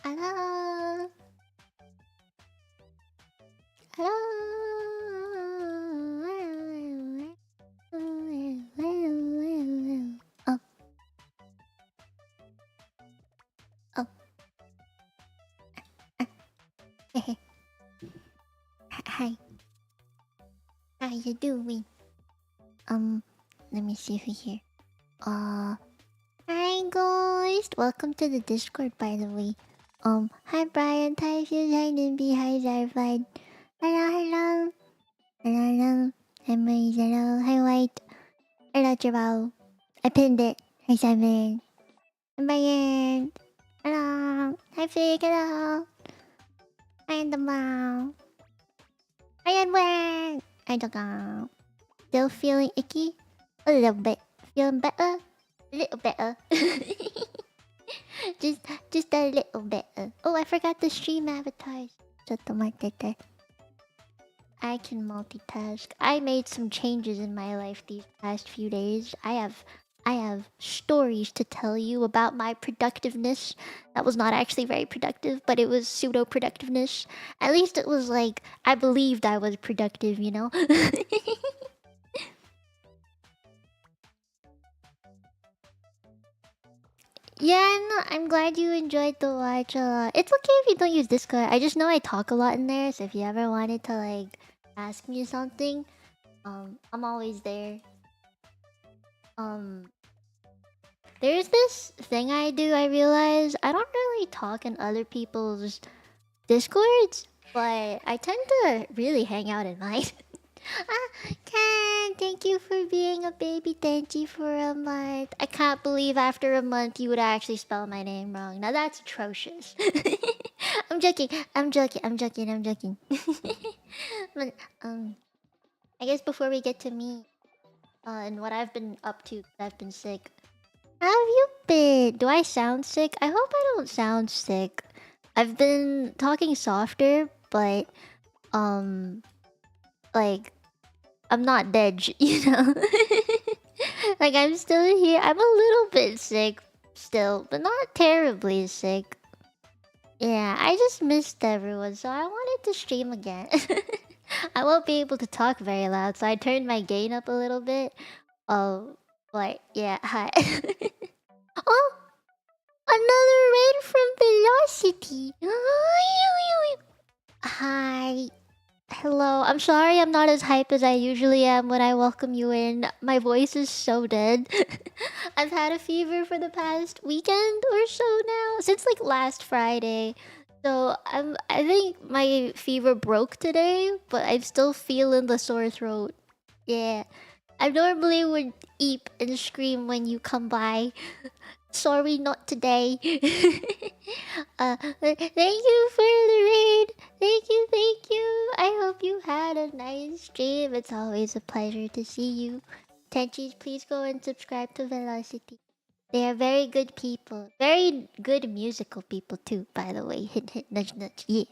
Hello. Hello. Oh. Oh. Hi. How you doing? Let me see who here. Hi guys. Welcome to the Discord, by the way. Hi Brian, hi Fuse, hi Nimby, hi Zarfine. Hello. Hello. Hi Maze, hello. Hi White. Hello Jabal. I pinned it. Hi Simon. Hi Brian. Hello. Hi Fig, hello. Hi Andamau. Hi Edward. Hi Dogon. Still feeling icky? A little bit. Feeling better? A little better. just a little better. Oh, I forgot the stream avatars. I can multitask. I made some changes in my life these past few days. I have stories to tell you about my productiveness. That was not actually very productive, but it was pseudo productiveness. At least it was like I believed I was productive, you know? Yeah, no, I'm glad you enjoyed the watch. It's okay if you don't use Discord. I just know I talk a lot in there, so if you ever wanted to like ask me something, I'm always there. Um, there's this thing I do. I realize I don't really talk in other people's Discords, but I tend to really hang out in mine. Ken, thank you for being a baby Tenchi for a month. I can't believe after a month you would actually spell my name wrong. Now that's atrocious. I'm joking. I'm joking. I'm joking. I'm joking. But I guess before we get to me, and what I've been up to, 'cause I've been sick. How have you been? Do I sound sick? I hope I don't sound sick. I've been talking softer, but like I'm not dead, you know? Like, I'm still here. I'm a little bit sick still, but not terribly sick. Yeah, I just missed everyone, so I wanted to stream again. I won't be able to talk very loud, so I turned my gain up a little bit. Oh, but yeah, hi. Oh, another raid from Velocity. Hi. Hello, I'm sorry I'm not as hype as I usually am when I welcome you in. My voice is so dead. I've had a fever for the past weekend or so now, since like last Friday. So I think my fever broke today, but I'm still feeling the sore throat. Yeah. I normally would eep and scream when you come by. Sorry, not today. Thank you for the raid. Thank you. I hope you had a nice stream. It's always a pleasure to see you. Tenchis, please go and subscribe to Velocity. They are very good people. Very good musical people too, by the way. Hint hint nudge nudge. Yeah.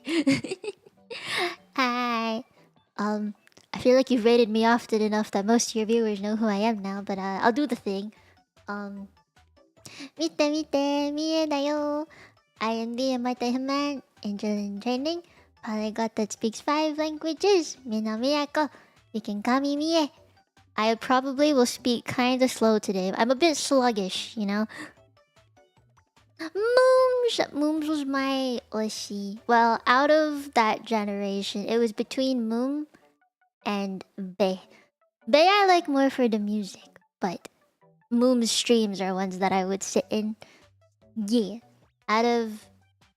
Hi. I feel like you've rated me often enough that most of your viewers know who I am now, but I'll do the thing. Mite Mite, Mie da yo. I am the Mite Human, angel in training, polyglot that speaks 5 languages. Mino Mieko. You can call me Mie. I probably will speak kinda slow today. I'm a bit sluggish, you know? Mooms was my... let's see. Well, out of that generation, it was between Moom and Bei. Bei I like more for the music, but Moom's streams are ones that I would sit in. Yeah. Out of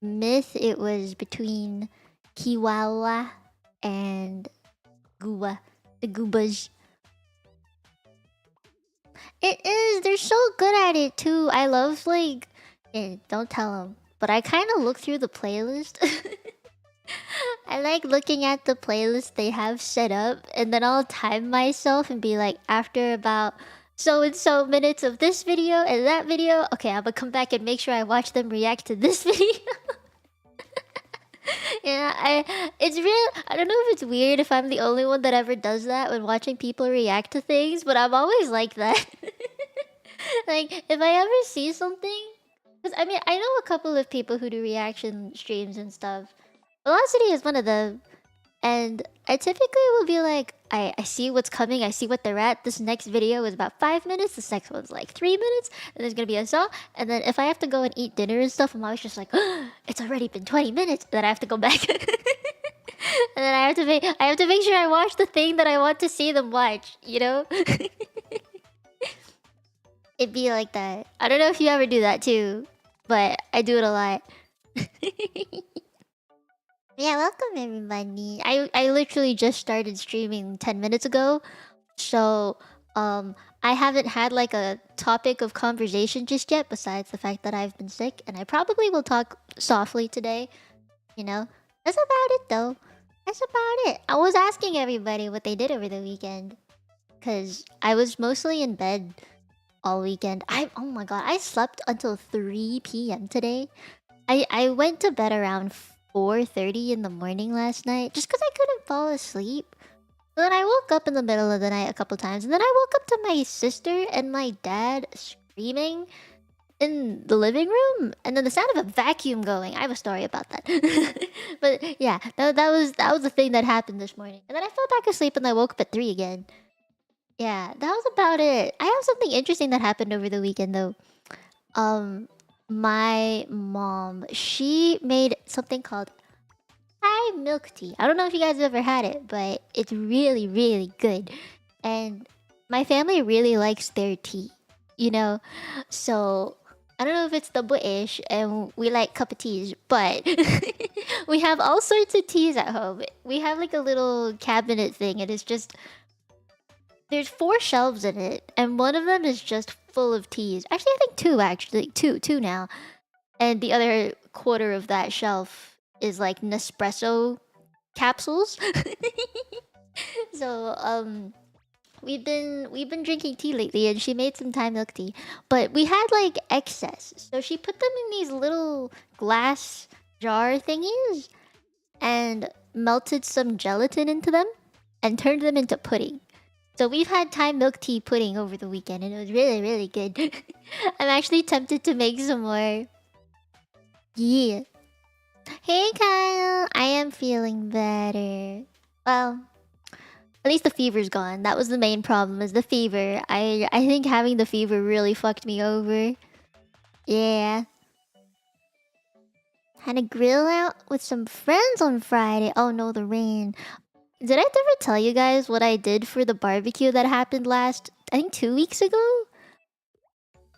Myth, it was between Kiwawa and Gooba. The Goobas. It is. They're so good at it too. I love like... don't tell them. But I kind of look through the playlist. I like looking at the playlist they have set up, and then I'll time myself and be like, after about so and so minutes of this video and that video, okay, I'm gonna come back and make sure I watch them react to this video. Yeah, it's real. I don't know if it's weird if I'm the only one that ever does that when watching people react to things, but I'm always like that. Like, if I ever see something Because I mean, I know a couple of people who do reaction streams and stuff. Velocity is one of them. And I typically will be like, I see what's coming, I see what they're at. This next video is about 5 minutes, this next one's like 3 minutes, and there's gonna be a song. And then if I have to go and eat dinner and stuff, I'm always just like, it's already been 20 minutes. And then I have to go back. And then I have to make sure I watch the thing that I want to see them watch, you know? It'd be like that. I don't know if you ever do that too, but I do it a lot. Yeah, welcome everybody. I literally just started streaming 10 minutes ago. So, I haven't had like a topic of conversation just yet besides the fact that I've been sick, and I probably will talk softly today, you know. That's about it though. That's about it. I was asking everybody what they did over the weekend cuz I was mostly in bed all weekend. Oh my god, I slept until 3 p.m. today. I went to bed around 4:30 in the morning last night just because I couldn't fall asleep. So then I woke up in the middle of the night a couple times, and then I woke up to my sister and my dad screaming in the living room, and then the sound of a vacuum going. I have a story about that. But yeah, that was the thing that happened this morning. And then I fell back asleep and I woke up at 3 again. Yeah, that was about it. I have something interesting that happened over the weekend though. My mom, she made something called Thai milk tea. I don't know if you guys have ever had it, but it's really, really good. And my family really likes their tea, you know? So I don't know if it's the British and we like cup of teas, but we have all sorts of teas at home. We have like a little cabinet thing, and it's just there's 4 shelves in it, and one of them is just full of teas. Actually, I think two now. And the other quarter of that shelf is like Nespresso capsules. So we've been drinking tea lately, and she made some Thai milk tea, but we had like excess, so she put them in these little glass jar thingies and melted some gelatin into them and turned them into pudding. So we've had Thai milk tea pudding over the weekend, and it was really, really good. I'm actually tempted to make some more. Yeah. Hey Kyle, I am feeling better. Well, at least the fever's gone. That was the main problem, is the fever. I think having the fever really fucked me over. Yeah. Had a grill out with some friends on Friday. Oh no, the rain. Did I ever tell you guys what I did for the barbecue that happened last, I think 2 weeks ago?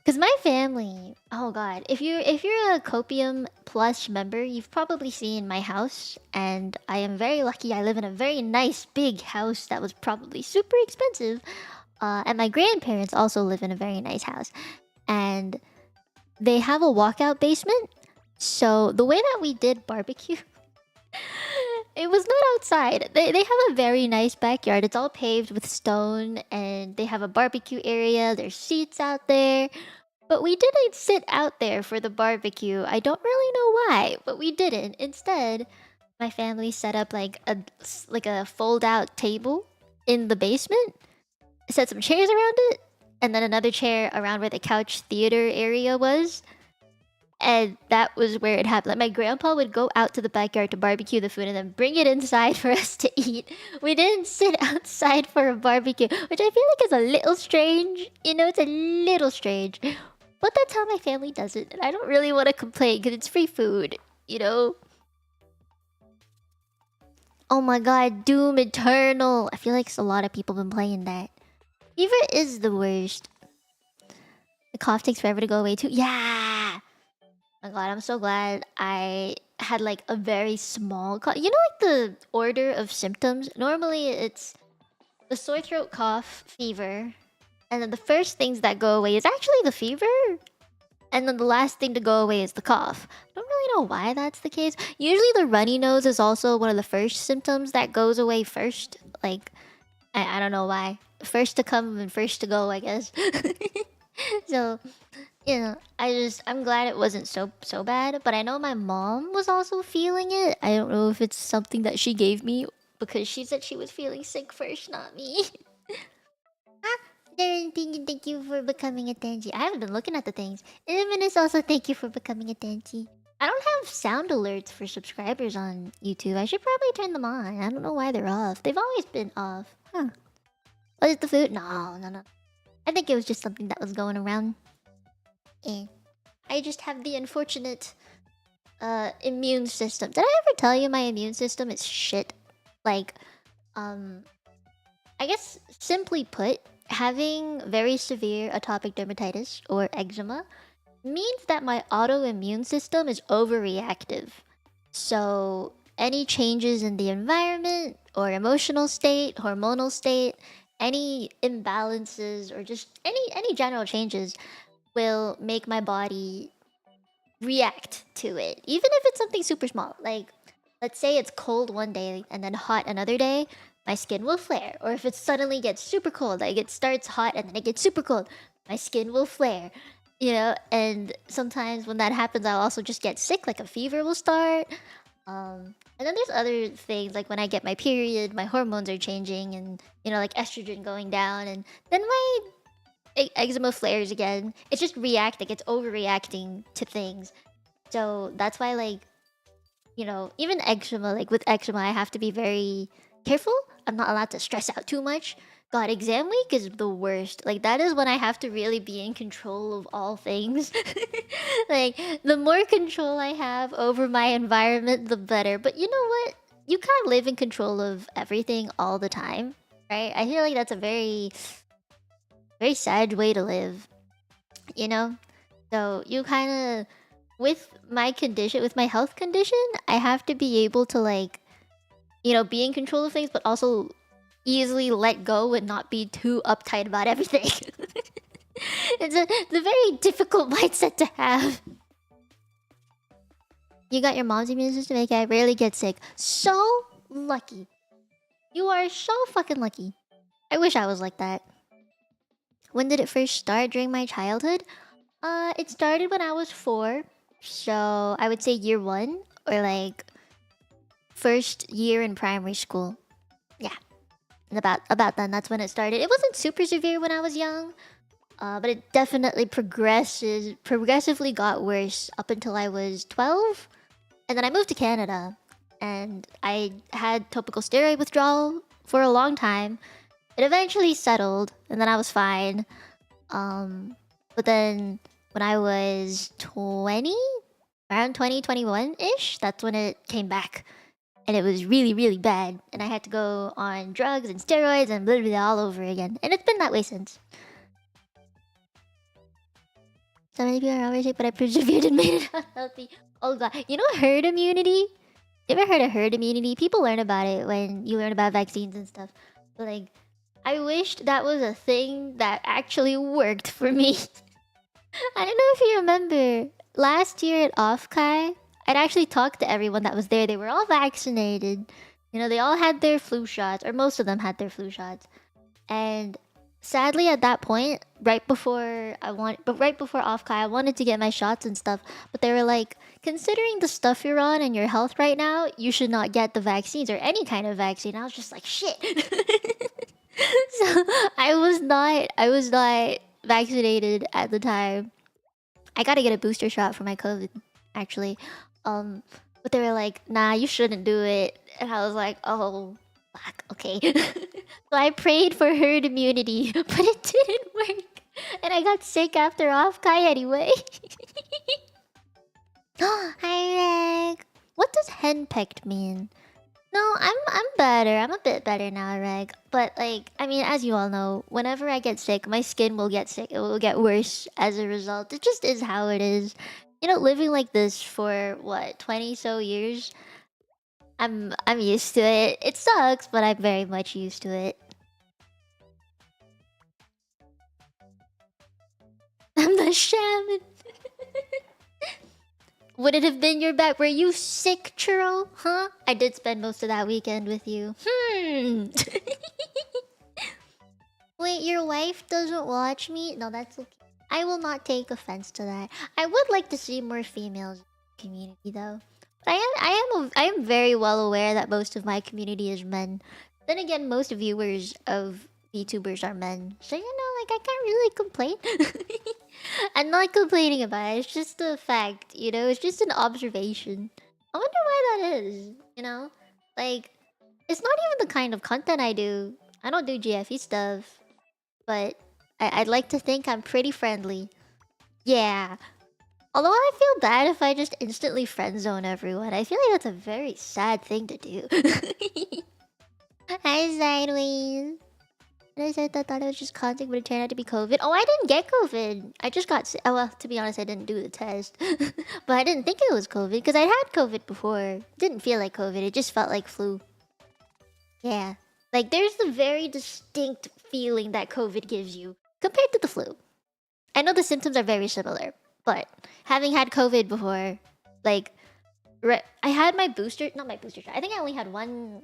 Cause my family, oh god, if you're a Copium Plus member, you've probably seen my house, and I am very lucky. I live in a very nice big house that was probably super expensive, and my grandparents also live in a very nice house, and they have a walkout basement. So the way that we did barbecue, it was not outside. They have a very nice backyard. It's all paved with stone, and they have a barbecue area. There's seats out there. But we didn't sit out there for the barbecue. I don't really know why, but we didn't. Instead, my family set up like a fold-out table in the basement, set some chairs around it, and then another chair around where the couch theater area was. And that was where it happened. Like, my grandpa would go out to the backyard to barbecue the food and then bring it inside for us to eat. We didn't sit outside for a barbecue, which I feel like is a little strange. You know, it's a little strange. But that's how my family does it, and I don't really want to complain because it's free food, you know? Oh my god, Doom Eternal. I feel like a lot of people have been playing that. Fever is the worst. The cough takes forever to go away too. Yeah! Oh my god, I'm so glad I had like a very small cough. You know, like the order of symptoms? Normally it's the sore throat, cough, fever. And then the first things that go away is actually the fever. And then the last thing to go away is the cough. I don't really know why that's the case. Usually the runny nose is also one of the first symptoms that goes away first. Like, I don't know why. First to come and first to go, I guess. So, you know, I'm glad it wasn't so bad. But I know my mom was also feeling it. I don't know if it's something that she gave me, because she said she was feeling sick first, not me. Darren, thank you for becoming a Tenji. I haven't been looking at the things. Illuminous also thank you for becoming a Tenji. I don't have sound alerts for subscribers on YouTube. I should probably turn them on. I don't know why they're off. They've always been off. Huh. Was it the food? No. I think it was just something that was going around. Eh. I just have the unfortunate immune system. Did I ever tell you my immune system is shit? Like, I guess simply put, having very severe atopic dermatitis or eczema means that my autoimmune system is overreactive. So, any changes in the environment or emotional state, hormonal state, any imbalances or just any general changes will make my body react to it. Even if it's something super small. Like, let's say it's cold one day and then hot another day, my skin will flare. Or if it suddenly gets super cold, like it starts hot and then it gets super cold, my skin will flare. You know, and sometimes when that happens, I'll also just get sick, like a fever will start. And then there's other things, like when I get my period, my hormones are changing and, you know, like estrogen going down, and then my eczema flares again. It's just reacting, it's overreacting to things. So that's why, like, you know, even eczema, like with eczema, I have to be very careful. I'm not allowed to stress out too much. God, exam week is the worst. Like, that is when I have to really be in control of all things. Like, the more control I have over my environment, the better. But you know what? You can't live in control of everything all the time, right? I feel like that's a very, very sad way to live, you know? So, you kind of, with my condition, with my health condition, I have to be able to, like, you know, be in control of things, but also easily let go and not be too uptight about everything. It's a very difficult mindset to have. You got your mom's immune system, okay? I rarely get sick. So lucky. You are so fucking lucky. I wish I was like that. When did it first start? During my childhood? It started when I was 4. So I would say year 1 or like first year in primary school. Yeah. And about then, that's when it started. It wasn't super severe when I was young. But it definitely progressively got worse up until I was 12. And then I moved to Canada. And I had topical steroid withdrawal for a long time. It eventually settled, and then I was fine. But then when I was 20, around 2021-ish, that's when it came back. And it was really, really bad. And I had to go on drugs and steroids and blah, blah, blah all over again. And it's been that way since. So many people are always sick, but I persevered and made it out healthy. Oh god. You know herd immunity? You ever heard of herd immunity? People learn about it when you learn about vaccines and stuff. But like, I wished that was a thing that actually worked for me. I don't know if you remember. Last year at Offkai, I'd actually talked to everyone that was there. They were all vaccinated. You know, they all had their flu shots, or most of them had their flu shots. And sadly, at that point, right before Offkai, I wanted to get my shots and stuff. But they were like, considering the stuff you're on and your health right now, you should not get the vaccines or any kind of vaccine. I was just like, shit. So I was not vaccinated at the time. I gotta get a booster shot for my COVID, actually. But they were like, nah, you shouldn't do it. And I was like, oh, fuck, okay. So I prayed for herd immunity, but it didn't work. And I got sick after Offkai anyway. Hi, Reg. What does henpecked mean? No, I'm better. I'm a bit better now, Reg. But like, I mean, as you all know, whenever I get sick, my skin will get sick. It will get worse as a result. It just is how it is. You know, living like this for what, 20 so years, I'm used to it. It sucks, but I'm very much used to it. I'm the shaman. Would it have been your back? Were you sick, Churro? Huh? I did spend most of that weekend with you. Wait, your wife doesn't watch me? No, that's okay. I will not take offense to that. I would like to see more females in the community, though. But I am very well aware that most of my community is men. Then again, most viewers of VTubers are men. So like I can't really complain. I'm not complaining about it. It's just a fact, It's just an observation. I wonder why that is. Like it's not even the kind of content I do. I don't do GFE stuff, but I'd like to think I'm pretty friendly. Yeah. Although I feel bad if I just instantly friend zone everyone. I feel like that's a very sad thing to do. Hi, Sideways. I said I thought it was just contact, but it turned out to be COVID. Oh, I didn't get COVID. I just got sick. Oh, well, to be honest, I didn't do the test. But I didn't think it was COVID because I had COVID before. Didn't feel like COVID. It just felt like flu. Yeah. Like, there's the very distinct feeling that COVID gives you compared to the flu. I know the symptoms are very similar, but having had COVID before, like, I had my booster, not my booster shot. I think I only had one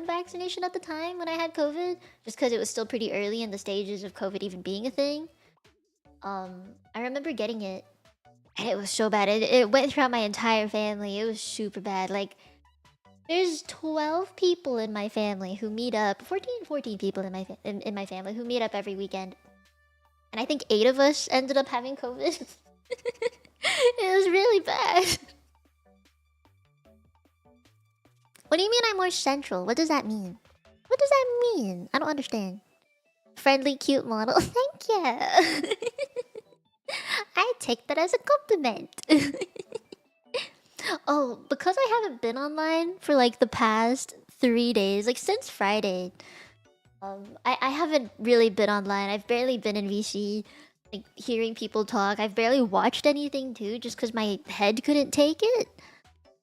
vaccination at the time when I had COVID, just because it was still pretty early in the stages of COVID even being a thing. I remember getting it, and it was so bad. It went throughout my entire family. It was super bad. Like, there's 12 people in my family who meet up. 14 people in my family who meet up every weekend. And I think 8 of us ended up having COVID. It was really bad. What do you mean I'm more central? What does that mean? What does that mean? I don't understand. Friendly, cute model. Thank you. I take that as a compliment. Oh, because I haven't been online for like the past 3 days, like since Friday. I haven't really been online. I've barely been in VC, like hearing people talk. I've barely watched anything too, just because my head couldn't take it.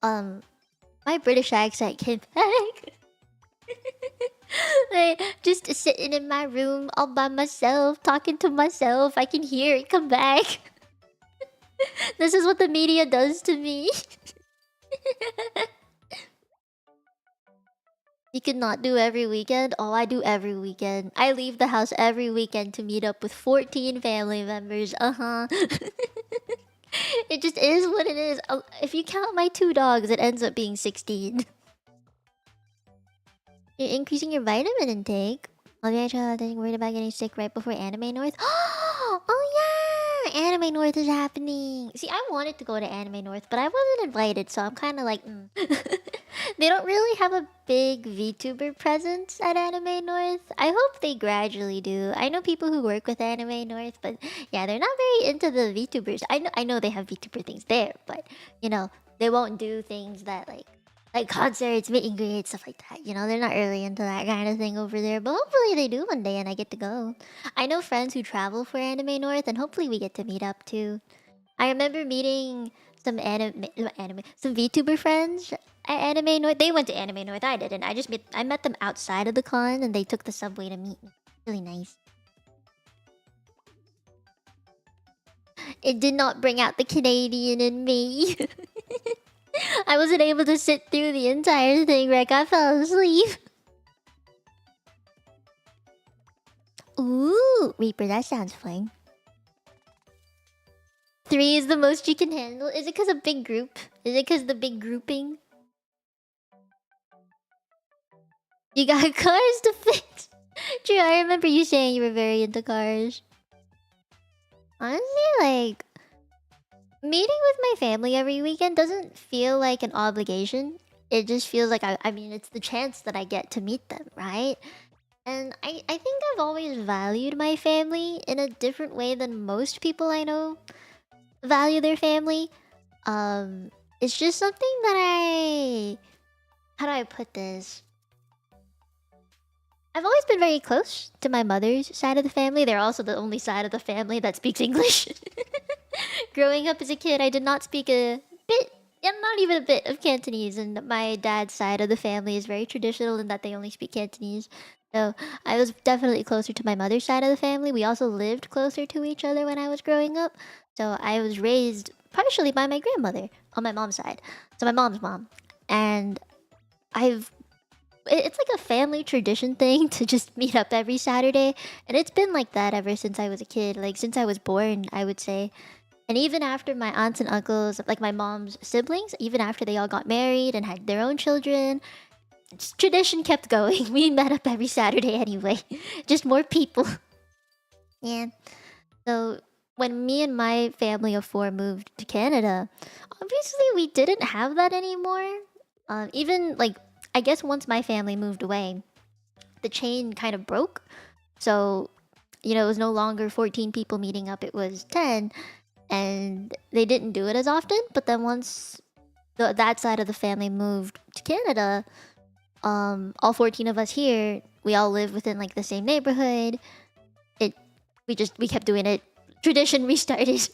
My British accent came back. Like, just sitting in my room all by myself, talking to myself. I can hear it come back. This is what the media does to me. You could not do every weekend? Oh, I do every weekend. I leave the house every weekend to meet up with 14 family members. It just is what it is. If you count my 2 dogs, it ends up being 16. You're increasing your vitamin intake. Okay, I tried worried about getting sick right before Anime North. Oh yeah! Anime North is happening. See, I wanted to go to Anime North, but I wasn't invited, so I'm kind of like, They don't really have a big VTuber presence at Anime North. I hope they gradually do. I know people who work with Anime North, but yeah, they're not very into the VTubers. I know they have VTuber things there, but they won't do things that like concerts, meet and greets, stuff like that. They're not really into that kind of thing over there. But hopefully they do one day and I get to go. I know friends who travel for Anime North, and hopefully we get to meet up too. I remember meeting some some VTuber friends at Anime North. They went to Anime North. I didn't. I met them outside of the con, and they took the subway to meet me. Really nice. It did not bring out the Canadian in me. I wasn't able to sit through the entire thing, Rick. I fell asleep. Ooh, Reaper, that sounds fun. 3 is the most you can handle. Is it because of big group? Is it because the big grouping? You got cars to fix. True, I remember you saying you were very into cars. Honestly, like, meeting with my family every weekend doesn't feel like an obligation. It just feels like I mean, it's the chance that I get to meet them, right? And I think I've always valued my family in a different way than most people I know value their family. It's just something that how do I put this? I've always been very close to my mother's side of the family. They're also the only side of the family that speaks English. Growing up as a kid, I did not speak a bit, not even a bit of Cantonese, and my dad's side of the family is very traditional in that they only speak Cantonese. So I was definitely closer to my mother's side of the family. We also lived closer to each other when I was growing up. So I was raised partially by my grandmother on my mom's side. So my mom's mom. And it's like a family tradition thing to just meet up every Saturday. And it's been like that ever since I was a kid. Like, since I was born, I would say. And even after my aunts and uncles, like my mom's siblings, even after they all got married and had their own children, tradition kept going. We met up every Saturday anyway. Just more people. Yeah. So when me and my family of four moved to Canada, obviously we didn't have that anymore. Even like I guess once my family moved away, the chain kind of broke. So it was no longer 14 people meeting up; it was 10, and they didn't do it as often. But then once that side of the family moved to Canada, all 14 of us here, we all live within like the same neighborhood. It we kept doing it. Tradition restarted.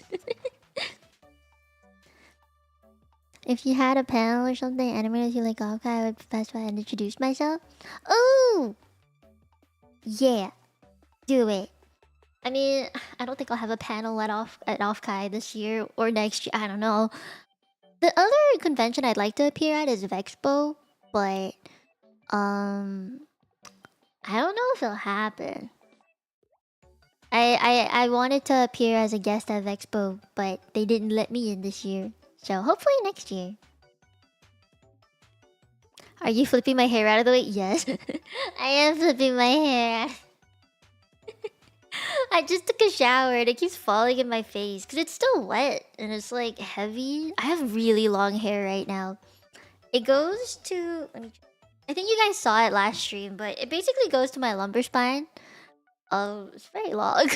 If you had a panel or something, animators you like, okay, I would specify and introduce myself. Oh, yeah, do it. I mean, I don't think I'll have a panel at Offkai this year or next year. I don't know. The other convention I'd like to appear at is Vexpo, but I don't know if it'll happen. I wanted to appear as a guest at Vexpo, but they didn't let me in this year. So hopefully next year. Are you flipping my hair out of the way? Yes. I am flipping my hair out. I just took a shower and it keeps falling in my face because it's still wet and it's like heavy. I have really long hair right now. It goes to... I think you guys saw it last stream, but it basically goes to my lumbar spine. It's very long.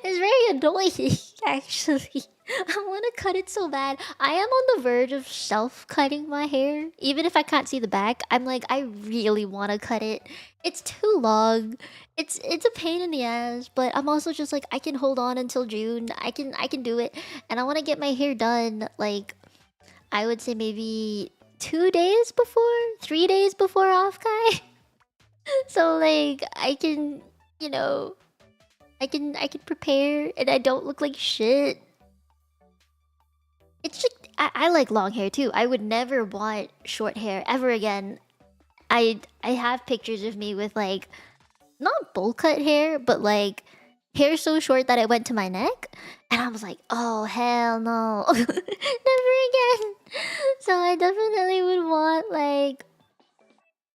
It's very annoying, actually. I want to cut it so bad. I am on the verge of self-cutting my hair. Even if I can't see the back, I'm like, I really want to cut it. It's too long. It's a pain in the ass, but I'm also just like, I can hold on until June. I can do it. And I want to get my hair done, like, I would say maybe 2 days before, 3 days before Offkai. So like I can, I can prepare and I don't look like shit. It's just I like long hair too. I would never want short hair ever again. I have pictures of me with like not bowl cut hair, but like hair so short that it went to my neck, and I was like, oh hell no, never again. So I definitely would want like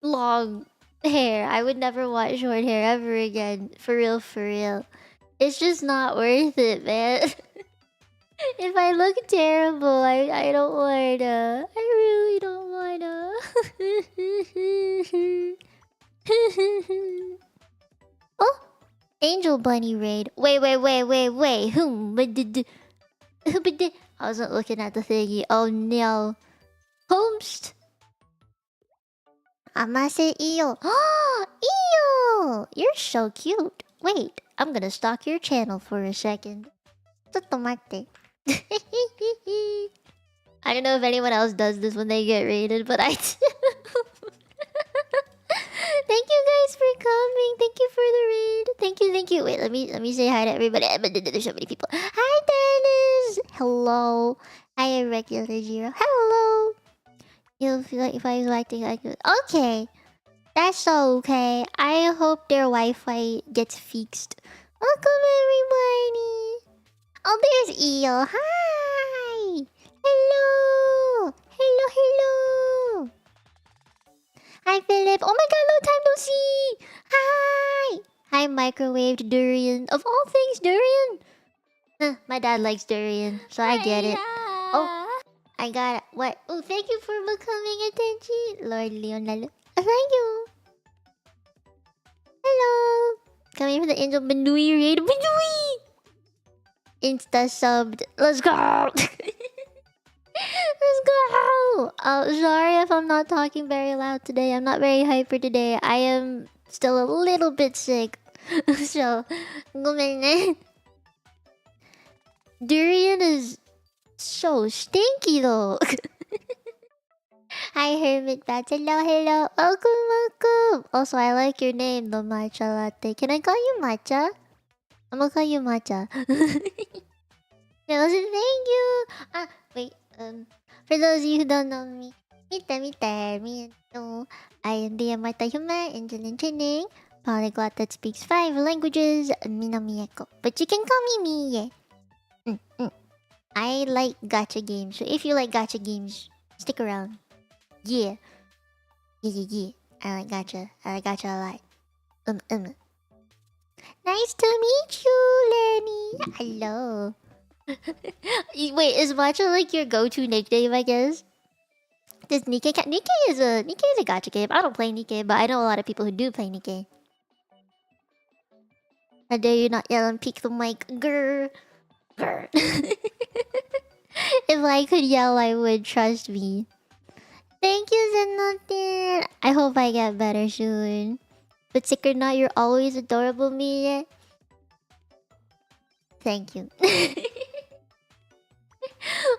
long hair. I would never want short hair ever again. For real, for real. It's just not worth it, man. If I look terrible, I don't wanna. I really don't wanna. Oh, Angel Bunny raid. Wait. I wasn't looking at the thingy. Oh no. Host. Amase Iyo. Oh, Iyo! You're so cute. Wait, I'm gonna stalk your channel for a second. ちょっと待って. I don't know if anyone else does this when they get raided, but I do. Thank you guys for coming. Thank you for the raid. Thank you. Wait, let me say hi to everybody. There's so many people. Hi, Dennis. Hello. Hi, Regular Zero. Hello. You feel like if I was acting like it. Okay. That's okay. I hope their Wi-Fi gets fixed. Welcome, everybody. Oh, there's Eo. Hi. Hello. Hi, Philip. Oh my god, long time no see. Hi. Hi, microwaved durian. Of all things, durian. My dad likes durian, so I get it. Oh, I got it. What? Oh, thank you for becoming attention, Lord Leonello. Thank you. Hello. Coming from the Angel Banui raid. Banui! Insta subbed. Let's go. Let's go. Sorry if I'm not talking very loud today. I'm not very hyper today. I am still a little bit sick. So, ごめんね. Durian is so stinky though. Hi, Hermit Bats. Hello. Welcome. Also, I like your name, the Matcha Latte. Can I call you Matcha? I'm gonna call you Matcha. Thank you. Wait. For those of you who don't know me, Mite Mite. I am the immortal human angel in training, polyglot that speaks 5 languages, Mino Mieko. But you can call me Mie. I like gacha games, so if you like gacha games, stick around. Yeah. Yeah. I gotcha a lot. Nice to meet you, Lenny. Hello. Wait, is Matcha like your go-to nickname, I guess? Does Nikke Nikke is a gacha game. I don't play Nikke, but I know a lot of people who do play Nikke. How dare you not yell and peek the mic, grr. Grr. If I could yell, I would, trust me. Thank you, Zenotin. I hope I get better soon. But sick or not, you're always adorable, Mia. Thank you.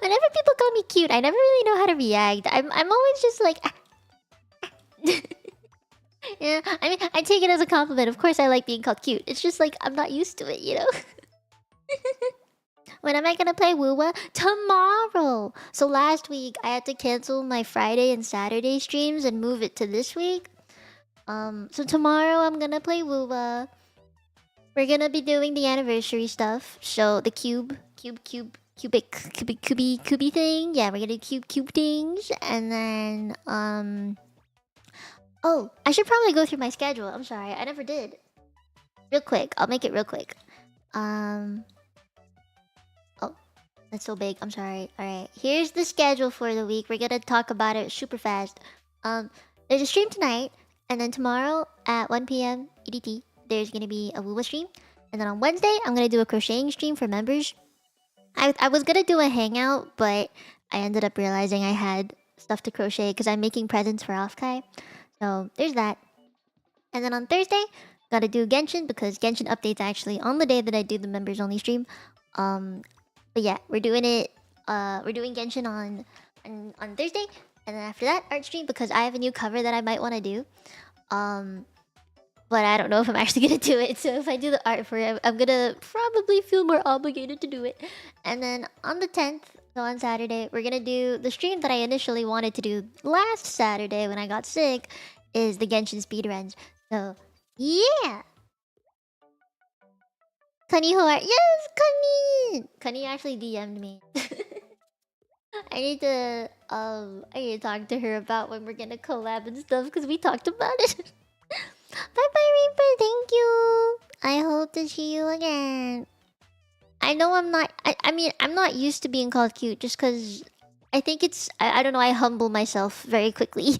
Whenever people call me cute, I never really know how to react. I'm always just like... Yeah, I mean, I take it as a compliment. Of course I like being called cute. It's just like, I'm not used to it, you know? When am I gonna play Woowa? Tomorrow! So last week, I had to cancel my Friday and Saturday streams and move it to this week. So tomorrow I'm gonna play Woowa. We're gonna be doing the anniversary stuff. So the cubic thing. Yeah, we're gonna do cube things. And then, oh, I should probably go through my schedule. I'm sorry, I never did. Real quick, I'll make it real quick. Oh, that's so big. I'm sorry. Alright, here's the schedule for the week. We're gonna talk about it super fast. There's a stream tonight. And then tomorrow at 1 PM EDT, there's gonna be a Woowa stream. And then on Wednesday, I'm gonna do a crocheting stream for members. I was gonna do a hangout, but I ended up realizing I had stuff to crochet because I'm making presents for Offkai. So there's that. And then on Thursday, gotta do Genshin because Genshin updates actually on the day that I do the members only stream. But yeah, we're doing it. We're doing Genshin on Thursday, and then after that art stream because I have a new cover that I might want to do. But I don't know if I'm actually gonna do it. So if I do the art for it, I'm gonna probably feel more obligated to do it. And then on the 10th, so on Saturday, we're gonna do the stream that I initially wanted to do last Saturday when I got sick, is the Genshin speedruns. So yeah. Kunny Hor, yes, Kunny. Kunny actually DM'd me. I need to talk to her about when we're gonna collab and stuff because we talked about it. Bye bye Reaper, thank you. I hope to see you again. I know I'm not I mean I'm not used to being called cute just because I think it's I don't know, I humble myself very quickly.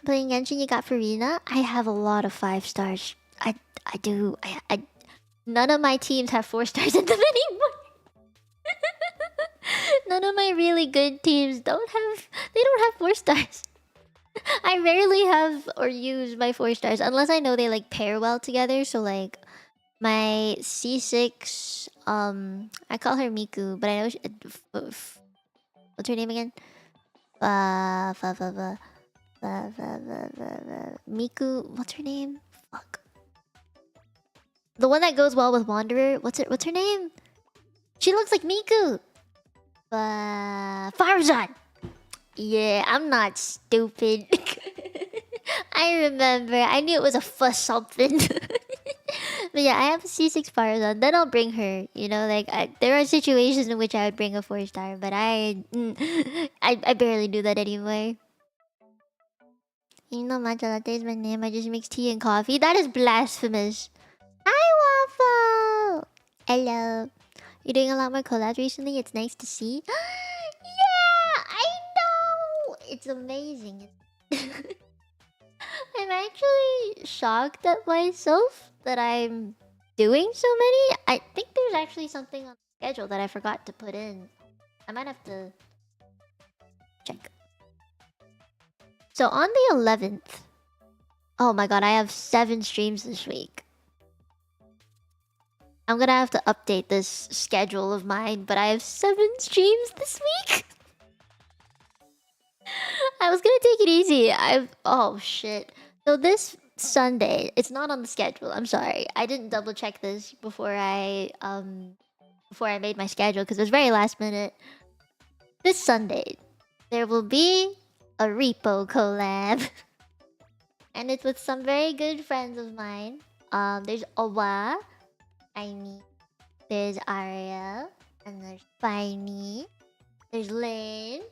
Playing Genshin you got Farina? I have a lot of 5 stars. I do. I none of my teams have 4 stars in them anymore. None of my really good teams don't have 4 stars. I rarely have or use my 4 stars unless I know they like pair well together. So like my C6 I call her Miku, but I know what's her name again? Miku, what's her name? Fuck. The one that goes well with Wanderer. What's her name? She looks like Miku. Farzan. Yeah, I'm not stupid. I remember. I knew it was a fuss something. But yeah, I have a C6 Farzan. Then I'll bring her. You know, like there are situations in which I would bring a 4 star, but I barely do that anymore. You know, matcha latte is my name. I just mix tea and coffee. That is blasphemous. Hi, Waffle. Hello. You're doing a lot more collabs recently. It's nice to see. Yeah, I know. It's amazing. I'm actually shocked at myself that I'm doing so many. I think there's actually something on the schedule that I forgot to put in. I might have to check. So on the 11th, oh my god, I have 7 streams this week. I'm gonna have to update this schedule of mine, but I have 7 streams this week. I was gonna take it easy. Oh shit. So this Sunday, it's not on the schedule. I'm sorry. I didn't double check this before I made my schedule because it was very last minute. This Sunday, there will be a repo collab. And it's with some very good friends of mine. There's Owa, Aimi, there's Ariel, and there's Finey. There's Lane.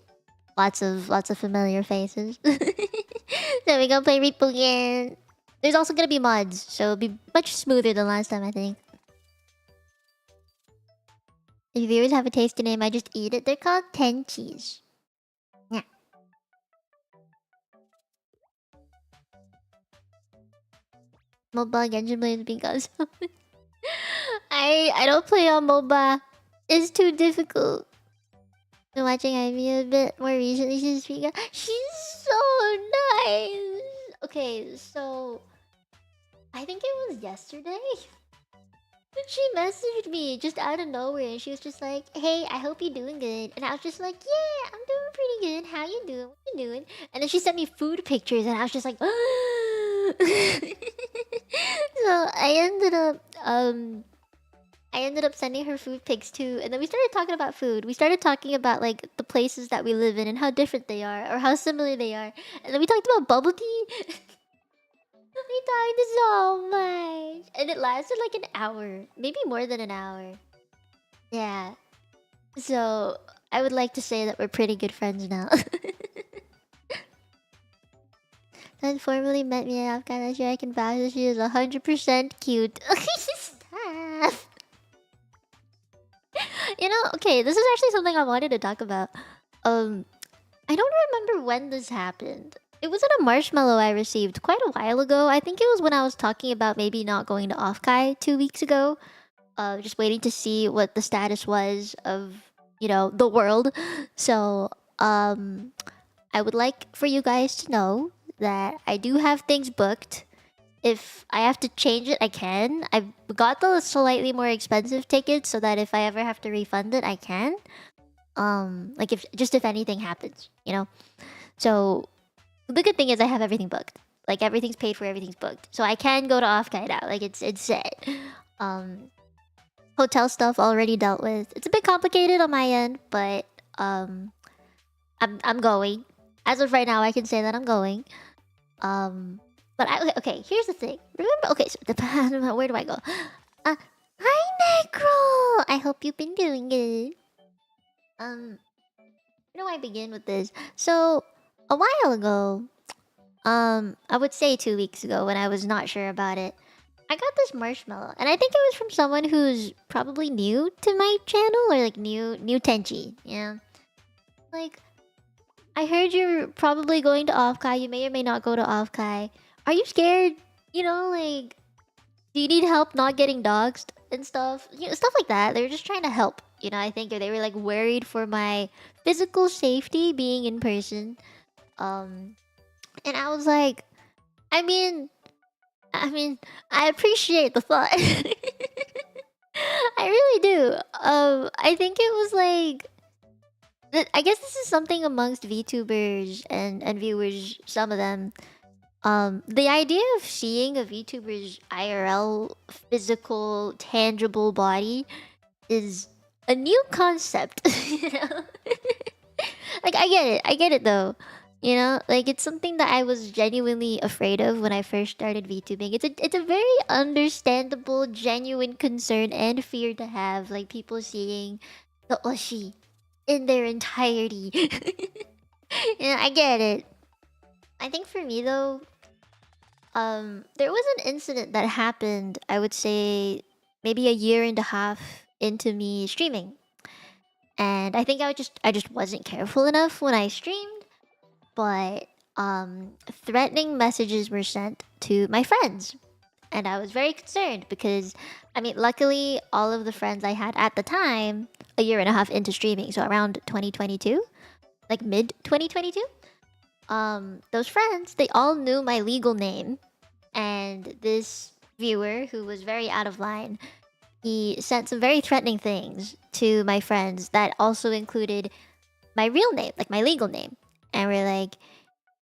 Lots of familiar faces. So we gonna play Repo again. There's also gonna be mods, so it'll be much smoother than last time, I think. If viewers have a tasty name, I just eat it. They're called tenchis. Yeah. Mobile Genshin plays because I don't play on MOBA. It's too difficult. Been watching Ivy a bit more recently. She's so nice. Okay, so I think it was yesterday. She messaged me just out of nowhere and she was just like, "Hey, I hope you're doing good." And I was just like, "Yeah, I'm doing pretty good. How you doing? What you doing?" And then she sent me food pictures and I was just like, so I ended up sending her food pics too, and then we started talking about food. We started talking about like the places that we live in and how different they are or how similar they are. And then we talked about bubble tea. We talked so much. And it lasted like an hour. Maybe more than an hour. Yeah. So I would like to say that we're pretty good friends now. Then formally met me at Offkai last year. I can vouch that she is 100% cute. Stop. You know, okay, this is actually something I wanted to talk about. I don't remember when this happened. It was in a marshmallow I received quite a while ago. I think it was when I was talking about maybe not going to Offkai 2 weeks ago. Just waiting to see what the status was of, you know, the world. So, I would like for you guys to know that I do have things booked. If I have to change it, I can. I've got the slightly more expensive tickets so that if I ever have to refund it, I can. Like if anything happens, you know. So the good thing is I have everything booked. Like everything's paid for, everything's booked. So I can go to Offkai now. Like it's set. Hotel stuff already dealt with. It's a bit complicated on my end, but I'm going. As of right now, I can say that I'm going. But okay, here's the thing. Remember, okay, so where do I go? Hi Necro! I hope you've been doing good. Where do I begin with this? So, a while ago, I would say 2 weeks ago when I was not sure about it, I got this marshmallow, and I think it was from someone who's probably new to my channel or like new Tenchi. Yeah, like I heard you're probably going to Offkai. You may or may not go to Offkai. Are you scared? You know, like, do you need help not getting doxxed and stuff? You know, stuff like that. They were just trying to help. You know, I think they were like worried for my physical safety being in person. And I was like, I mean, I appreciate the thought. I really do. I think it was like I guess this is something amongst VTubers and viewers, some of them. The idea of seeing a VTuber's IRL physical, tangible body is a new concept. You know? Like I get it though. You know, like it's something that I was genuinely afraid of when I first started VTubing. It's a very understandable, genuine concern and fear to have, like people seeing the Oshi in their entirety. Yeah, I get it. I think for me though, there was an incident that happened, I would say maybe a year and a half into me streaming. And I think I just wasn't careful enough when I streamed, but threatening messages were sent to my friends. And I was very concerned because I mean, luckily all of the friends I had at the time, a year and a half into streaming, so around 2022, like mid 2022, those friends, they all knew my legal name. And this viewer who was very out of line, he sent some very threatening things to my friends that also included my real name, like my legal name. And we're like,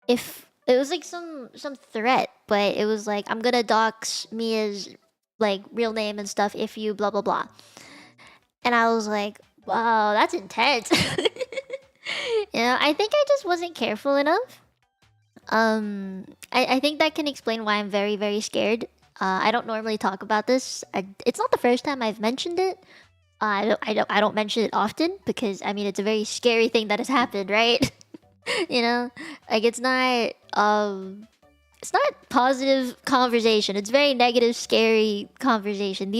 if it was like some threat, but it was like, I'm gonna dox Mia's like real name and stuff if you blah blah blah. And I was like, wow, that's intense. You know, I think I just wasn't careful enough. I think that can explain why I'm very scared. I don't normally talk about this. It's not the first time I've mentioned it, I don't mention it often because I mean it's a very scary thing that has happened, right? You know, like it's not positive conversation. It's very negative, scary conversation.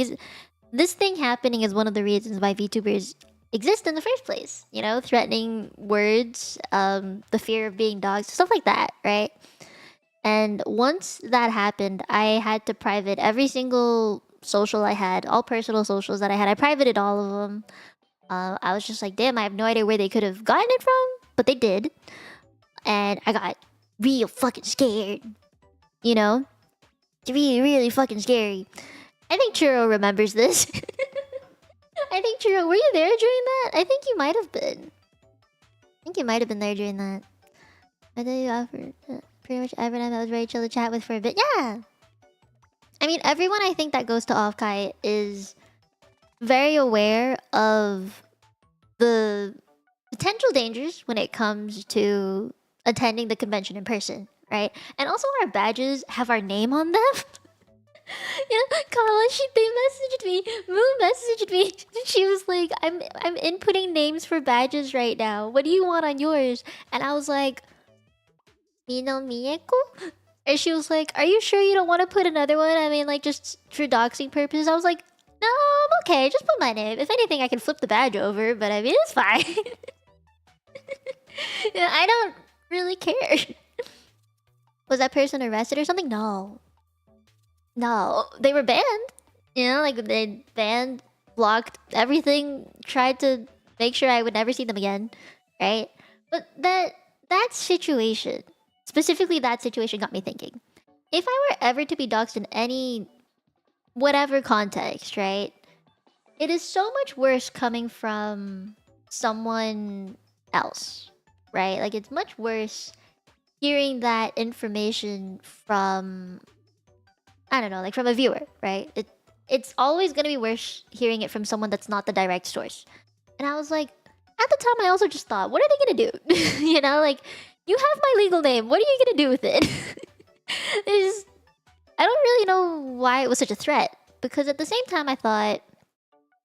This thing happening is one of the reasons why VTubers exist in the first place. You know, threatening words, the fear of being dogs, stuff like that, right? And once that happened, I had to private every single social I had, all personal socials that I had. I privated all of them. I was just like, damn, I have no idea where they could have gotten it from, but they did. And I got real fucking scared. You know? It's really, really fucking scary. I think Churro remembers this. I think Churro, were you there during that? I think you might have been. I think you might have been there during that. I thought you offered pretty much everyone that was very chill to chat with for a bit. Yeah! I mean, everyone I think that goes to Offkai is very aware of the potential dangers when it comes to attending the convention in person, right? And also our badges have our name on them. You know, they messaged me. Moo messaged me. She was like, I'm inputting names for badges right now. What do you want on yours? And I was like, Mino Mieko? And she was like, are you sure you don't want to put another one? I mean, like, just for doxing purposes. I was like, no, I'm okay. Just put my name. If anything, I can flip the badge over, but I mean, it's fine. Yeah, I don't really care. Was that person arrested or something? No. No. They were banned. You know, like, they banned, blocked everything, tried to make sure I would never see them again, right? But that situation, specifically that situation, got me thinking. If I were ever to be doxxed in any whatever context, right? It is so much worse coming from someone else, right? Like, it's much worse hearing that information from, I don't know, like from a viewer, right? It's always gonna be worse hearing it from someone that's not the direct source. And I was like, at the time I also just thought, what are they gonna do? You know, like, you have my legal name, what are you gonna do with it? I don't really know why it was such a threat. Because at the same time I thought,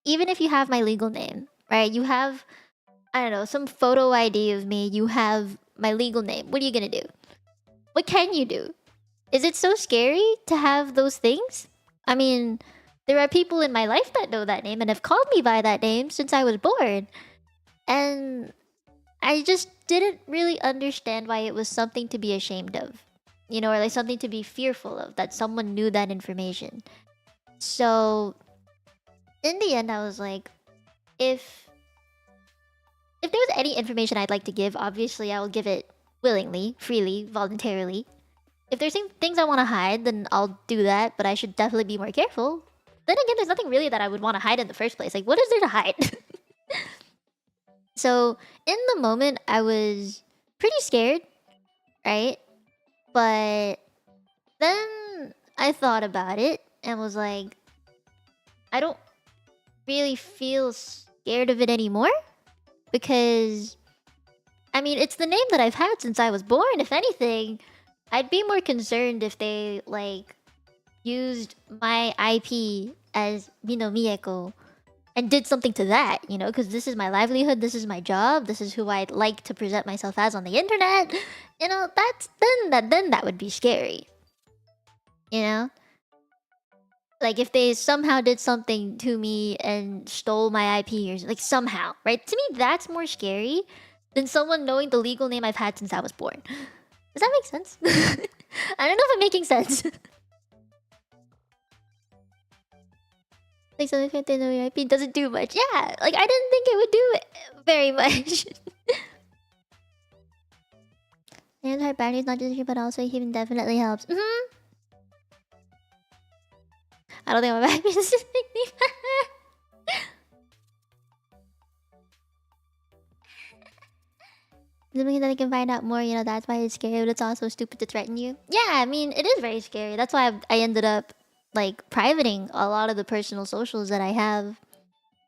even if you have my legal name, right? You have, I don't know, some photo ID of me, you have my legal name. What are you gonna do? What can you do? Is it so scary to have those things? I mean, there are people in my life that know that name and have called me by that name since I was born. And I just didn't really understand why it was something to be ashamed of. You know, or like something to be fearful of, that someone knew that information. So, in the end, I was like, if there was any information I'd like to give, obviously I will give it willingly, freely, voluntarily. If there's things I want to hide, then I'll do that, but I should definitely be more careful. Then again, there's nothing really that I would want to hide in the first place. Like, what is there to hide? So, in the moment, I was pretty scared, right? But then I thought about it and was like, I don't really feel scared of it anymore. Because, I mean, it's the name that I've had since I was born. If anything, I'd be more concerned if they, like, used my IP as Mino Mieko and did something to that, you know? Because this is my livelihood, this is my job, this is who I'd like to present myself as on the internet. You know, then that would be scary. You know? Like, if they somehow did something to me and stole my IP or like somehow, right? To me, that's more scary than someone knowing the legal name I've had since I was born. Does that make sense? I don't know if I'm making sense. Like, something like that, no IP doesn't do much. Yeah, like, I didn't think it would do very much. And her battery's not just here, but also healing definitely helps. I don't think my battery is just make me Something that I can find out more, you know, that's why it's scary, but it's also stupid to threaten you. Yeah, I mean, it is very scary. That's why I ended up, like, privating a lot of the personal socials that I have.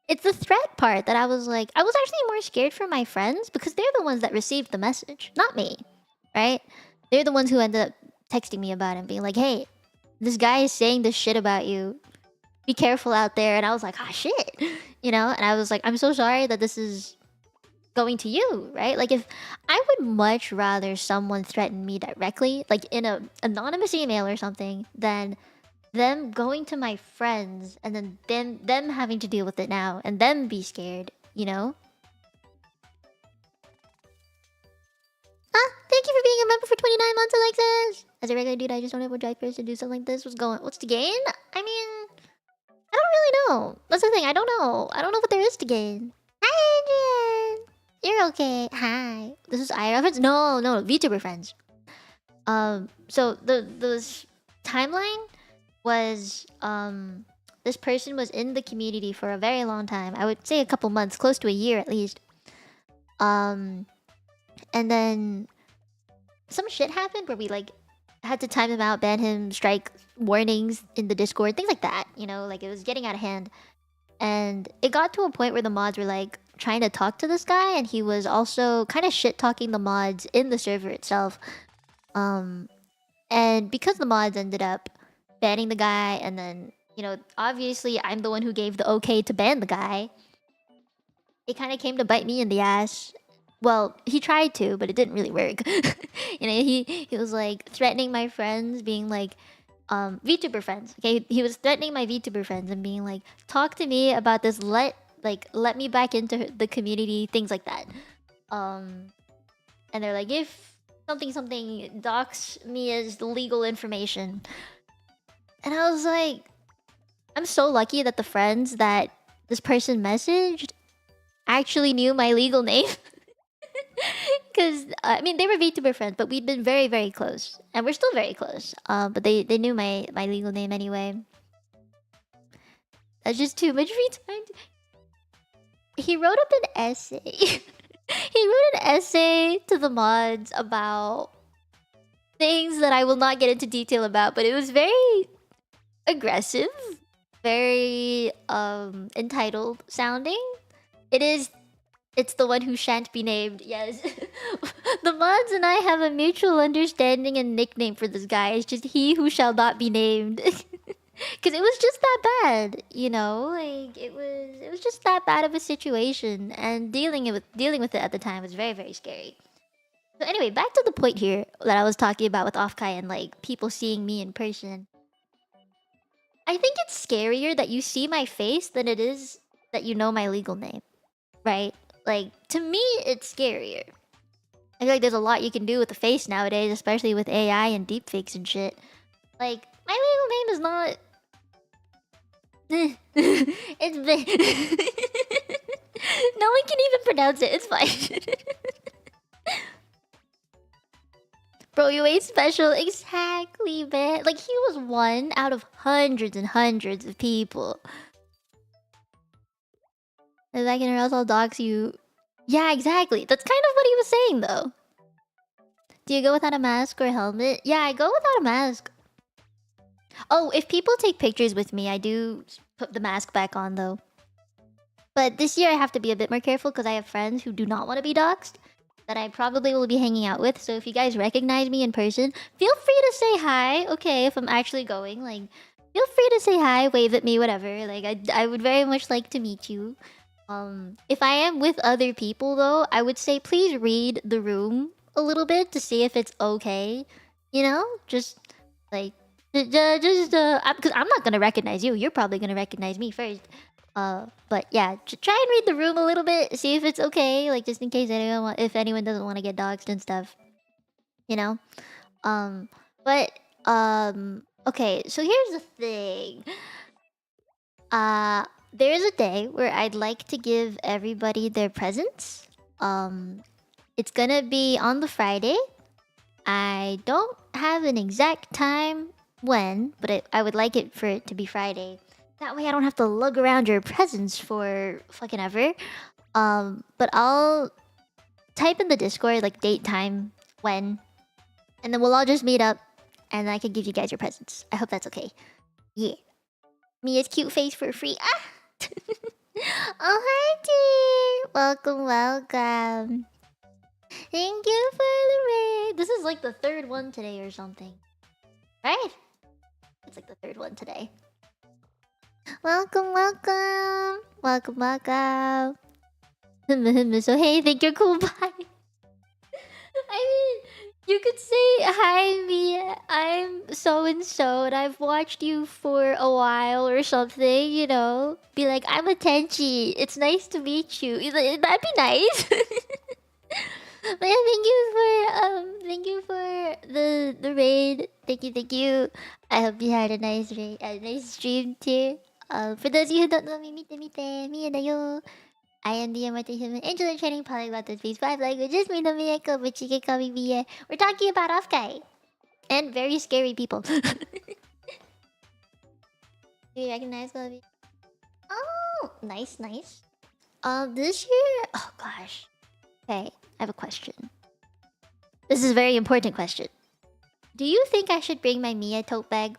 It's the threat part that I was like, I was actually more scared for my friends because they're the ones that received the message, not me, right? They're the ones who ended up texting me about it and being like, hey, this guy is saying this shit about you. be careful out there. And I was like, ah, shit, you know. And I was like, I'm so sorry that this is going to you, right? Like, if I would much rather someone threaten me directly, like in a anonymous email or something, than them going to my friends and then them having to deal with it now and them be scared, you know? Ah, thank you for being a member for 29 months, Alexis. As a regular dude, I just don't have a diapers to do something like this. What's the gain? I mean, I don't really know. That's the thing. I don't know. I don't know what there is to gain. Hi, Adrian. You're okay. Hi. This is IRL friends? No, VTuber friends. So the timeline was this person was in the community for a very long time. I would say a couple months, close to a year at least. And then some shit happened where we like had to time him out, ban him, strike warnings in the Discord, things like that. You know, like it was getting out of hand. And it got to a point where the mods were like trying to talk to this guy, and he was also kind of shit talking the mods in the server itself. And because the mods ended up banning the guy, and then, you know, obviously I'm the one who gave the okay to ban the guy, it kind of came to bite me in the ass. Well, he tried to, but it didn't really work. You know, he was like threatening my friends, being like, VTuber friends. Okay, he was threatening my VTuber friends and being like, talk to me about this. Let me back into the community, things like that. And they're like, if something docs me as legal information. And I was like, I'm so lucky that the friends that this person messaged actually knew my legal name. Because, I mean, they were VTuber friends, but we'd been very, very close. And we're still very close. But they knew my legal name anyway. That's just too much free time. He wrote up an essay. He wrote an essay to the mods about things that I will not get into detail about, but it was very aggressive, very entitled sounding. It's the one who shan't be named. Yes. The mods and I have a mutual understanding and nickname for this guy. It's just he who shall not be named. Cause it was just that bad, you know? Like it was just that bad of a situation, and dealing with it at the time was very, very scary. So anyway, back to the point here that I was talking about with Offkai and like people seeing me in person. I think it's scarier that you see my face than it is that you know my legal name. Right? Like, to me, it's scarier. I feel like there's a lot you can do with the face nowadays, especially with AI and deepfakes and shit. Like, my legal name is not... It's... No one can even pronounce it, it's fine. Bro, you ain't special. Exactly, man. Like, he was one out of hundreds and hundreds of people. If I can, or else I'll dox you. Yeah, exactly. That's kind of what he was saying, though. Do you go without a mask or a helmet? Yeah, I go without a mask. Oh, if people take pictures with me, I do put the mask back on, though. But this year I have to be a bit more careful because I have friends who do not want to be doxxed that I probably will be hanging out with. So if you guys recognize me in person, feel free to say hi. Okay, if I'm actually going, like, feel free to say hi, wave at me, whatever. Like, I would very much like to meet you. If I am with other people, though, I would say please read the room a little bit to see if it's okay. You know? Just, like, because I'm not gonna recognize you. You're probably gonna recognize me first. But yeah, try and read the room a little bit, see if it's okay, like just in case if anyone doesn't want to get doxxed and stuff, you know. But okay. So here's the thing. There is a day where I'd like to give everybody their presents. It's gonna be on the Friday. I don't have an exact time when, but I would like it for it to be Friday. That way I don't have to lug around your presents for fucking ever. But I'll type in the Discord, like, date, time, when. And then we'll all just meet up. And I can give you guys your presents. I hope that's okay. Yeah. Mia's cute face for free. Ah! Oh, hi, dear. Welcome, welcome. Thank you for the raid. This is like the third one today or something. Right? It's like the third one today. Welcome, welcome. Welcome, welcome. So hey, think you're cool, bye. I mean, you could say, hi, Mia. I'm so and so, and I've watched you for a while or something, you know? Be like, I'm a Tenchi. It's nice to meet you. That'd be nice. But yeah, thank you for the raid. Thank you. I hope you had a nice raid, a nice stream too. For those of you who don't know me, Mite Mite, Mia da yo. I am the immortal human angel and training polyglot that speaks 5 languages. Mino Mieko, but you can call me Mia. We're talking about Offkai and very scary people. Do you recognize Bobby? Oh, nice, nice. This year, oh gosh. Okay, I have a question. This is a very important question. Do you think I should bring my Mia tote bag?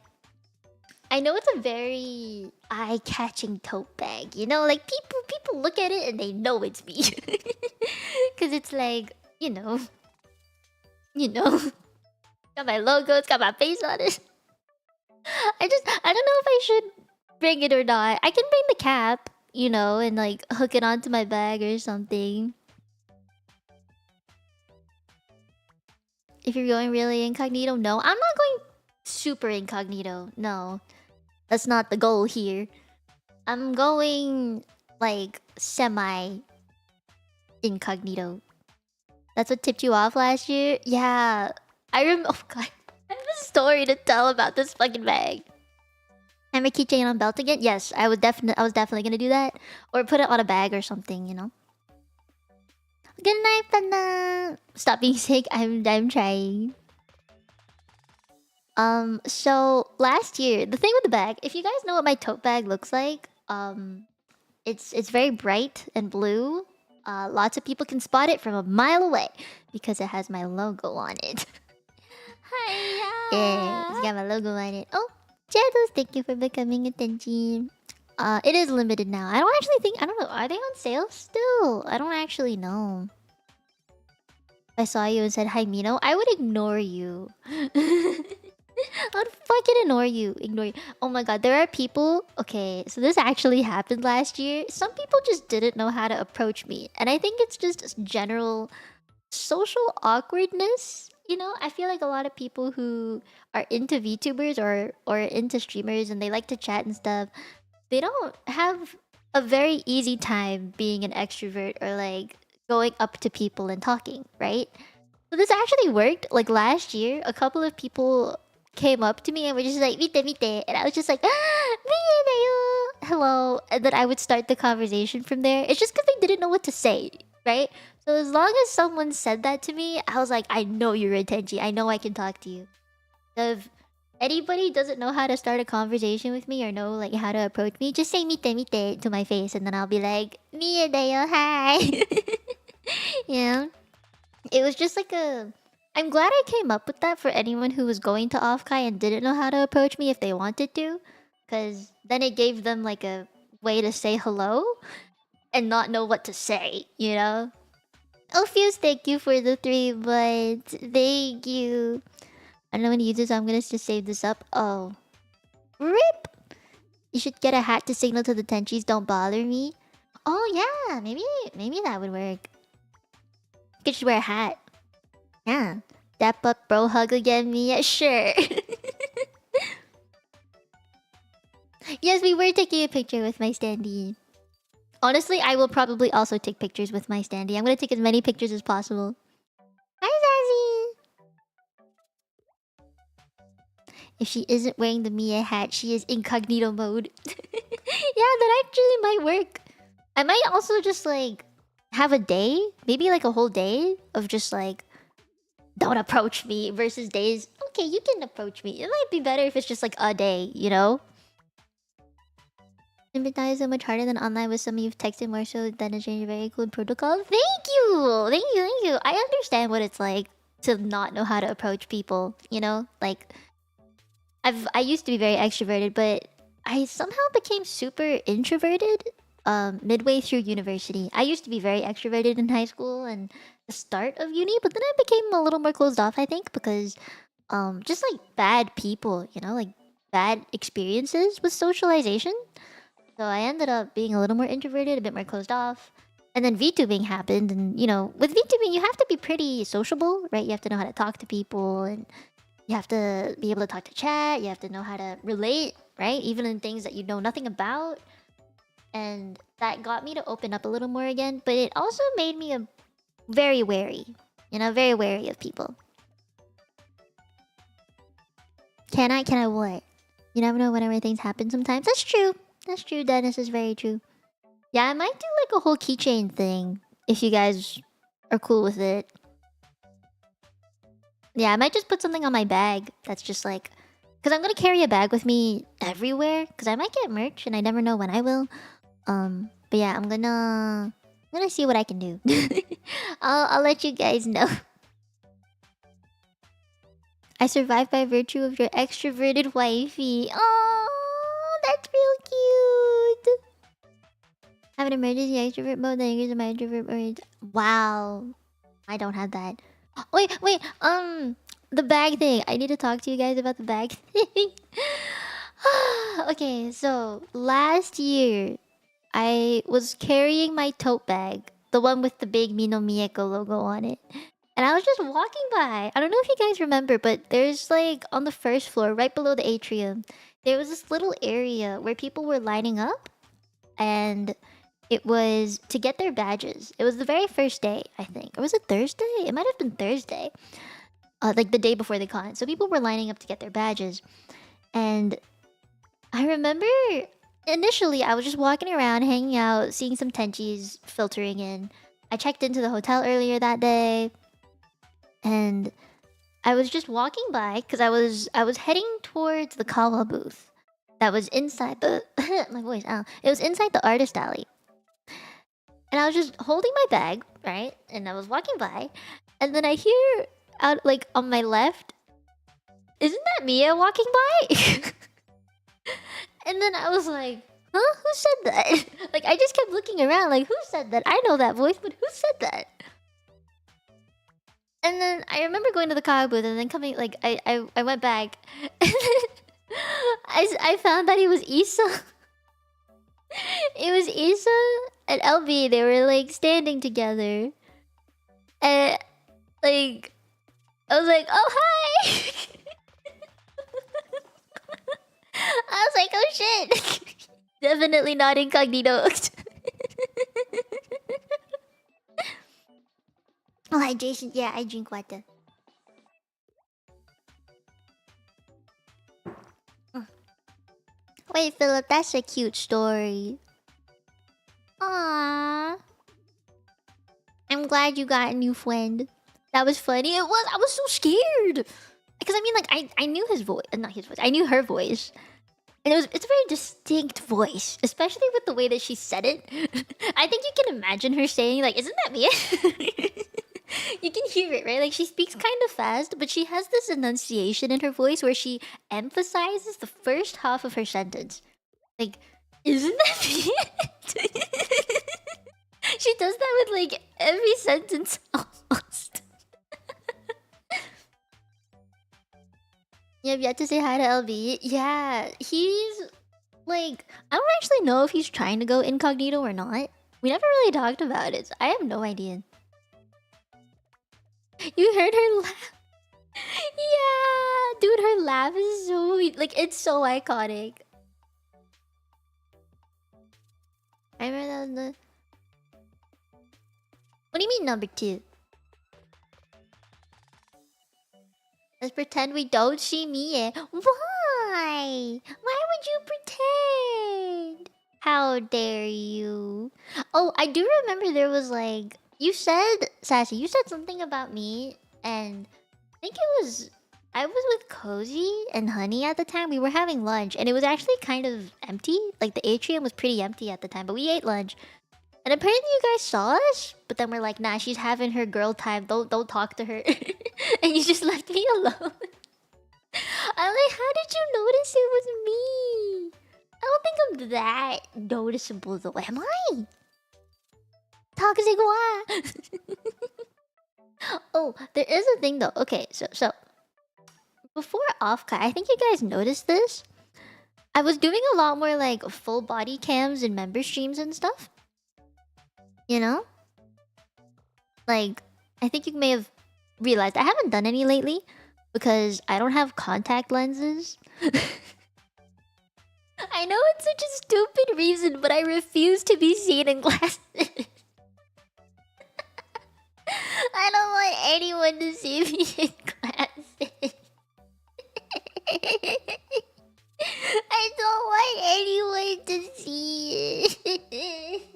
I know it's a very eye-catching tote bag. You know, like people look at it and they know it's me. Cause it's like, you know, got my logo, it's got my face on it. I don't know if I should bring it or not. I can bring the cap, and like hook it onto my bag or something. If you're going really incognito, no. I'm not going super incognito. No. That's not the goal here. I'm going like semi incognito. That's what tipped you off last year? Yeah. I remember. Oh god. I have a story to tell about this fucking bag. Hammer keychain on belt again? Yes, I was definitely gonna do that. Or put it on a bag or something, you know? Good night, Panda. Stop being sick. I'm trying. So last year, the thing with the bag, if you guys know what my tote bag looks like, it's very bright and blue. Lots of people can spot it from a mile away because it has my logo on it. Hiya! Yeah, it's got my logo on it. Oh, Jados, thank you for becoming a Tenchi. It is limited now. I don't know. Are they on sale still? I don't actually know. If I saw you and said hi, Mino, I would ignore you. I'd fucking ignore you. Oh my god, there are people. Okay, so this actually happened last year. Some people just didn't know how to approach me, and I think it's just general social awkwardness. I feel like a lot of people who are into VTubers or into streamers and they like to chat and stuff, they don't have a very easy time being an extrovert or like going up to people and talking, right? So this actually worked. Like last year, a couple of people came up to me and were just like, Mite Mite. And I was just like, hello. And then I would start the conversation from there. It's just because they didn't know what to say, right? So as long as someone said that to me, I was like, I know you're a Tenchi. I know I can talk to you. So if anybody doesn't know how to start a conversation with me or know like how to approach me, just say Mite Mite to my face and then I'll be like, Mia Deo, hi. Yeah. It was just like I'm glad I came up with that for anyone who was going to Offkai and didn't know how to approach me if they wanted to. Because then it gave them like a way to say hello and not know what to say, you know? Oh, Fuse, thank you for the 3 months. Thank you. I don't know when to use this, so I'm gonna just save this up. Oh. RIP! You should get a hat to signal to the Tenchis, don't bother me. Oh yeah, maybe that would work. You could just wear a hat. Yeah. Dap up, bro, hug again, me. Yeah, sure. Yes, we were taking a picture with my standee. Honestly, I will probably also take pictures with my standee. I'm gonna take as many pictures as possible. Hi, Zazie! If she isn't wearing the Mia hat, she is incognito mode. Yeah, that actually might work. I might also just like have a day, maybe like a whole day of just like don't approach me versus days. Okay, you can approach me. It might be better if it's just like a day, you know? Sympathize so much harder than online with some of you've texted more so than a change very cool protocol. Thank you! Thank you. I understand what it's like to not know how to approach people, you know? Like I used to be very extroverted, but I somehow became super introverted midway through university. I used to be very extroverted in high school and the start of uni, but then I became a little more closed off, I think, because just like bad people, like bad experiences with socialization. So I ended up being a little more introverted, a bit more closed off. And then VTubing happened, and you know, with VTubing, you have to be pretty sociable, right? You have to know how to talk to people, and you have to be able to talk to chat. You have to know how to relate, right? Even in things that you know nothing about. And that got me to open up a little more again. But it also made me a very wary, you know, very wary of people. Can I? Can I what? You never know whenever things happen sometimes. That's true. That's true, Dennis. Is very true. Yeah, I might do like a whole keychain thing if you guys are cool with it. Yeah, I might just put something on my bag that's just like... Because I'm going to carry a bag with me everywhere. Because I might get merch and I never know when I will. But yeah, I'm gonna see what I can do. I'll let you guys know. I survived by virtue of your extroverted wifey. Oh, that's real cute. Have an emergency extrovert mode that increases my introvert mode. Wow. I don't have that. Wait, wait, the bag thing. I need to talk to you guys about the bag thing. Okay, so last year I was carrying my tote bag, the one with the big Mino Mieko logo on it. And I was just walking by. I don't know if you guys remember, but there's like on the first floor, right below the atrium, there was this little area where people were lining up, and it was to get their badges. It was the very first day, I think. Or was it Thursday? It might have been Thursday. Like the day before the con. So people were lining up to get their badges. And I remember initially I was just walking around, hanging out, seeing some tenchis filtering in. I checked into the hotel earlier that day. And I was just walking by because I was heading towards the Kawa booth that was inside the my voice. It was inside the artist alley. And I was just holding my bag, right? And I was walking by, and then I hear out like on my left, isn't that Mia walking by? And then I was like, huh? Who said that? Like I just kept looking around, like who said that? I know that voice, but who said that? And then I remember going to the car booth and then coming like I went back. And then I found that it was Issa. It was Issa and LB. They were like standing together. And like I was like, oh hi. I was like, oh shit. Definitely not incognito. Oh, hydration. Yeah, I drink water. Wait, Philip, that's a cute story. Aww. I'm glad you got a new friend. That was funny. It was. I was so scared. Because I mean, like, I knew his voice. Not his voice. I knew her voice. And it's a very distinct voice. Especially with the way that she said it. I think you can imagine her saying, like, isn't that me? You can hear it, right? Like she speaks kind of fast, but she has this enunciation in her voice where she emphasizes the first half of her sentence. Like, isn't that it? She does that with like every sentence almost. You have yet to say hi to LB. Yeah, he's like, I don't actually know if he's trying to go incognito or not. We never really talked about it, so I have no idea. You heard her laugh? Yeah, dude, her laugh is so like it's so iconic. I remember the. What do you mean number 2? Let's pretend we don't see Mie. Why? Why would you pretend? How dare you? Oh, I do remember there was like you said, Sassy, you said something about me, and I think it was I was with Cozy and Honey at the time. We were having lunch, and it was actually kind of empty. Like the atrium was pretty empty at the time, but we ate lunch. And apparently you guys saw us, but then we're like, nah, she's having her girl time. Don't talk to her. And you just left me alone. I'm like, how did you notice it was me? I don't think I'm that noticeable though. Am I? Toxic what? Oh, there is a thing though. Okay, so before Offkai, I think you guys noticed this. I was doing a lot more like full body cams and member streams and stuff. You know? Like, I think you may have realized I haven't done any lately because I don't have contact lenses. I know it's such a stupid reason, but I refuse to be seen in glasses. I don't want anyone to see me in glasses. I don't want anyone to see it.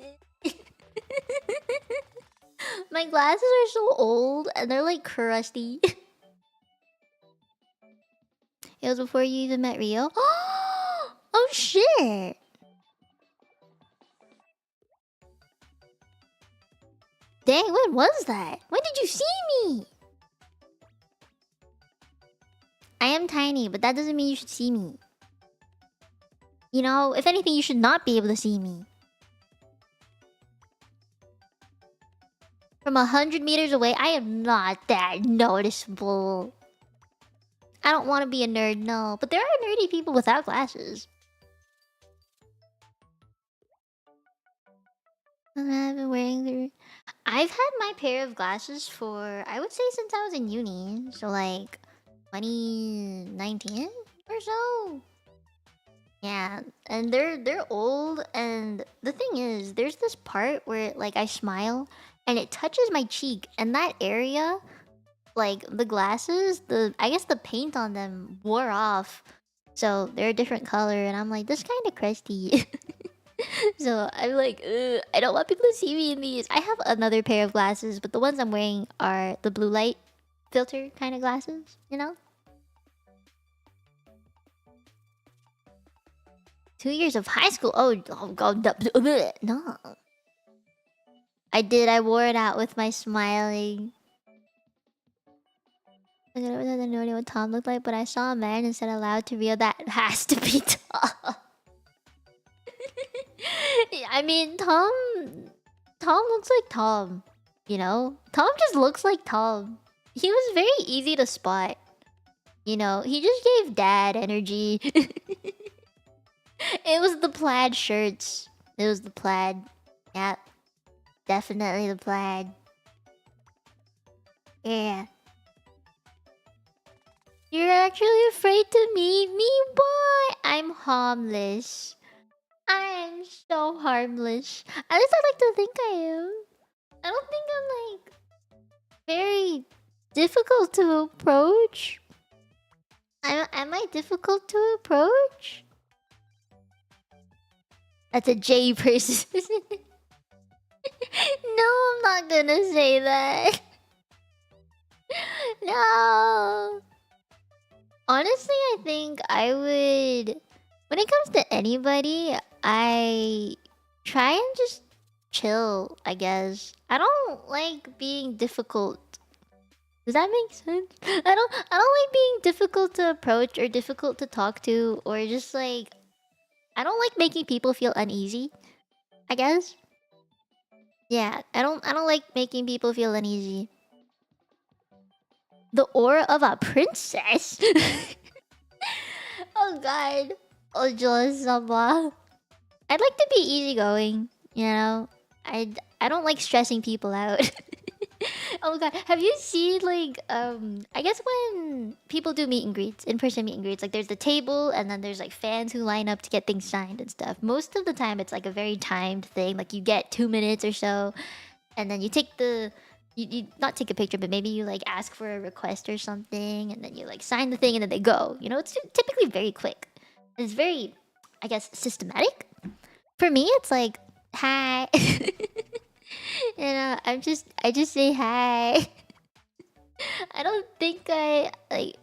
My glasses are so old and they're like crusty. It was before you even met Rio? Oh shit! Dang, when was that? When did you see me? I am tiny, but that doesn't mean you should see me. You know, if anything, you should not be able to see me. From 100 meters away, I am not that noticeable. I don't want to be a nerd, no. But there are nerdy people without glasses. I've been wearing... I've had my pair of glasses for, I would say, since I was in uni. So like 2019 or so. Yeah, and they're old, and the thing is, there's this part where like I smile and it touches my cheek, and that area, like the glasses, I guess the paint on them wore off. So they're a different color, and I'm like, this kind of crusty. So I'm like, ugh, I don't want people to see me in these. I have another pair of glasses, but the ones I'm wearing are the blue light filter kind of glasses, you know? 2 years of high school. Oh god, no. I did. I wore it out with my smiling. I didn't know what Tom looked like, but I saw a man and said aloud to Rio that has to be Tom. I mean, Tom looks like Tom. You know, Tom just looks like Tom. He was very easy to spot. You know, he just gave dad energy. It was the plaid shirts. It was the plaid. Yep. Definitely the plaid. Yeah. You're actually afraid to meet me? Boy, I'm harmless. I am so harmless. At least I like to think I am. I don't think I'm like very difficult to approach. Am I difficult to approach? That's a J person. No, I'm not gonna say that. No. Honestly, I think I would... When it comes to anybody, I try and just chill, I guess. I don't like being difficult. Does that make sense? I don't like being difficult to approach or difficult to talk to, or just like... I don't like making people feel uneasy, I guess. Yeah, I don't like making people feel uneasy. The aura of a princess? Oh god. Ojo-sama. I'd like to be easygoing, you know? I don't like stressing people out. Oh god, have you seen like I guess when people do meet and greets, in-person meet and greets, like there's the table and then there's like fans who line up to get things signed and stuff. Most of the time it's like a very timed thing, like you get 2 minutes or so, and then you take the you not take a picture, but maybe you like ask for a request or something, and then you like sign the thing and then they go. You know, it's typically very quick. It's very, I guess, systematic. For me, it's like, hi. You know, I just say hi. I don't think I like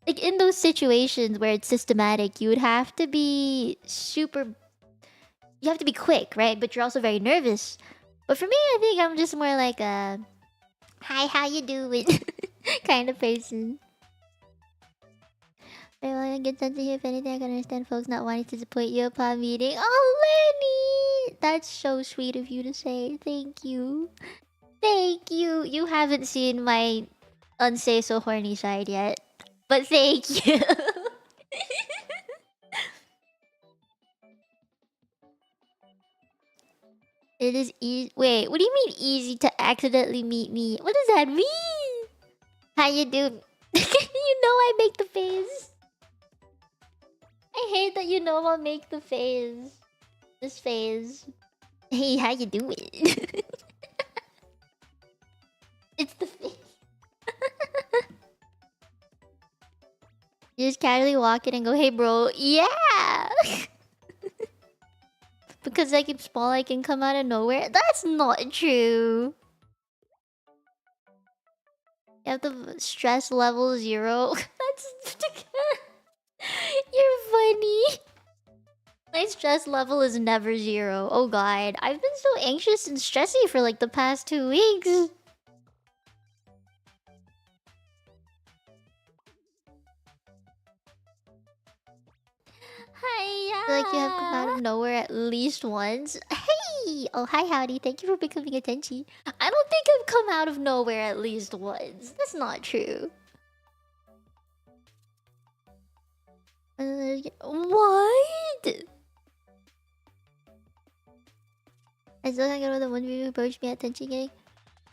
in those situations where it's systematic, you would have to be super. You have to be quick, right? But you're also very nervous. But for me, I think I'm just more like a hi, how you doing kind of person. I want to get sense of you. If anything, I can understand folks not wanting to support you upon meeting. Oh, Lenny! That's so sweet of you to say. Thank you. Thank you. You haven't seen my unsay so horny side yet. But thank you. It is easy. Wait, what do you mean easy to accidentally meet me? What does that mean? How you do? You know I make the face. I hate that you know I'll make the phase. This phase. Hey, how you doing? It's the face. You just casually walk in and go, hey bro, yeah! Because I keep small, I can come out of nowhere. That's not true. You have the stress level 0. That's... You're funny. My stress level is never 0. Oh god. I've been so anxious and stressy for like the past 2 weeks. Hi. I feel like you have come out of nowhere at least once. Hey! Oh, hi, howdy. Thank you for becoming a Tenchi. I don't think I've come out of nowhere at least once. That's not true. What? I still can't get over the one view who approached me at Tenchi Gang.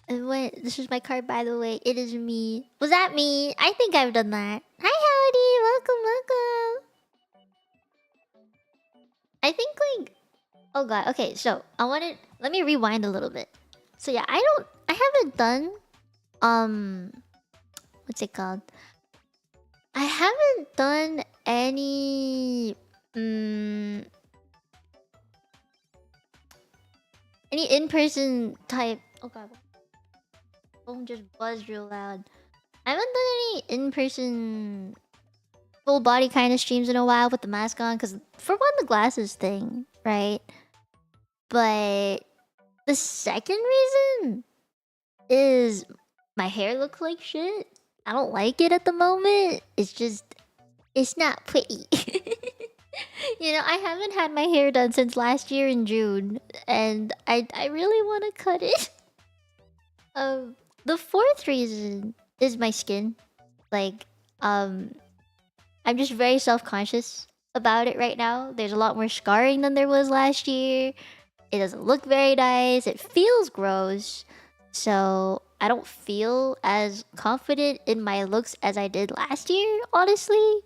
And went, this is my card, by the way. It is me. Was that me? I think I've done that. Hi, howdy. Welcome, welcome. I think, like... Oh, God. Okay, so, I wanted... Let me rewind a little bit. So, yeah, I haven't done... What's it called? I haven't done any... any in-person type... Oh, God. Phone just buzzed real loud. I haven't done any in-person full body kind of streams in a while with the mask on, because for one, the glasses thing, right? But the second reason is my hair looks like shit. I don't like it at the moment. It's just, it's not pretty. You know, I haven't had my hair done since last year in June, and I really want to cut it. The fourth reason is my skin. Like, I'm just very self-conscious about it right now. There's a lot more scarring than there was last year. It doesn't look very nice. It feels gross. So I don't feel as confident in my looks as I did last year, honestly.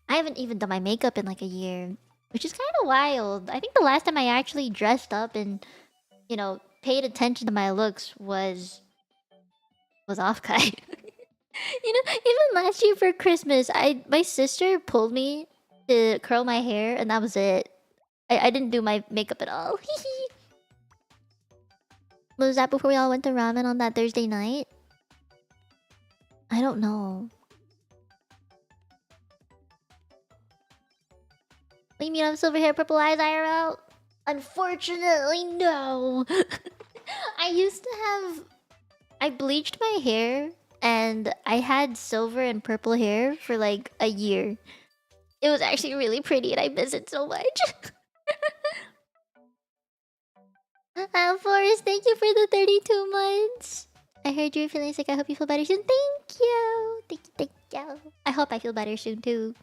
I haven't even done my makeup in like a year, which is kind of wild. I think the last time I actually dressed up and, you know, paid attention to my looks was Offkai. You know, even last year for Christmas, my sister pulled me to curl my hair, and that was it. I didn't do my makeup at all. Was that before we all went to ramen on that Thursday night? I don't know. You mean I have silver hair, purple eyes, IRL? Unfortunately, no. I used to have... I bleached my hair, and I had silver and purple hair for like a year. It was actually really pretty, and I miss it so much. Forrest, thank you for the 32 months. I heard you were feeling sick. I hope you feel better soon. Thank you. Thank you. I hope I feel better soon too.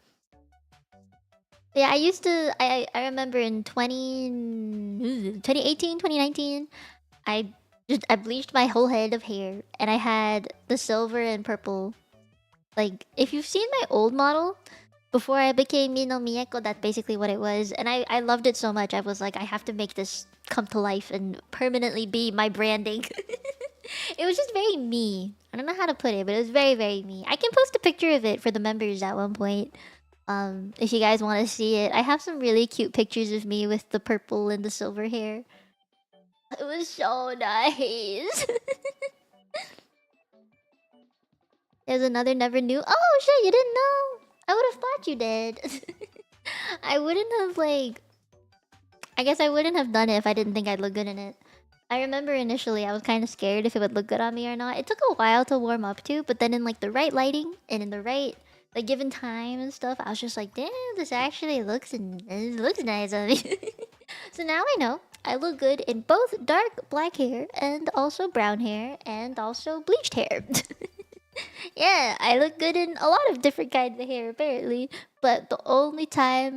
Yeah, I used to... I remember in 2018, 2019, I bleached my whole head of hair, and I had the silver and purple. Like, if you've seen my old model, before I became Mino Mieko, that's basically what it was. And I loved it so much, I was like, I have to make this come to life and permanently be my branding. It was just very me. I don't know how to put it, but it was very, very me. I can post a picture of it for the members at one point. If you guys want to see it. I have some really cute pictures of me with the purple and the silver hair. It was so nice. There's another never knew. Oh shit, you didn't know? I would have thought you did. I wouldn't have like... I guess I wouldn't have done it if I didn't think I'd look good in it. I remember initially I was kind of scared if it would look good on me or not. It took a while to warm up to, but then in like the right lighting and in the right... like given time and stuff, I was just like, damn, this actually looks nice on me. So now I know I look good in both dark black hair and also brown hair and also bleached hair. Yeah, I look good in a lot of different kinds of hair apparently, but the only type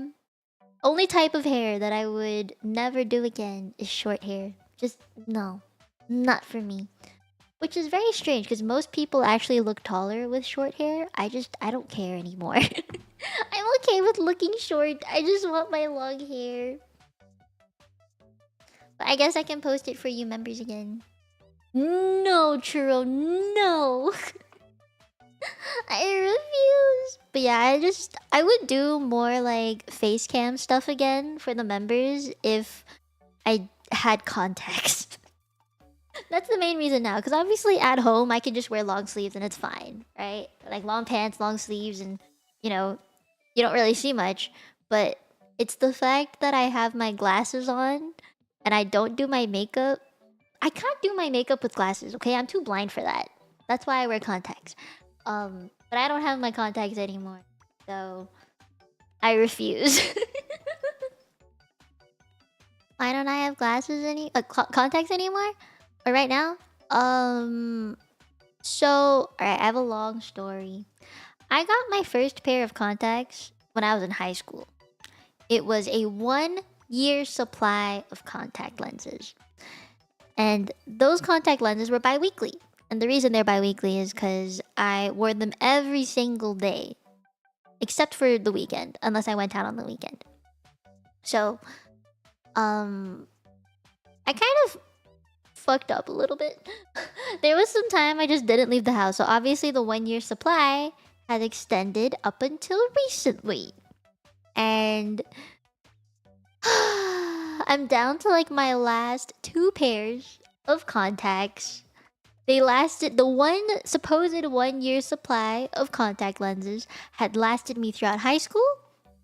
of hair that I would never do again is short hair. Just no, not for me. Which is very strange because most people actually look taller with short hair. I don't care anymore. I'm okay with looking short. I just want my long hair. But I guess I can post it for you members again. No, Churro, no. I refuse. But yeah, I would do more like face cam stuff again for the members if I had contacts. That's the main reason now, because obviously at home I can just wear long sleeves and it's fine, right? Like long pants, long sleeves, and you know, you don't really see much. But it's the fact that I have my glasses on and I don't do my makeup. I can't do my makeup with glasses, okay? I'm too blind for that. That's why I wear contacts. But I don't have my contacts anymore, so I refuse. Why don't I have glasses contacts anymore? Or right now? So alright, I have a long story. I got my first pair of contacts when I was in high school. It was a 1-year supply of contact lenses. And those contact lenses were bi-weekly. And the reason they're bi-weekly is because I wore them every single day. Except for the weekend, unless I went out on the weekend. So, I kind of fucked up a little bit. There was some time I just didn't leave the house. So obviously the 1-year supply had extended up until recently. And I'm down to like my last 2 pairs of contacts. They lasted, the supposed 1-year supply of contact lenses had lasted me throughout high school,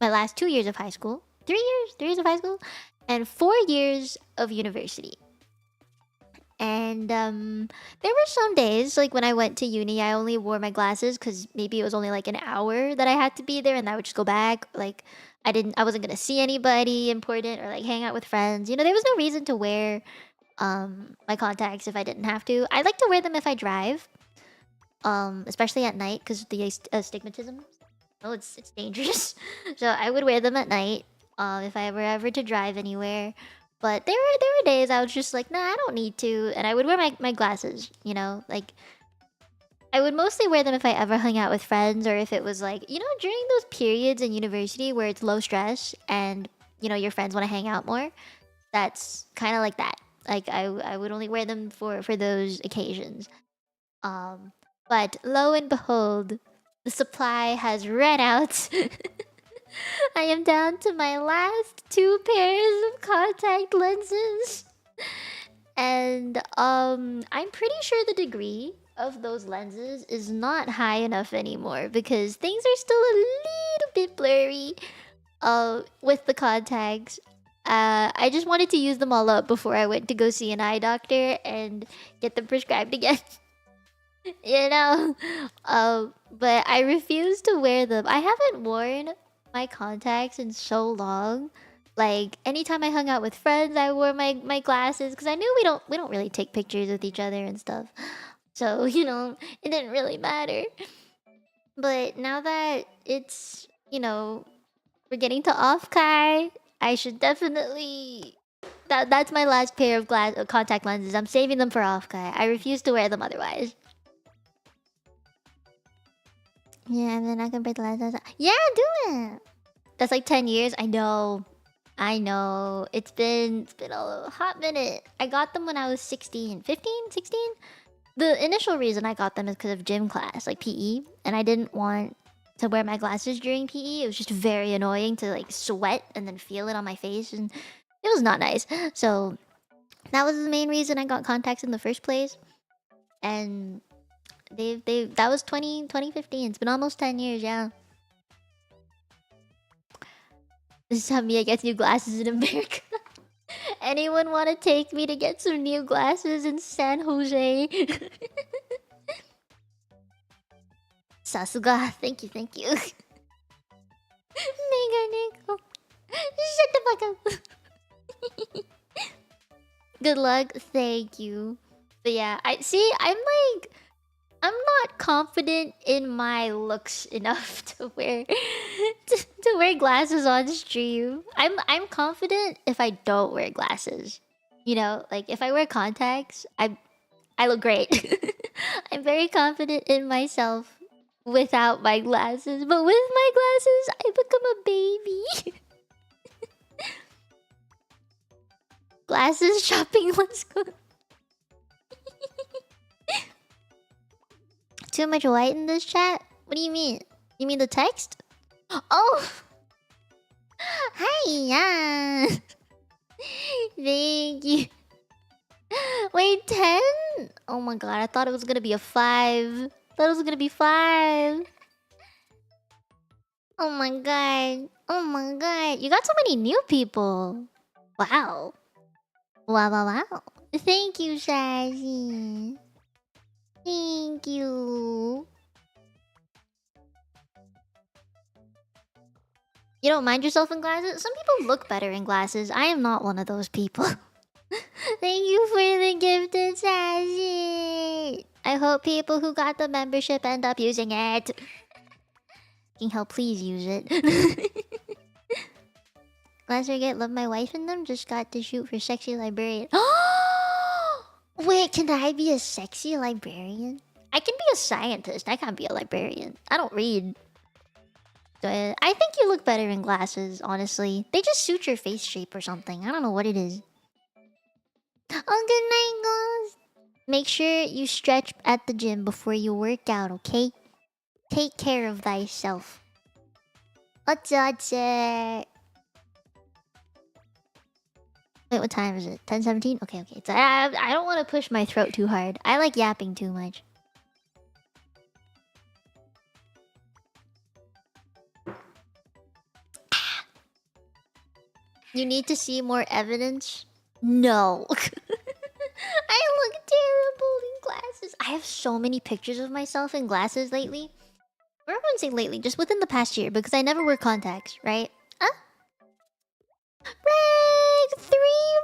my last 2 years of high school, 3 years of high school, and 4 years of university. And there were some days, like when I went to uni, I only wore my glasses because maybe it was only like an hour that I had to be there, and I would just go back. Like I wasn't gonna see anybody important or like hang out with friends. You know, there was no reason to wear my contacts if I didn't have to. I like to wear them if I drive, especially at night because the astigmatism. Oh, it's dangerous. So I would wear them at night if I were ever to drive anywhere. But there were days I was just like, nah, I don't need to, and I would wear my glasses. You know, like I would mostly wear them if I ever hung out with friends, or if it was like, you know, during those periods in university where it's low stress and you know your friends want to hang out more. That's kind of like that. Like I would only wear them for those occasions. But lo and behold, the supply has run out. I am down to my last 2 pairs of contact lenses. And I'm pretty sure the degree of those lenses is not high enough anymore because things are still a little bit blurry with the contacts. I just wanted to use them all up before I went to go see an eye doctor and get them prescribed again. You know? But I refuse to wear them. I haven't worn my contacts in so long. Like anytime I hung out with friends, I wore my glasses because I knew we don't really take pictures with each other and stuff. So, you know, it didn't really matter. But now that it's, you know, we're getting to Offkai, I should definitely that's my last pair of contact lenses. I'm saving them for Offkai. I refuse to wear them otherwise. Yeah, and then I can break the lenses. Yeah, do it. That's like 10 years. I know. I know. It's been a hot minute. I got them when I was 16, 15, 16. The initial reason I got them is because of gym class, like PE, and I didn't want to wear my glasses during PE. It was just very annoying to like sweat and then feel it on my face, and it was not nice. So that was the main reason I got contacts in the first place. And that was 2015. It's been almost 10 years, yeah. This is how Mia gets new glasses in America. Anyone want to take me to get some new glasses in San Jose? Sasuga, thank you. Mega Neko. Shut the fuck up. Good luck, thank you. But yeah, I'm not confident in my looks enough to wear to wear glasses on stream. I'm confident if I don't wear glasses. You know, like if I wear contacts, I look great. I'm very confident in myself without my glasses, but with my glasses, I become a baby. Glasses shopping, let's go. Too much white in this chat? What do you mean? You mean the text? Oh! Hi, yeah. Thank you. Wait, 10? Oh my god, I thought it was gonna be a 5. Thought it was gonna be 5. Oh my god. Oh my god. You got so many new people. Wow. Wow, wow, wow. Thank you, Shazzy. Thank you. You don't mind yourself in glasses? Some people look better in glasses. I am not one of those people. Thank you for the gifted Sashi. I hope people who got the membership end up using it. Can help, please use it. Last forget, love my wife in them. Just got to shoot for sexy librarian. Wait, can I be a sexy librarian? I can be a scientist. I can't be a librarian. I don't read. I think you look better in glasses, honestly. They just suit your face shape or something. I don't know what it is. Oh, good night, guys. Make sure you stretch at the gym before you work out, okay? Take care of thyself. What's up, sir? Wait, what time is it? 10:17? Okay, okay. So I don't want to push my throat too hard. I like yapping too much. You need to see more evidence? No. I look terrible in glasses. I have so many pictures of myself in glasses lately. Or I wouldn't say lately, just within the past year, because I never wear contacts, right? Reg, 3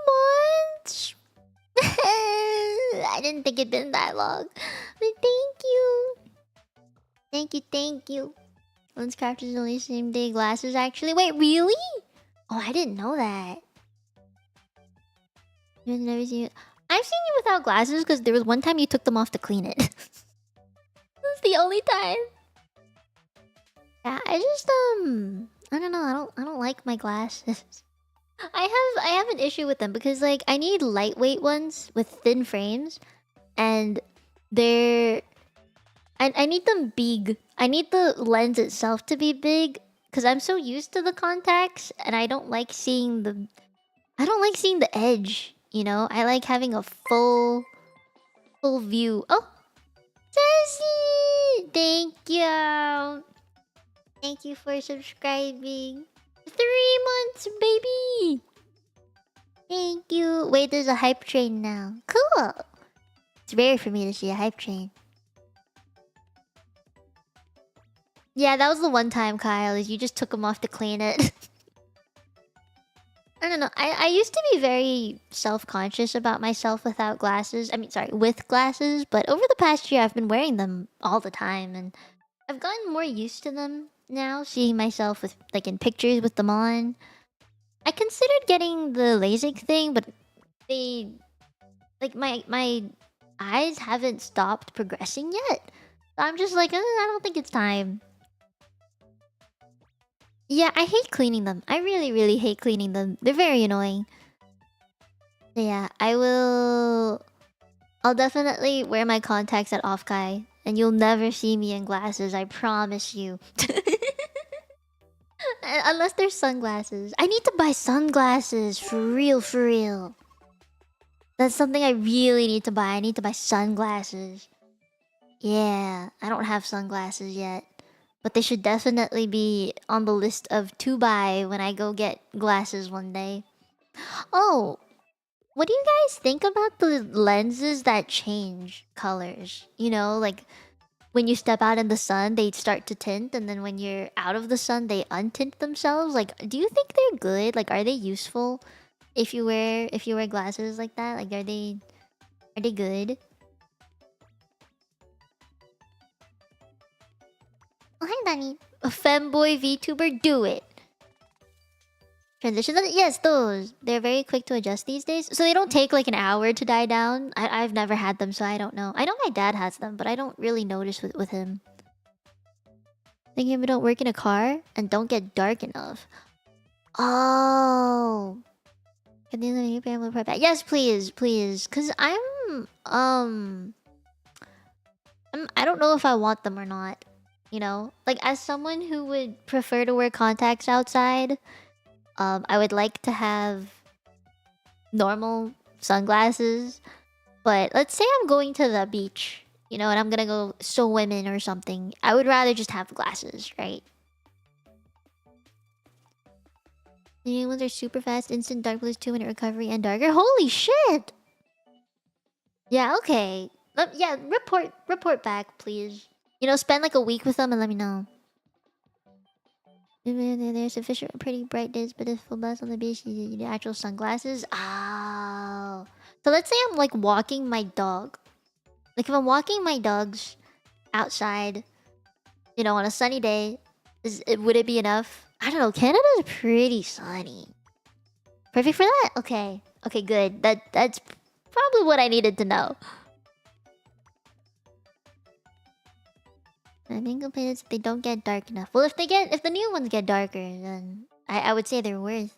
months? I didn't think it'd been that long. But thank you. Thank you, thank you. Lens crafters is only same day glasses, actually. Wait, really? Oh, I didn't know that. You've never seen it. I've seen you without glasses because there was one time you took them off to clean it. That's the only time. Yeah, I just I don't know. I don't like my glasses. I have an issue with them because like I need lightweight ones with thin frames, and they're I need them big. I need the lens itself to be big because I'm so used to the contacts, and I don't like seeing the edge. You know, I like having a full view. Oh, Sassy! Thank you. Thank you for subscribing. 3 months, baby! Thank you. Wait, there's a hype train now. Cool. It's rare for me to see a hype train. Yeah, that was the one time, Kyle, is you just took them off to clean it. I don't know. I used to be very self-conscious about myself without glasses. I mean, sorry, with glasses. But over the past year, I've been wearing them all the time. And I've gotten more used to them now, seeing myself with like in pictures with them on. I considered getting the LASIK thing, but they like my eyes haven't stopped progressing yet. So I'm just like, I don't think it's time. Yeah, I hate cleaning them. I really, really hate cleaning them. They're very annoying. So yeah, I'll definitely wear my contacts at Offkai, and you'll never see me in glasses, I promise you. Unless they're sunglasses. I need to buy sunglasses, for real, for real. That's something I really need to buy. I need to buy sunglasses. Yeah, I don't have sunglasses yet. But they should definitely be on the list of to buy when I go get glasses one day. Oh, what do you guys think about the lenses that change colors? You know, like when you step out in the sun, they start to tint, and then when you're out of the sun, they untint themselves. Like, do you think they're good? Like, are they useful if you wear glasses like that? Like, are they good? Oh, hi, Danny. A femboy VTuber, do it. Transitions, yes, those. They're very quick to adjust these days. So they don't take like an hour to die down. I've never had them, so I don't know. I know my dad has them, but I don't really notice with him. Thinking we don't work in a car and don't get dark enough. Oh. Can you let me family report back? Yes, please, please. Cause I don't know if I want them or not. You know? Like as someone who would prefer to wear contacts outside, I would like to have normal sunglasses. But let's say I'm going to the beach, you know, and I'm gonna go swim in or something. I would rather just have glasses, right? The new ones are super fast, instant dark plus 2-minute recovery and darker. Holy shit! Yeah, okay. Yeah, report back, please. You know, spend like a week with them and let me know. There's sufficient pretty bright days, but if full blast on the beach, you need actual sunglasses. Oh. So let's say I'm like walking my dog. Like if I'm walking my dogs outside, you know, on a sunny day, would it be enough? I don't know. Canada's pretty sunny. Perfect for that? Okay. Okay, good. That's probably what I needed to know. My main complaint is that they don't get dark enough. Well, if the new ones get darker, then I would say they're worth.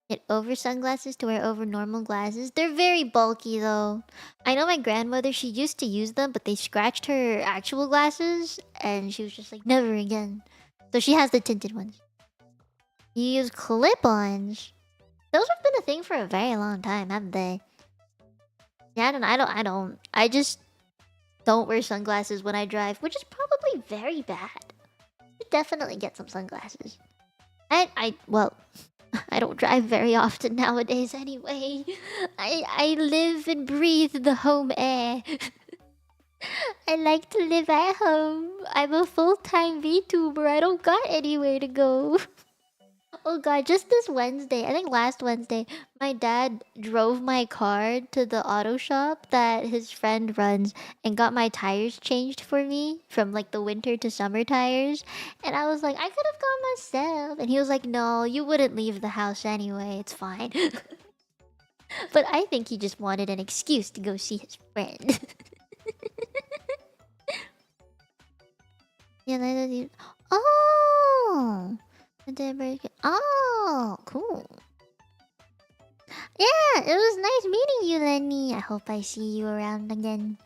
Get over sunglasses to wear over normal glasses. They're very bulky though. I know my grandmother, she used to use them, but they scratched her actual glasses and she was just like, never again. So she has the tinted ones. You use clip-ons. Those have been a thing for a very long time, haven't they? Yeah, I don't. I just don't wear sunglasses when I drive, which is probably very bad. You definitely get some sunglasses. Well, I don't drive very often nowadays anyway. I live and breathe the home air. I like to live at home. I'm a full-time VTuber. I don't got anywhere to go. Oh god, just this Wednesday, I think last Wednesday, my dad drove my car to the auto shop that his friend runs and got my tires changed for me from like the winter to summer tires. And I was like, I could have gone myself. And he was like, no, you wouldn't leave the house anyway. It's fine. But I think he just wanted an excuse to go see his friend. Yeah, oh! Oh, cool. Yeah, it was nice meeting you, Lenny. I hope I see you around again.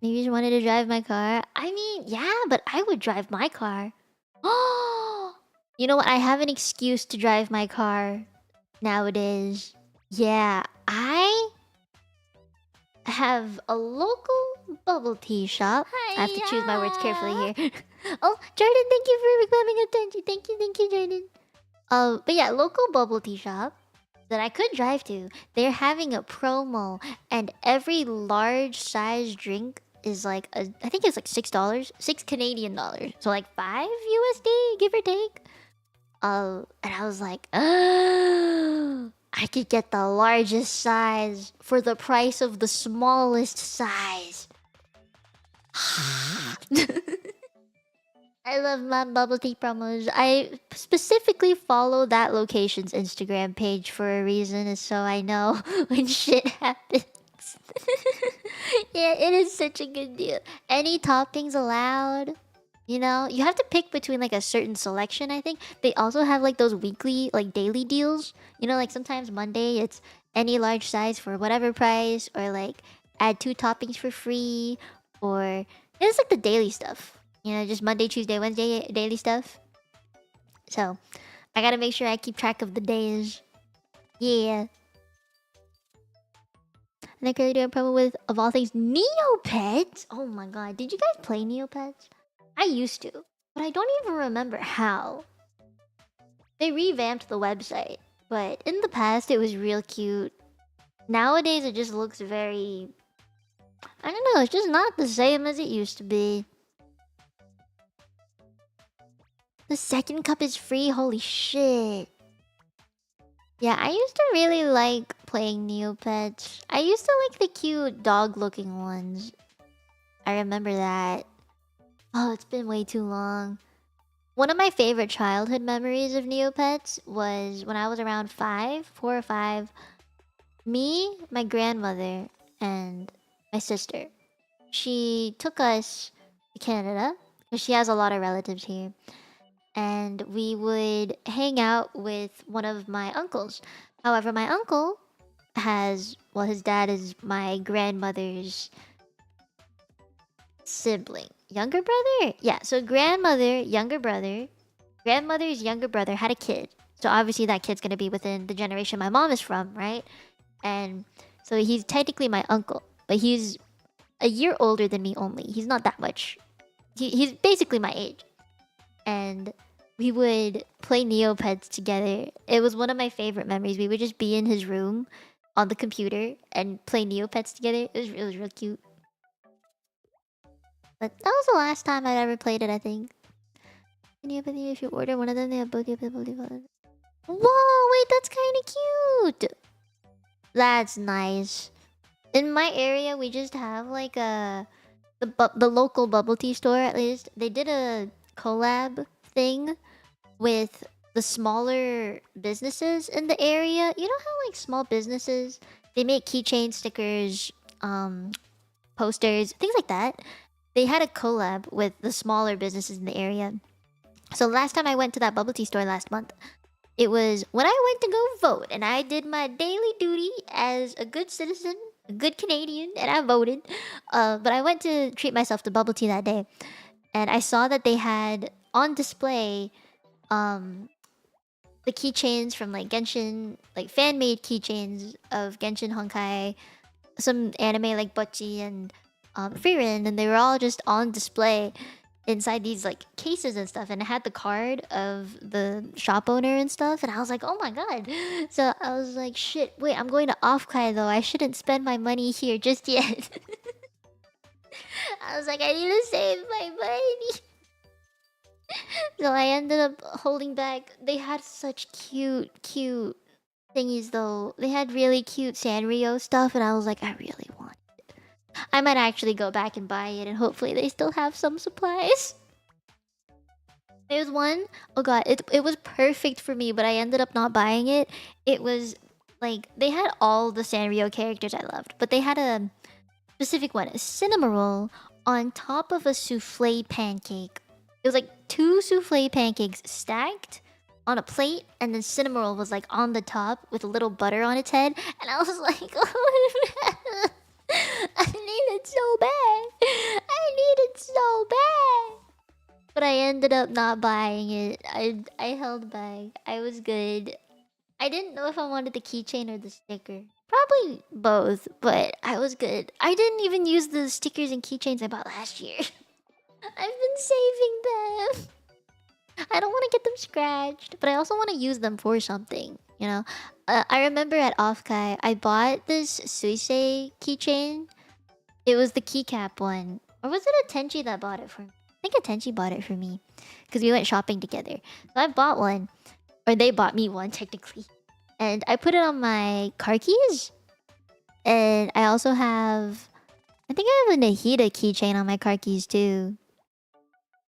Maybe you just wanted to drive my car. I mean, yeah, but I would drive my car. Oh, you know what? I have an excuse to drive my car nowadays. Yeah, I have a local bubble tea shop. I have to choose my words carefully here. Oh, Jordan, thank you for becoming attention. Thank you, Jordan. But yeah, local bubble tea shop that I could drive to. They're having a promo, and every large size drink is like I think it's like $6, $6 Canadian. So like $5 USD, give or take. And I was like, I could get the largest size for the price of the smallest size. I love my bubble tea promos. I specifically follow that location's Instagram page for a reason, so I know when shit happens. Yeah, it is such a good deal. Any toppings allowed? You know, you have to pick between like a certain selection, I think. They also have like those weekly, like daily deals. You know, like sometimes Monday it's any large size for whatever price, or like add 2 toppings for free, or it's like the daily stuff. You know, just Monday, Tuesday, Wednesday daily stuff. So, I gotta make sure I keep track of the days. Yeah. And I currently do a promo with, of all things, Neopets. Oh my god, did you guys play Neopets? I used to, but I don't even remember how. They revamped the website, but in the past it was real cute. Nowadays it just looks very... I don't know, it's just not the same as it used to be. The second cup is free, holy shit. Yeah, I used to really like playing Neopets. I used to like the cute dog-looking ones. I remember that. Oh, it's been way too long. One of my favorite childhood memories of Neopets was when I was around 4 or 5. Me, my grandmother, and my sister. She took us to Canada because she has a lot of relatives here. And we would hang out with one of my uncles. However, my uncle has, well, his dad is my grandmother's sibling. Younger brother? Yeah, so grandmother's younger brother had a kid. So obviously that kid's gonna be within the generation my mom is from, right? And so he's technically my uncle, but he's a year older than me only. He's not that much. He's basically my age. And we would play Neopets together. It was one of my favorite memories. We would just be in his room on the computer and play Neopets together. It was real cute. But that was the last time I ever played it, I think. Neopets, if you order one of them, they have both. Whoa, wait, that's kind of cute. That's nice. In my area, we just have like the local bubble tea store. At least they did a collab thing with the smaller businesses in the area. You know how like small businesses they make keychain stickers, posters, things like that. They had a collab with the smaller businesses in the area. So last time I went to that bubble tea store last month, it was when I went to go vote, and I did my daily duty as a good citizen, a good Canadian, and I voted. But I went to treat myself to bubble tea that day, and I saw that they had on display um the keychains from like Genshin, like fan made keychains of Genshin Honkai, some anime like Bocchi and Frieren, and they were all just on display inside these like cases and stuff, and it had the card of the shop owner and stuff, and I was like, oh my god. So I was like, shit, wait, I'm going to Offkai though. I shouldn't spend my money here just yet. I was like, I need to save my money. So I ended up holding back. They had such cute thingies though. They had really cute Sanrio stuff, and I was like, I really want it. I might actually go back and buy it, and hopefully they still have some supplies. There's one, oh god, it was perfect for me, but I ended up not buying it. It was like they had all the Sanrio characters I loved, but they had a specific one, a cinema roll on top of a souffle pancake. It was like two souffle pancakes stacked on a plate, and then cinema roll was like on the top with a little butter on its head, and I was like, oh, I need it so bad. I need it so bad. But I ended up not buying it. I held back. I was good. I didn't know if I wanted the keychain or the sticker. Probably both, but I was good. I didn't even use the stickers and keychains I bought last year. I've been saving them. I don't want to get them scratched, but I also want to use them for something, you know? I remember at Offkai, I bought this Suisei keychain. It was the keycap one. Or was it a Tenchi that bought it for me? I think a Tenchi bought it for me. Because we went shopping together. So I bought one. Or they bought me one, technically. And I put it on my car keys. And I also have... I think I have a Nahida keychain on my car keys, too.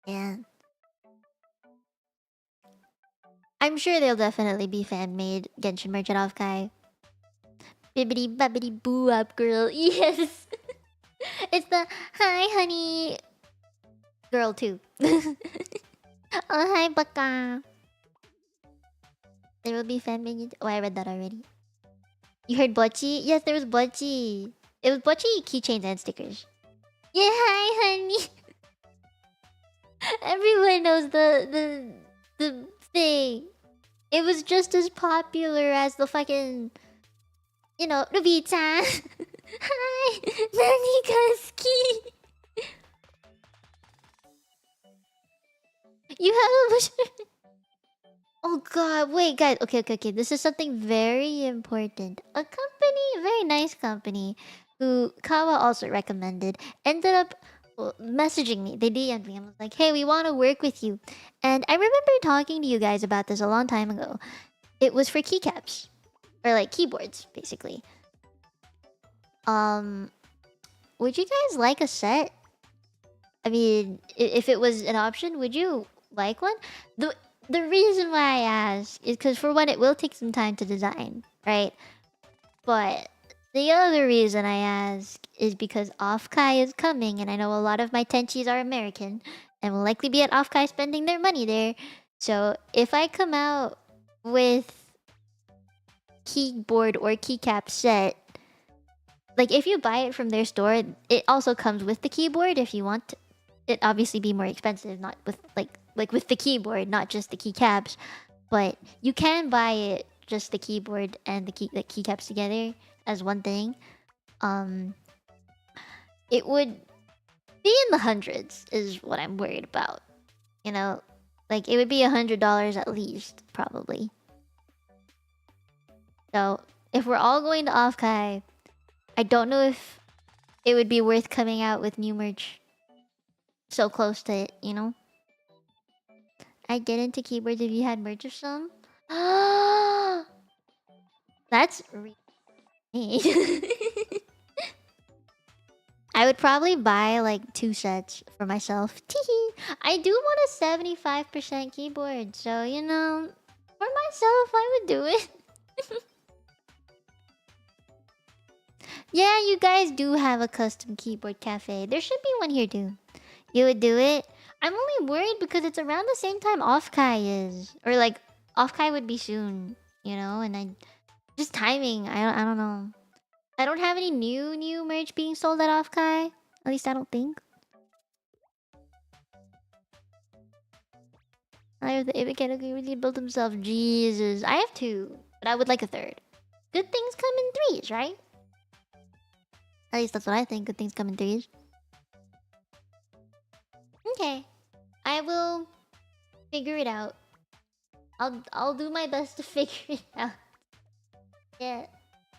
Yeah. I'm sure there'll definitely be fan-made Genshin merch at Offkai. Bibbidi babbidi boo up, girl. Yes! It's the hi, honey girl, too. Oh, hi, baka. There will be fan-made... Oh, I read that already. You heard Bocchi? Yes, there was Bocchi. It was Bocchi keychains and stickers. Yeah, hi, honey. Everyone knows the thing. It was just as popular as the fucking, you know, Ruby-chan. Hi, nani ga suki? You have a... Oh god, wait guys. Okay. This is something very important. A company, a very nice company, who Kawa also recommended, ended up messaging me. They DM'd me and was like, hey, we want to work with you. And I remember talking to you guys about this a long time ago. It was for keycaps. Or like keyboards, basically. Would you guys like a set? I mean, if it was an option, would you like one. The reason why I ask is because for one, it will take some time to design, right? But the other reason I ask is because Offkai is coming, and I know a lot of my tenchis are American and will likely be at Offkai spending their money there. So if I come out with keyboard or keycap set, like if you buy it from their store, it also comes with the keyboard. If you want it, obviously be more expensive, not with like with the keyboard, not just the keycaps. But you can buy it just the keyboard and the keycaps together as one thing. Um, it would be in the hundreds, is what I'm worried about. You know, like it would be $100 at least, probably. So if we're all going to Offkai, I don't know if it would be worth coming out with new merch so close to it, you know? I'd get into keyboards if you had merch of some. That's I would probably buy like 2 sets for myself. Teehee. I do want a 75% keyboard, so you know, for myself, I would do it. Yeah, you guys do have a custom keyboard cafe. There should be one here too. You would do it? I'm only worried because it's around the same time Offkai is. Or like Offkai would be soon, you know, and I just timing. I don't know. I don't have any new merch being sold at Offkai. At least I don't think. I have the Ibiketa really build himself. Jesus. I have 2, but I would like a 3rd. Good things come in 3s, right? At least that's what I think. Good things come in 3s. Okay. I will figure it out. I'll do my best to figure it out. Yeah.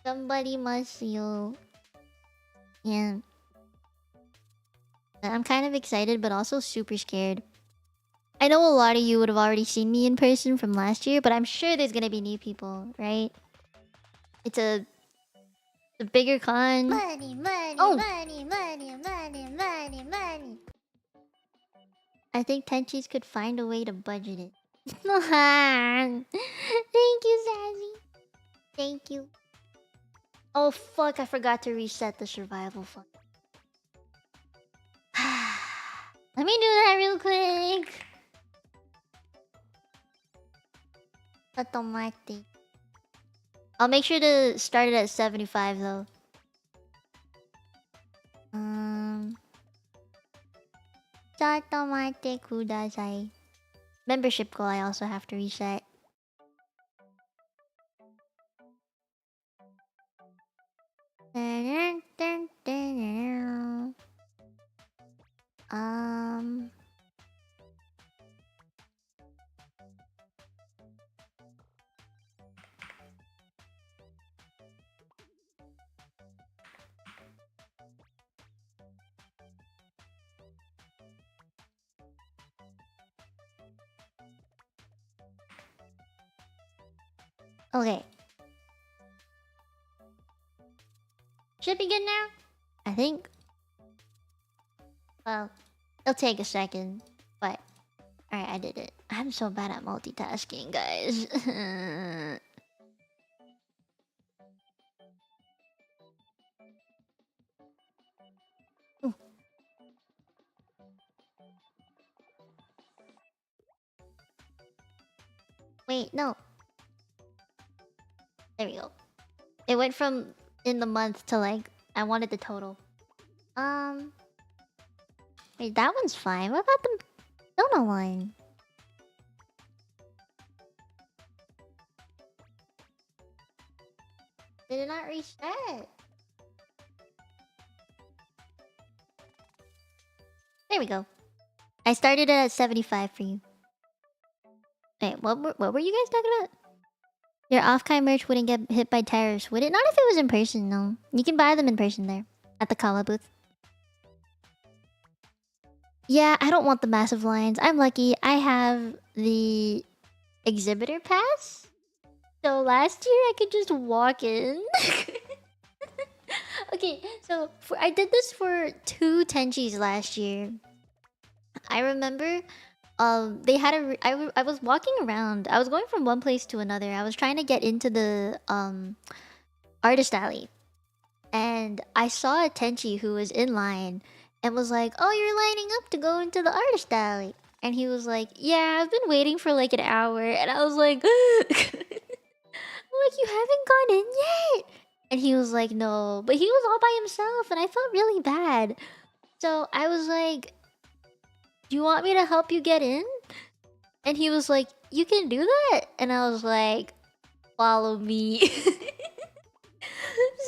Somebody must, you. Yeah. I'm kind of excited, but also super scared. I know a lot of you would have already seen me in person from last year, but I'm sure there's gonna be new people, right? It's a bigger con. Money, money, Oh! money, money, money, money, money. I think Tenchis could find a way to budget it. Thank you, Sassy. Thank you. Oh fuck, I forgot to reset the survival fund. Let me do that real quick. Automatic. I'll make sure to start it at 75 though. Automatic kudasai. Membership goal I also have to reset. Okay. Should be good now? I think. Well, it'll take a second, but alright, I did it. I'm so bad at multitasking, guys. Ooh. Wait, no. There we go. It went from in the month to like I wanted the total. Wait, that one's fine. What about the donut one? Did it not reset? There we go. I started it at 75 for you. Wait, what were you guys talking about? Your Offkai merch wouldn't get hit by tariffs, would it? Not if it was in person, no. You can buy them in person there. At the Kala booth. Yeah, I don't want the massive lines. I'm lucky. I have the exhibitor pass. So last year I could just walk in. Okay, so I did this for 2 Tenchis last year. I remember they had I was walking around. I was going from one place to another. I was trying to get into the artist alley, and I saw a Tenchi who was in line and was like, "Oh, you're lining up to go into the artist alley." And he was like, "Yeah, I've been waiting for like an hour." And I was like, "Like, you haven't gone in yet?" And he was like, "No." But he was all by himself, and I felt really bad. So I was like, "Do you want me to help you get in?" And he was like, "You can do that?" And I was like, "Follow me."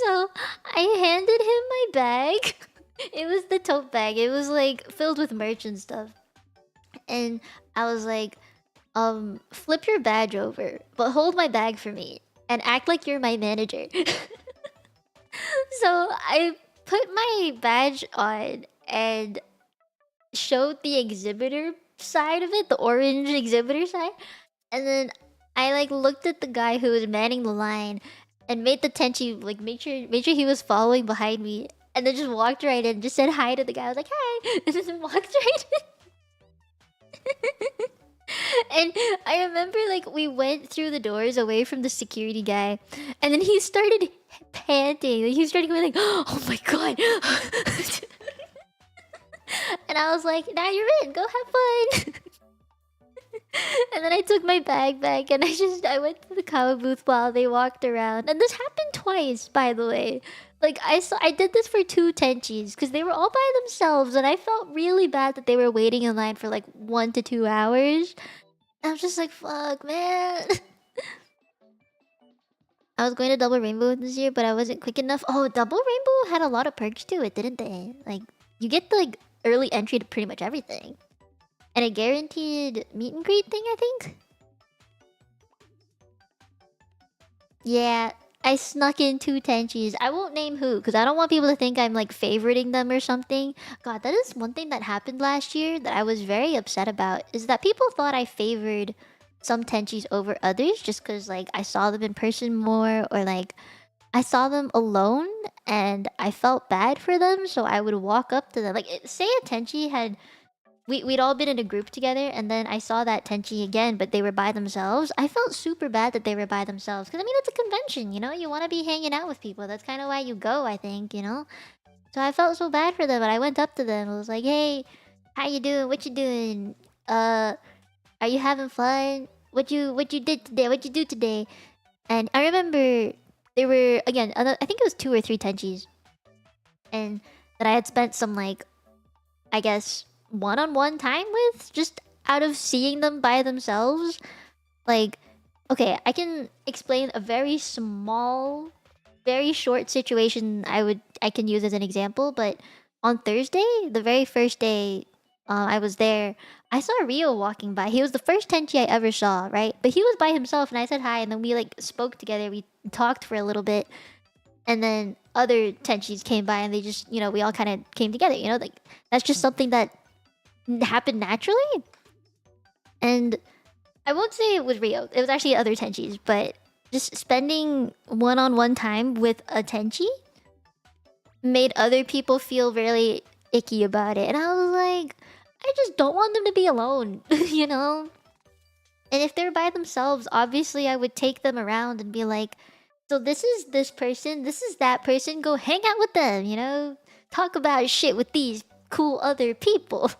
So I handed him my bag. It was the tote bag. It was like filled with merch and stuff. And I was like, flip your badge over, but hold my bag for me and act like you're my manager. So I put my badge on and showed the exhibitor side of it, the orange exhibitor side. And then I like looked at the guy who was manning the line and made the Tenchi like make sure he was following behind me, and then just walked right in, just said hi to the guy. I was like, "Hi," and then walked right in. And I remember like we went through the doors away from the security guy, and then he started panting. Like, he started going like, "Oh my god." And I was like, "Now you're in. Go have fun." And then I took my bag back and I went to the comic booth while they walked around. And this happened twice, by the way. Like I did this for two Tenchis because they were all by themselves, and I felt really bad that they were waiting in line for like 1 to 2 hours. And I'm just like, fuck, man. I was going to Double Rainbow this year, but I wasn't quick enough. Oh, Double Rainbow had a lot of perks to it, didn't they? Like, you get the like early entry to pretty much everything. And a guaranteed meet and greet thing, I think? Yeah, I snuck in two Tenchis. I won't name who, because I don't want people to think I'm like favoriting them or something. God, that is one thing that happened last year that I was very upset about, is that people thought I favored some Tenchis over others just because like I saw them in person more, or like I saw them alone and I felt bad for them, so I would walk up to them. Like, say a Tenchi had we'd all been in a group together, and then I saw that Tenchi again, but they were by themselves. I felt super bad that they were by themselves, because I mean, it's a convention, you know? You want to be hanging out with people. That's kind of why you go, I think, you know? So I felt so bad for them, but I went up to them. I was like, "Hey, how you doing? What you doing? Are you having fun? What you did today? What you do today?" And I remember there were, again, I think it was 2 or 3 Tenchis, and that I had spent some like, I guess, one-on-one time with, just out of seeing them by themselves. Like, okay, I can explain a very small, very short situation I can use as an example. But on Thursday, the very first day I was there, I saw Rio walking by. He was the first Tenchi I ever saw, right? But he was by himself, and I said hi, and then we like spoke together. We talked for a little bit, and then other Tenchis came by, and they just, you know, we all kind of came together. You know, like, that's just something that happened naturally. And I won't say it was Rio. It was actually other Tenchis, but just spending one-on-one time with a Tenchi made other people feel really icky about it. And I was like, I just don't want them to be alone, you know? And if they're by themselves, obviously I would take them around and be like, "So this is this person, this is that person, go hang out with them, you know? Talk about shit with these cool other people."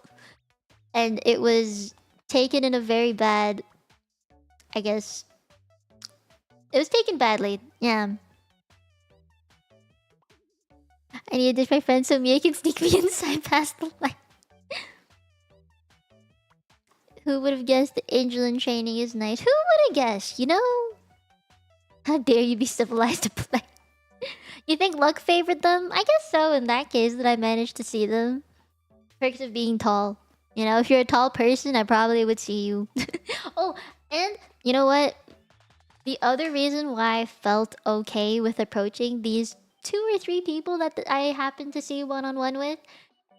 And it was taken in a very bad, I guess, it was taken badly. Yeah. I need to ditch my friend so Mia can sneak me inside past the light. Who would have guessed the angel in training is nice? Who would have guessed, you know? How dare you be civilized to play? You think luck favored them? I guess so, in that case, that I managed to see them. Perks of being tall. You know, if you're a tall person, I probably would see you. Oh, and you know what? The other reason why I felt okay with approaching these 2 or 3 people that I happened to see one-on-one with,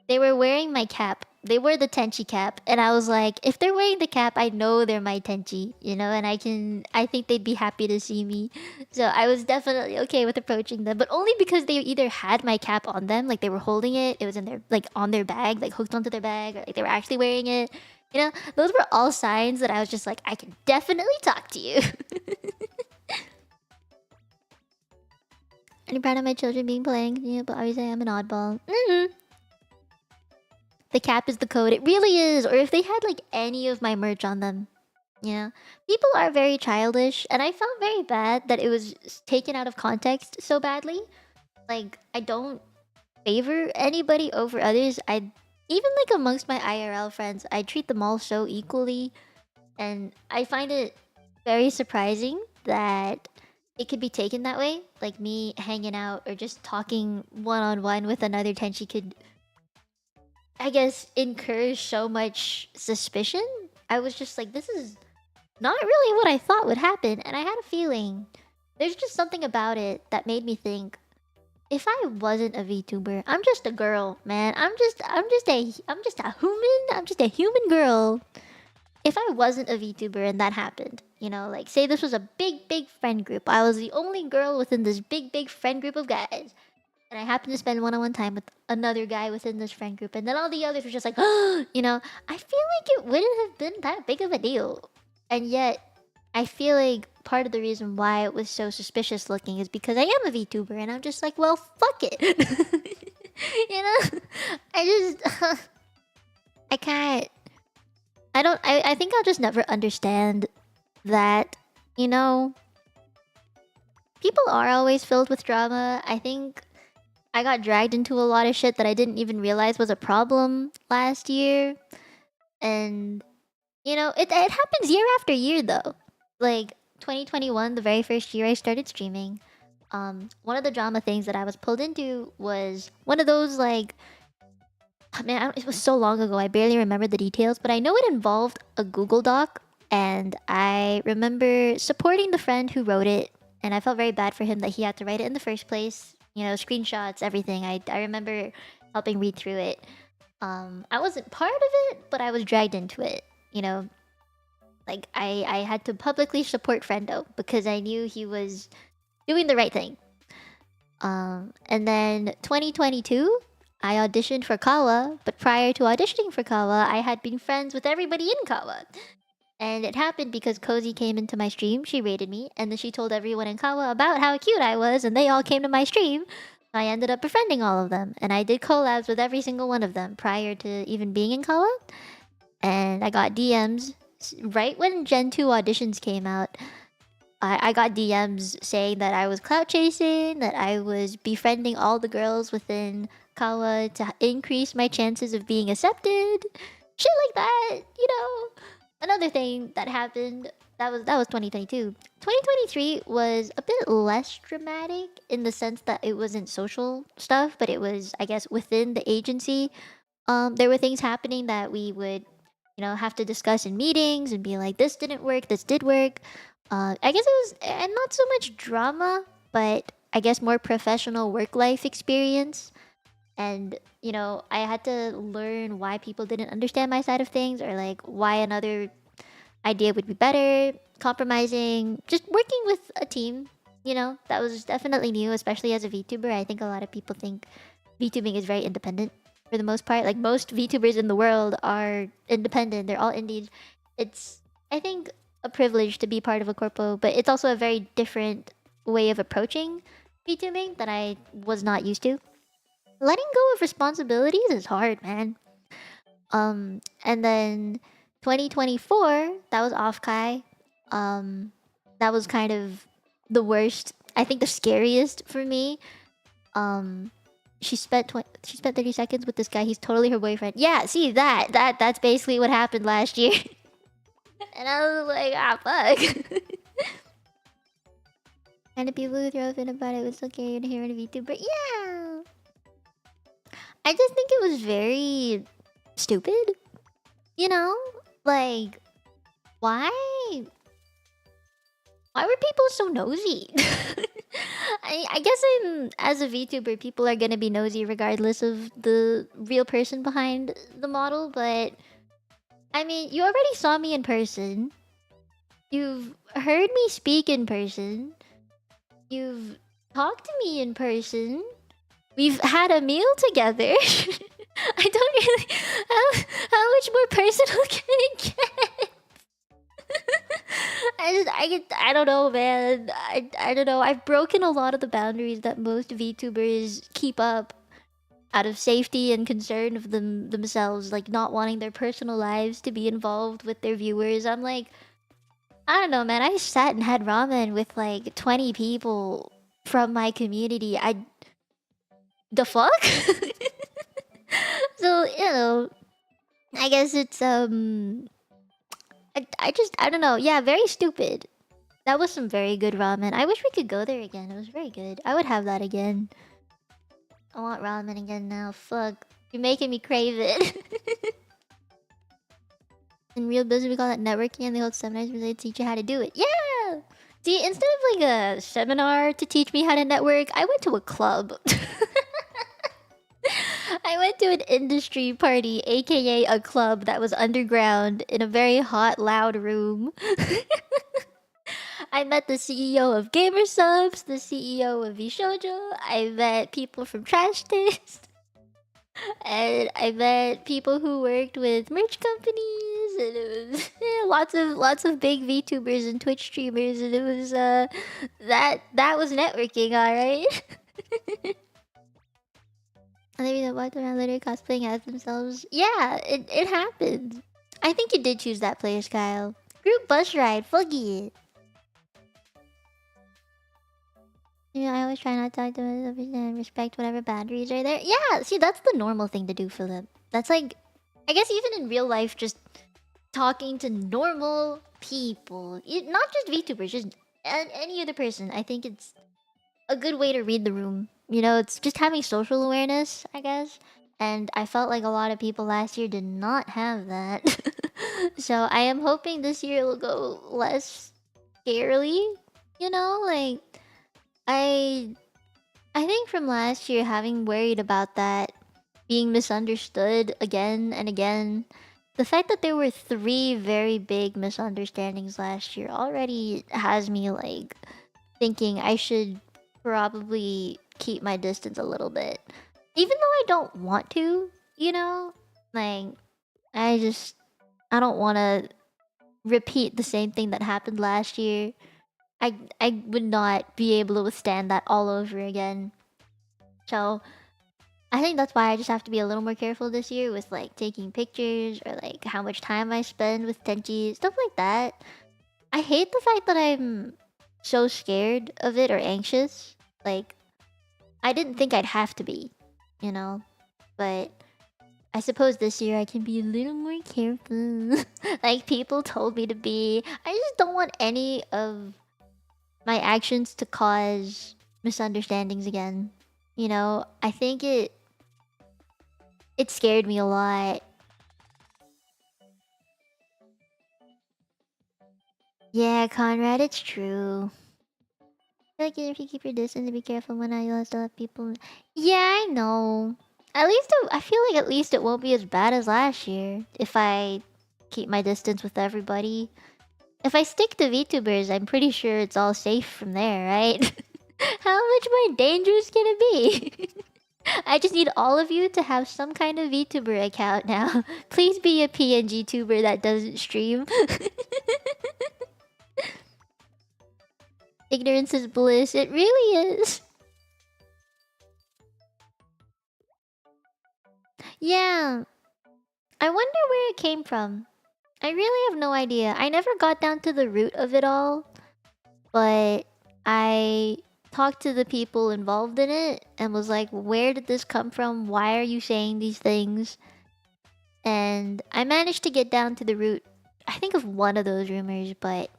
they were wearing my cap. They wore the Tenchi cap, and I was like, if they're wearing the cap, I know they're my Tenchi, you know, and I think they'd be happy to see me. So I was definitely okay with approaching them, but only because they either had my cap on them, like they were holding it, it was in their, like, on their bag, like hooked onto their bag, or like they were actually wearing it. You know, those were all signs that I was just like, I can definitely talk to you. I'm proud of my children being playing, yeah, but obviously I'm an oddball. The cap is the code. It really is. Or if they had like any of my merch on them. Yeah. People are very childish, and I felt very bad that it was taken out of context so badly. Like, I don't favor anybody over others. I even like amongst my IRL friends, I treat them all so equally, and I find it very surprising that it could be taken that way. Like me hanging out or just talking one on one with another Tenchi could, I guess, incur so much suspicion. I was just like, this is not really what I thought would happen, and I had a feeling. There's just something about it that made me think, if I wasn't a VTuber, I'm just a girl, man. I'm just a human. I'm just a human girl. If I wasn't a VTuber and that happened, you know, like say this was a big friend group. I was the only girl within this big friend group of guys. And I happened to spend one-on-one time with another guy within this friend group, and then all the others were just like, you know, I feel like it wouldn't have been that big of a deal. And yet, I feel like part of the reason why it was so suspicious looking is because I am a VTuber, and I'm just like, well, fuck it. You know? I just... I can't... I think I'll just never understand that, you know... People are always filled with drama. I think I got dragged into a lot of shit that I didn't even realize was a problem last year. And, you know, it happens year after year, though. Like, 2021, the very first year I started streaming, one of the drama things that I was pulled into was one of those, like... Man, it was so long ago, I barely remember the details, but I know it involved a Google Doc, and I remember supporting the friend who wrote it, and I felt very bad for him that he had to write it in the first place. You know, screenshots, everything. I remember helping read through it. I wasn't part of it, but I was dragged into it. You know, like I had to publicly support Friendo because I knew he was doing the right thing. And then 2022, I auditioned for Kawa, but prior to auditioning for Kawa, I had been friends with everybody in Kawa. And it happened because Cozy came into my stream, she rated me, and then she told everyone in Kawa about how cute I was, and they all came to my stream. I ended up befriending all of them, and I did collabs with every single one of them prior to even being in Kawa. And I got DMs right when Gen 2 auditions came out. I got DMs saying that I was clout chasing, that I was befriending all the girls within Kawa to increase my chances of being accepted. Shit like that, you know. Another thing that happened, that was 2022. 2023 was a bit less dramatic in the sense that it wasn't social stuff, but it was, I guess, within the agency. There were things happening that we would, you know, have to discuss in meetings and be like, this didn't work, this did work. I guess it was, and not so much drama, but I guess more professional work life experience. And, you know, I had to learn why people didn't understand my side of things, or like why another idea would be better, compromising, just working with a team. You know, that was definitely new, especially as a VTuber. I think a lot of people think VTubing is very independent for the most part. Like most VTubers in the world are independent. They're all indies. It's, I think, a privilege to be part of a corpo, but it's also a very different way of approaching VTubing that I was not used to. Letting go of responsibilities is hard, man. And then 2024, that was Offkai. That was kind of the worst. I think the scariest for me. She spent 30 seconds with this guy. He's totally her boyfriend. Yeah, see that's basically what happened last year. And I was like, ah, fuck. And the people who throw a fit about it was so scary to hear on a VTuber. Yeah. I just think it was very stupid. You know? Like, why? Why were people so nosy? I guess as a VTuber, people are gonna be nosy regardless of the real person behind the model, but I mean, you already saw me in person. You've heard me speak in person. You've talked to me in person. We've had a meal together. I don't really. How much more personal can it get? I don't know, man. I don't know. I've broken a lot of the boundaries that most VTubers keep up out of safety and concern of themselves, like not wanting their personal lives to be involved with their viewers. I'm like, I don't know, man. I sat and had ramen with like 20 people from my community. The fuck? So, I guess it's I don't know. Yeah, very stupid. That was some very good ramen. I wish we could go there again. It was very good. I would have that again. I want ramen again now. Fuck. You're making me crave it. In real business, we call that networking, and they hold seminars where they teach you how to do it. Yeah! See, instead of like a seminar to teach me how to network, I went to a club. I went to an industry party, aka a club that was underground in a very hot, loud room. I met the CEO of Gamer Subs, the CEO of Vishojo. I met people from Trash Taste, and I met people who worked with merch companies, and it was lots of big VTubers and Twitch streamers, and it was that was networking, all right. And they walked around literally cosplaying as themselves. Yeah, it happened. I think you did choose that player, Kyle. Group bus ride, fuck it. Yeah, I always try not to talk to others and respect whatever boundaries are there. Yeah, see, that's the normal thing to do, Philip. That's like, I guess even in real life, just talking to normal people, not just VTubers, just any other person. I think it's a good way to read the room. You know, it's just having social awareness, I guess. And I felt like a lot of people last year did not have that. So I am hoping this year will go less scarily. You know, like I I think from last year having worried about that being misunderstood again and again, the fact that there were three very big misunderstandings last year already has me like thinking I should probably keep my distance a little bit. Even though I don't want to, you know? Like, I don't want to repeat the same thing that happened last year. I would not be able to withstand that all over again. So, I think that's why I just have to be a little more careful this year with like taking pictures or like how much time I spend with Tenchi, stuff like that. I hate the fact that I'm so scared of it or anxious. Like, I didn't think I'd have to be, you know? But I suppose this year I can be a little more careful. Like people told me to be. I just don't want any of my actions to cause misunderstandings again. You know, I think it scared me a lot. Yeah, Conrad, it's true. I feel like if you keep your distance and be careful when you'll still have people. Yeah, I know. At least I feel like at least it won't be as bad as last year if I keep my distance with everybody. If I stick to VTubers, I'm pretty sure it's all safe from there, right? How much more dangerous can it be? I just need all of you to have some kind of VTuber account now. Please be a PNG tuber that doesn't stream. Ignorance is bliss. It really is. Yeah. I wonder where it came from. I really have no idea. I never got down to the root of it all, but I talked to the people involved in it and was like, where did this come from? Why are you saying these things? And I managed to get down to the root, I think, of one of those rumors, but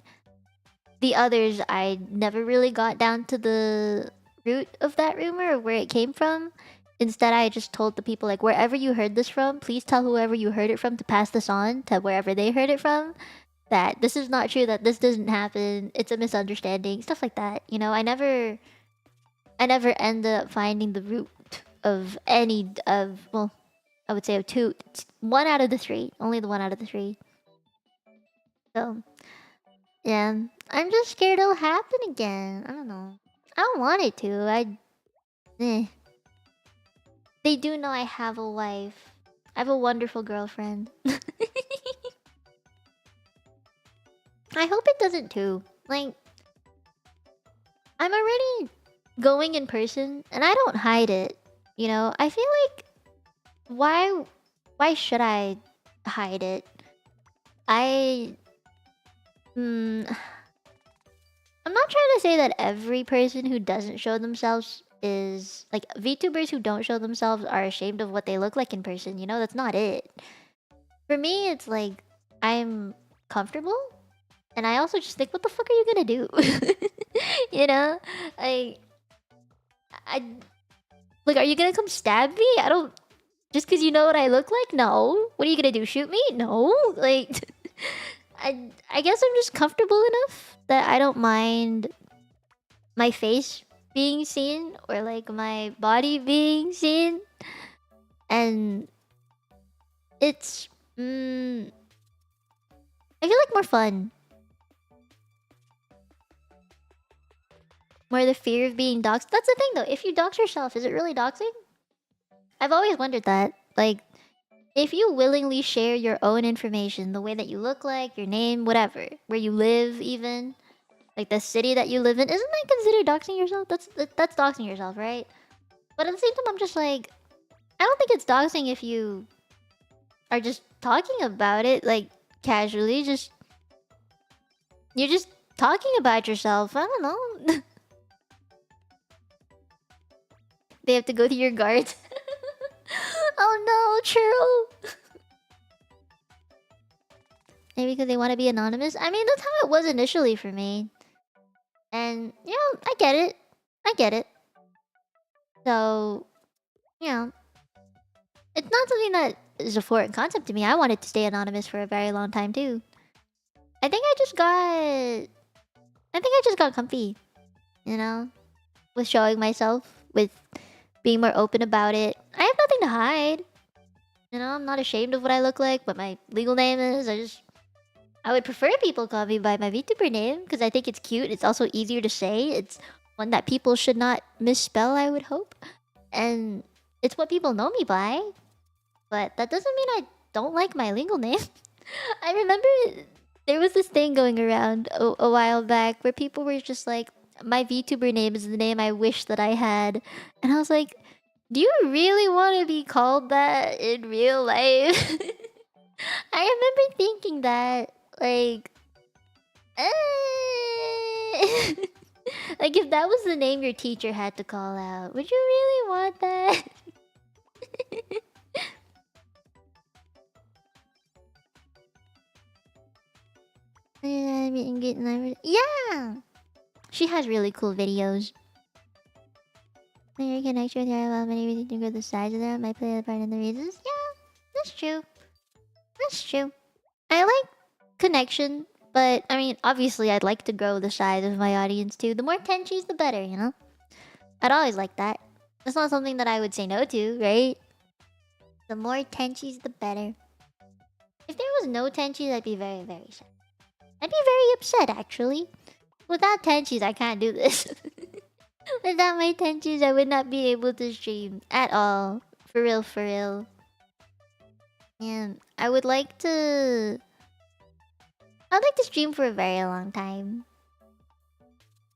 the others, I never really got down to the root of that rumor or where it came from. Instead, I just told the people, like, wherever you heard this from, please tell whoever you heard it from to pass this on to wherever they heard it from. That this is not true, that this doesn't happen, it's a misunderstanding, stuff like that. You know, I never ended up finding the root of any of, well, I would say of two, one out of the three, only the one out of the three. So, yeah, I'm just scared it'll happen again. I don't know. I don't want it to. Eh. They do know I have a wife. I have a wonderful girlfriend. I hope it doesn't too. Like, I'm already going in person and I don't hide it. You know, I feel like why should I hide it? I I'm not trying to say that every person who doesn't show themselves is like VTubers who don't show themselves are ashamed of what they look like in person. You know, that's not it. For me, it's like I'm comfortable, and I also just think, what the fuck are you gonna do? You know, I like, are you gonna come stab me? I don't. Just because you know what I look like? No. What are you gonna do? Shoot me? No. Like, I guess I'm just comfortable enough that I don't mind my face being seen or like my body being seen, and it's I feel like more fun. More the fear of being doxxed. That's the thing though. If you dox yourself, is it really doxing? I've always wondered that. Like, if you willingly share your own information, the way that you look like, your name, whatever, where you live, even like the city that you live in, isn't that considered doxing yourself? That's doxing yourself, right? But at the same time, I'm just like, I don't think it's doxing if you are just talking about it, like casually. Just you're just talking about yourself. I don't know. They have to go to your guards. Oh no, true. Maybe because they want to be anonymous. I mean, that's how it was initially for me. And, you know, I get it. I get it. So, you know, it's not something that is a foreign concept to me. I wanted to stay anonymous for a very long time, too. I think I just got comfy, you know, with showing myself, with being more open about it. I have nothing to hide. You know, I'm not ashamed of what I look like, what my legal name is. I would prefer people call me by my VTuber name because I think it's cute. It's also easier to say. It's one that people should not misspell, I would hope. And it's what people know me by. But that doesn't mean I don't like my legal name. I remember there was this thing going around a while back where people were just like, my VTuber name is the name I wish that I had. And I was like, do you really want to be called that in real life? I remember thinking that, like, like if that was the name your teacher had to call out, would you really want that? Yeah, she has really cool videos. Your connection with her, well, many reasons to grow the size of them might play a part in the reasons. Yeah, that's true. That's true. I like connection, but I mean, obviously, I'd like to grow the size of my audience too. The more tenchis, the better, you know? I'd always like that. That's not something that I would say no to, right? The more tenchis, the better. If there was no tenchis, I'd be very, very sad. I'd be very upset, actually. Without tenchis, I can't do this. Without my tenchis, I would not be able to stream at all. For real, for real. And I would like to... I'd like to stream for a very long time.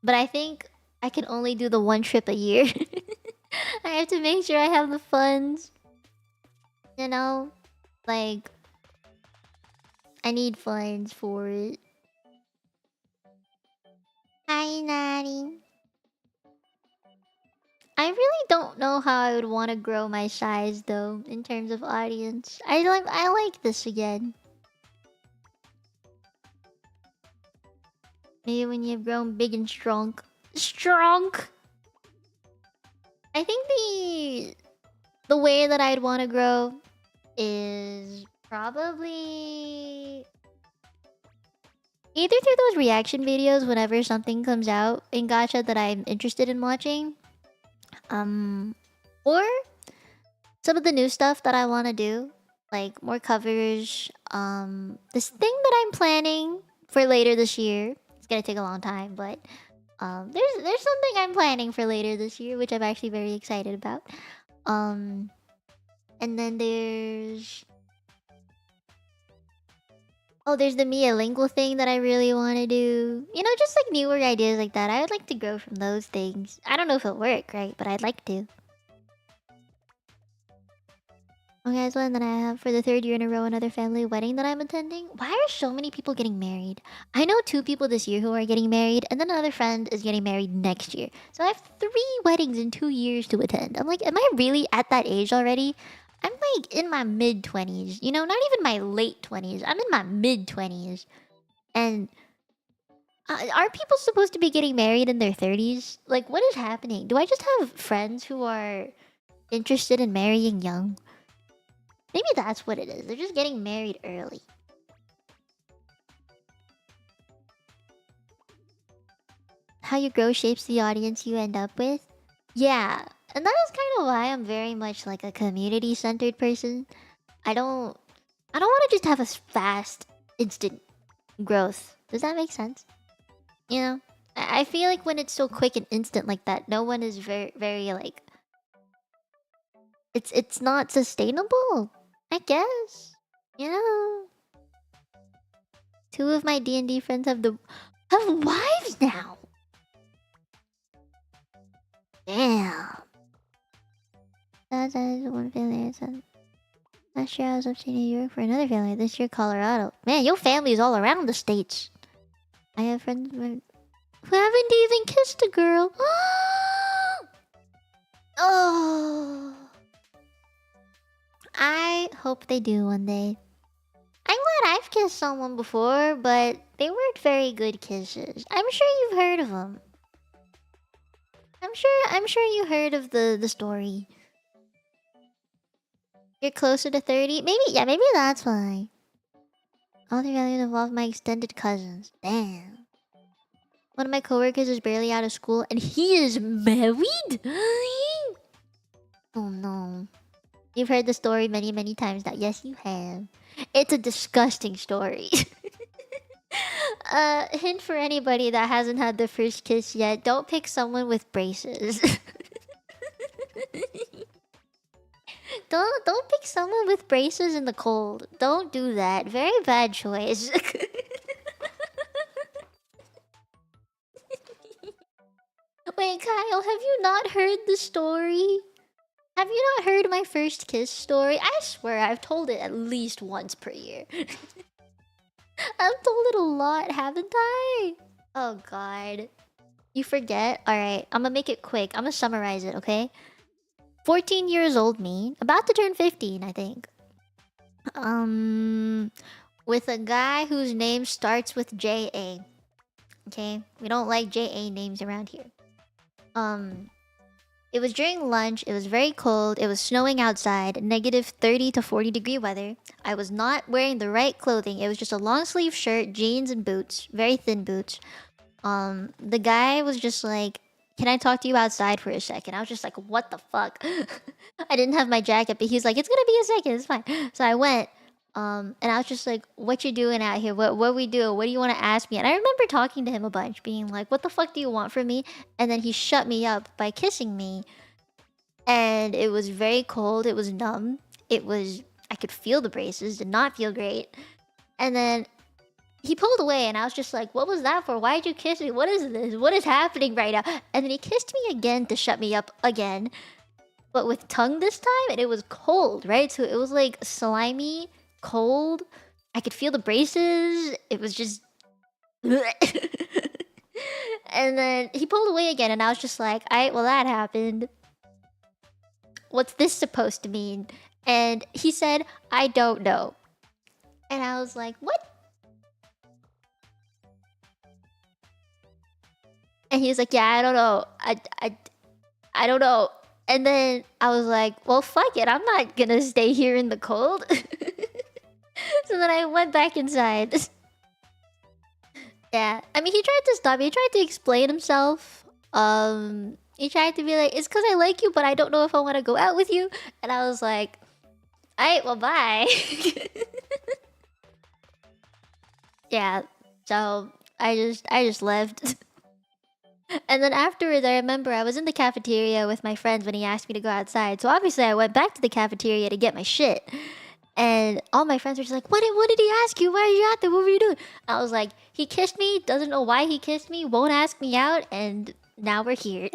But I think I can only do the one trip a year. I have to make sure I have the funds. You know? Like... I need funds for it. Hi, Nani. I really don't know how I would want to grow my size though, in terms of audience. I like this again. Maybe when you've grown big and strong. Strong! I think the way that I'd want to grow is probably either through those reaction videos whenever something comes out in gacha that I'm interested in watching. Or some of the new stuff that I want to do, like more covers. This thing that I'm planning for later this year. It's gonna take a long time, but there's something I'm planning for later this year, which I'm actually very excited about. And then there's... Oh, there's the Mia lingual thing that I really want to do. You know, just like newer ideas like that. I would like to grow from those things. I don't know if it'll work, right? But I'd like to. Okay, as one that I have for the 3rd year in a row, another family wedding that I'm attending. Why are so many people getting married? I know 2 people this year who are getting married, and then another friend is getting married next year. So I have 3 weddings in 2 years to attend. I'm like, am I really at that age already? I'm like in my mid-20s, you know, not even my late 20s. I'm in my mid-20s. And are people supposed to be getting married in their 30s? Like, what is happening? Do I just have friends who are interested in marrying young? Maybe that's what it is. They're just getting married early. How you grow shapes the audience you end up with? Yeah. And that is kind of why I'm very much like a community-centered person. I don't want to just have a fast, instant growth. Does that make sense? You know? I feel like when it's so quick and instant like that, no one is very like... It's not sustainable, I guess. You know? 2 of my D&D friends have wives now. Damn. That's one failure. Last year I was up to New York for another failure. This year Colorado. Man, your family is all around the states. I have friends who haven't even kissed a girl. Oh. I hope they do one day. I'm glad I've kissed someone before, but they weren't very good kisses. I'm sure you've heard of them. I'm sure you heard of the story. You're closer to 30? Maybe that's why. All the values involve my extended cousins. Damn. One of my coworkers is barely out of school and he is married? Oh no. You've heard the story many times now. Yes, you have. It's a disgusting story. Hint for anybody that hasn't had their first kiss yet. Don't pick someone with braces. Don't pick someone with braces in the cold. Don't do that. Very bad choice. Wait, Kyle, have you not heard the story? Have you not heard my first kiss story? I swear I've told it at least once per year. I've told it a lot, haven't I? Oh god. You forget? Alright, I'm gonna make it quick. I'm gonna summarize it, okay? 14 years old me. About to turn 15, I think. With a guy whose name starts with J-A. Okay? We don't like J-A names around here. It was during lunch, it was very cold, it was snowing outside, negative 30 to 40 degree weather. I was not wearing the right clothing, it was just a long sleeve shirt, jeans, and boots. Very thin boots. The guy was just like, can I talk to you outside for a second? I was just like, what the fuck? I didn't have my jacket, but he's like, it's gonna be a second, it's fine. So I went, and I was just like, what you doing out here? What we do? What do you want to ask me? And I remember talking to him a bunch, being like, what the fuck do you want from me? And then he shut me up by kissing me. And it was very cold, it was numb. I could feel the braces, did not feel great. And then he pulled away and I was just like, what was that for? Why did you kiss me? What is this? What is happening right now? And then he kissed me again to shut me up again. But with tongue this time, and it was cold, right? So it was like slimy, cold. I could feel the braces. It was just... And then he pulled away again and I was just like, alright, well that happened. What's this supposed to mean? And he said, I don't know. And I was like, what? And he was like, yeah, I don't know. I don't know. And then I was like, well, fuck it. I'm not gonna stay here in the cold. So then I went back inside. Yeah. I mean, he tried to stop me. He tried to explain himself. He tried to be like, it's because I like you, but I don't know if I want to go out with you. And I was like, alright, well, bye. Yeah. So I just left. And then afterwards, I remember I was in the cafeteria with my friends when he asked me to go outside. So obviously, I went back to the cafeteria to get my shit. And all my friends were just like, what did he ask you? Why are you out there? What were you doing? I was like, he kissed me, doesn't know why he kissed me, won't ask me out, and now we're here.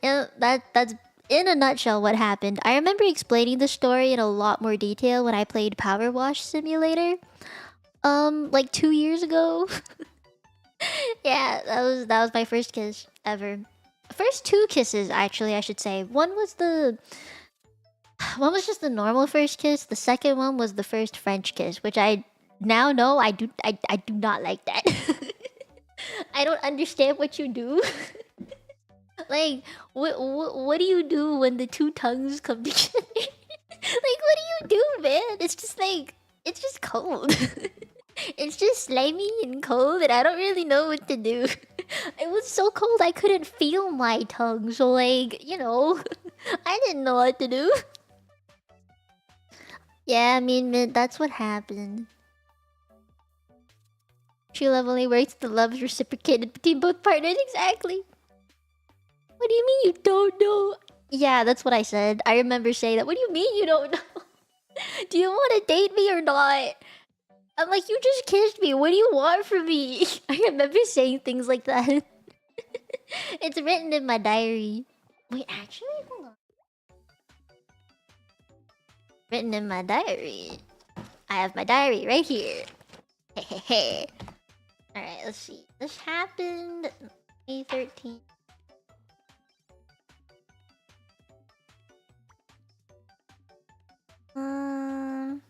Yeah, that's in a nutshell what happened. I remember explaining the story in a lot more detail when I played Power Wash Simulator. Like 2 years ago. Yeah, that was my first kiss ever. First two kisses, actually, I should say. One was just the normal first kiss. The second one was the first French kiss, which I now know I do not like that. I don't understand what you do. Like, what do you do when the two tongues come together? Like, what do you do, man? It's just like, it's just cold. It's just slimy and cold, and I don't really know what to do. It was so cold I couldn't feel my tongue, so like, I didn't know what to do. Yeah, I mean, that's what happened. True love only works if the love is reciprocated between both partners, exactly. What do you mean you don't know? Yeah, that's what I said. I remember saying that. What do you mean you don't know? Do you want to date me or not? I'm like, you just kissed me. What do you want from me? I remember saying things like that. It's written in my diary. Wait, actually, hold on. Written in my diary. I have my diary right here. Hehehe. Alright, let's see. This happened May 13th. Um...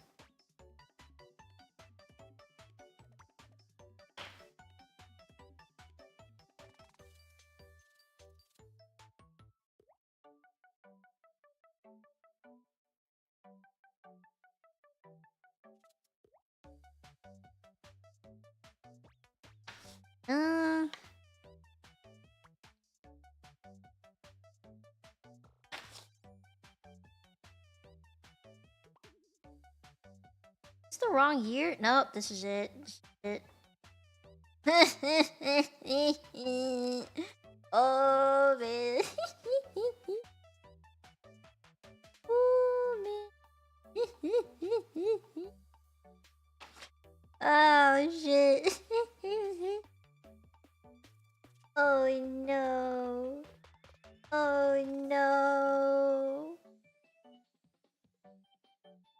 Uh, it's the wrong year. Nope, this is it. This is it. Oh man. Oh man. Oh shit. Oh no. Oh no.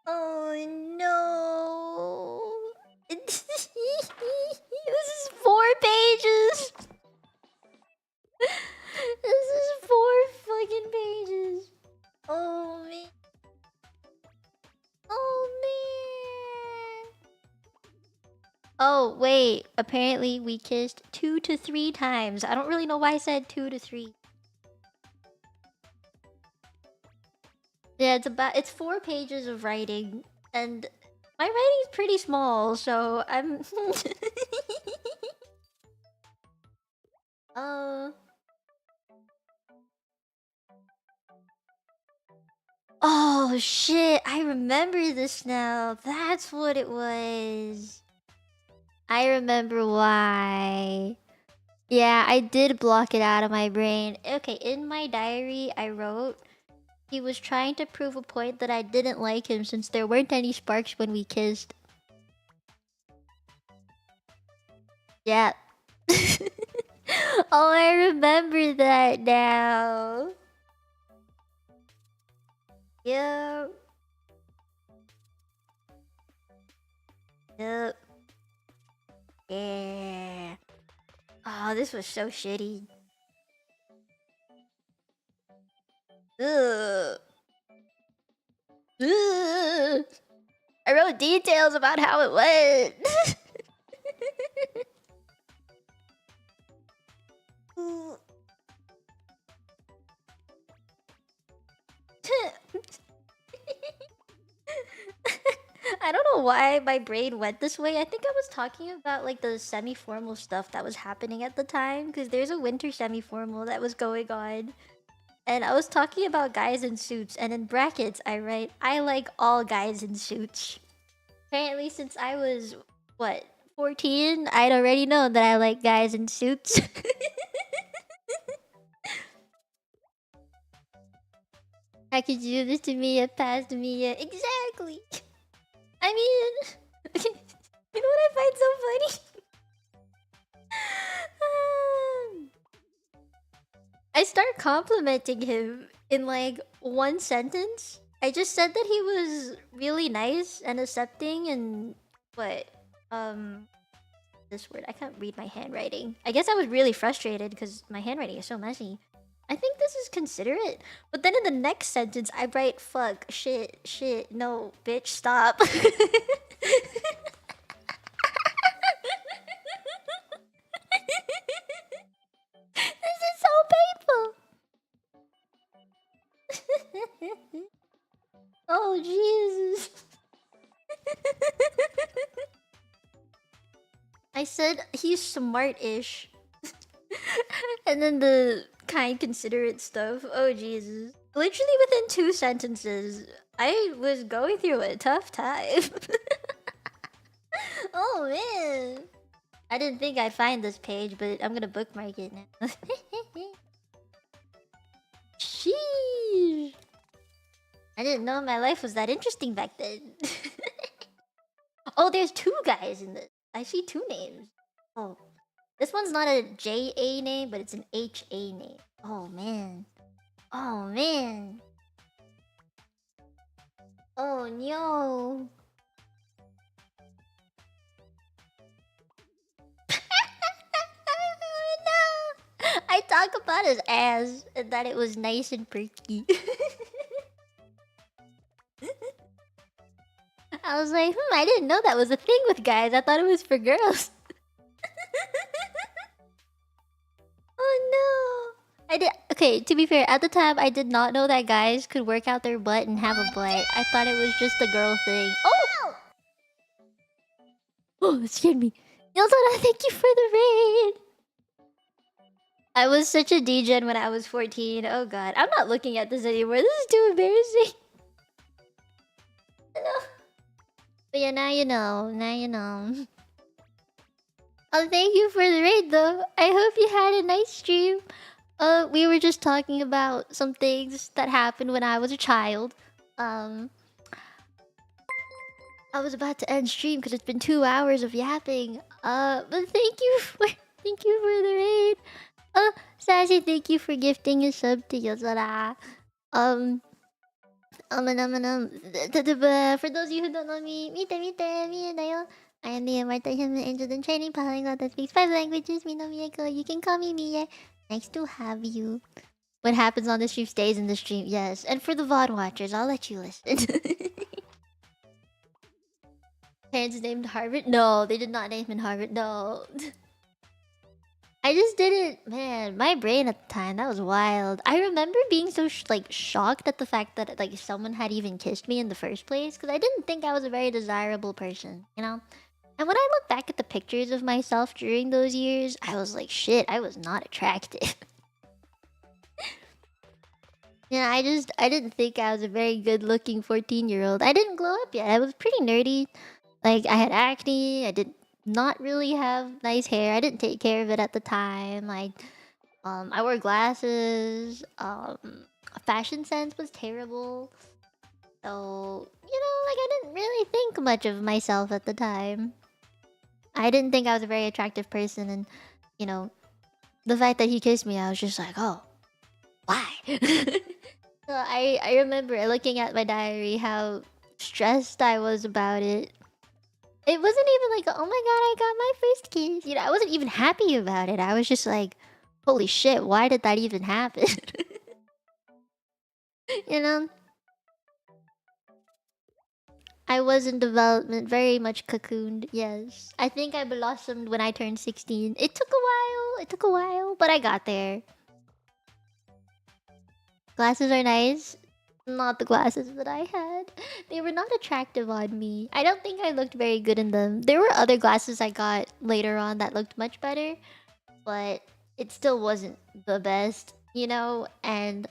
Oh no. This is 4 pages. This is 4 fucking pages. Oh man. Oh man. Oh wait, apparently we kissed 2 to 3 times. I don't really know why I said 2 to 3. Yeah, it's 4 pages of writing, and my writing's pretty small, so I'm. uh. Oh shit! I remember this now. That's what it was. I remember why. Yeah, I did block it out of my brain. Okay, in my diary, I wrote. He was trying to prove a point that I didn't like him since there weren't any sparks when we kissed. Yeah. Oh, I remember that now. Yep. Yep. Yeah. Oh, this was so shitty. Ugh. Ugh. I wrote details about how it went. I don't know why my brain went this way. I think I was talking about like the semi-formal stuff that was happening at the time, because there's a winter semi-formal that was going on. And I was talking about guys in suits, and in brackets I write, I like all guys in suits. Apparently since I was, what, 14, I'd already known that I like guys in suits. How could you do this to me? Past me? Exactly. I mean, you know what I find so funny? I start complimenting him in like one sentence. I just said that he was really nice and accepting and what? This word. I can't read my handwriting. I guess I was really frustrated because my handwriting is so messy. I think this is considerate. But then in the next sentence, I write fuck, shit, no, bitch, stop. This is so painful. Oh, Jesus. I said he's smart-ish. And then the kind, considerate stuff. Oh, Jesus. Literally within 2 sentences, I was going through a tough time. Oh, man. I didn't think I'd find this page, but I'm gonna bookmark it now. Sheesh. I didn't know my life was that interesting back then. Oh, there's 2 guys in this. I see 2 names. Oh. This one's not a J-A name, but it's an H-A name. Oh, man. Oh, man. Oh, no. No. I talk about his ass and that it was nice and perky. I was like, I didn't know that was a thing with guys. I thought it was for girls. Oh no. I did. Okay, to be fair, at the time I did not know that guys could work out their butt and have a butt. I thought it was just a girl thing. Oh! Oh, it scared me. Yildana, thank you for the raid. I was such a degen when I was 14. Oh god. I'm not looking at this anymore. This is too embarrassing. No. But yeah, now you know. Now you know. Oh, thank you for the raid, though. I hope you had a nice stream. We were just talking about some things that happened when I was a child. I was about to end stream because it's been 2 hours of yapping. But thank you for the raid. Sassy, thank you for gifting a sub to Yozora. For those of you who don't know me, Mite Mite, Mie da yo. I am the immortal human angel in training polyglot that speaks 5 languages. Mino Mieko, you can call me Mie. Nice to have you. What happens on the stream stays in the stream, yes. And for the VOD watchers, I'll let you listen. Parents named Harvard? No, they did not name him Harvard. No. I just didn't, man. My brain at the time, that was wild. I remember being so shocked at the fact that like someone had even kissed me in the first place because I didn't think I was a very desirable person, you know. And when I look back at the pictures of myself during those years, I was like, shit, I was not attractive. Yeah, I didn't think I was a very good-looking 14-year-old. I didn't glow up yet. I was pretty nerdy. Like I had acne. I did not really have nice hair. I didn't take care of it at the time. I wore glasses. Fashion sense was terrible. So, you know, like I didn't really think much of myself at the time. I didn't think I was a very attractive person, and you know, the fact that he kissed me, I was just like, oh, why? So I remember looking at my diary how stressed I was about it. It wasn't even like, oh my god, I got my first kiss. You know, I wasn't even happy about it. I was just like, holy shit, why did that even happen? You know? I was in development, very much cocooned, yes. I think I blossomed when I turned 16. It took a while, but I got there. Glasses are nice. Not the glasses that I had. They were not attractive on me. I don't think I looked very good in them. There were other glasses I got later on that looked much better, but it still wasn't the best, you know? And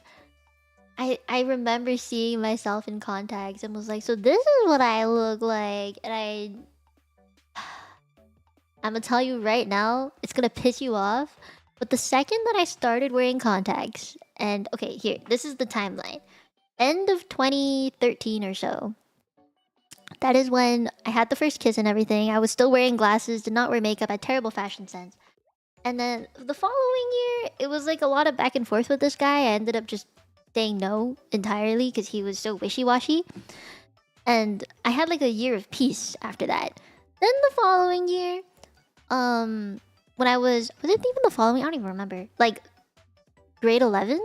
I remember seeing myself in contacts and was like, so this is what I look like. And I'm gonna tell you right now, it's gonna piss you off. But the second that I started wearing contacts, and okay, here, this is the timeline. End of 2013 or so. That is when I had the first kiss and everything. I was still wearing glasses, did not wear makeup, had terrible fashion sense. And then the following year, it was like a lot of back and forth with this guy. I ended up just saying no entirely because he was so wishy-washy. And I had like a year of peace after that. Then the following year, when I was it even the following? I don't even remember. Like grade 11,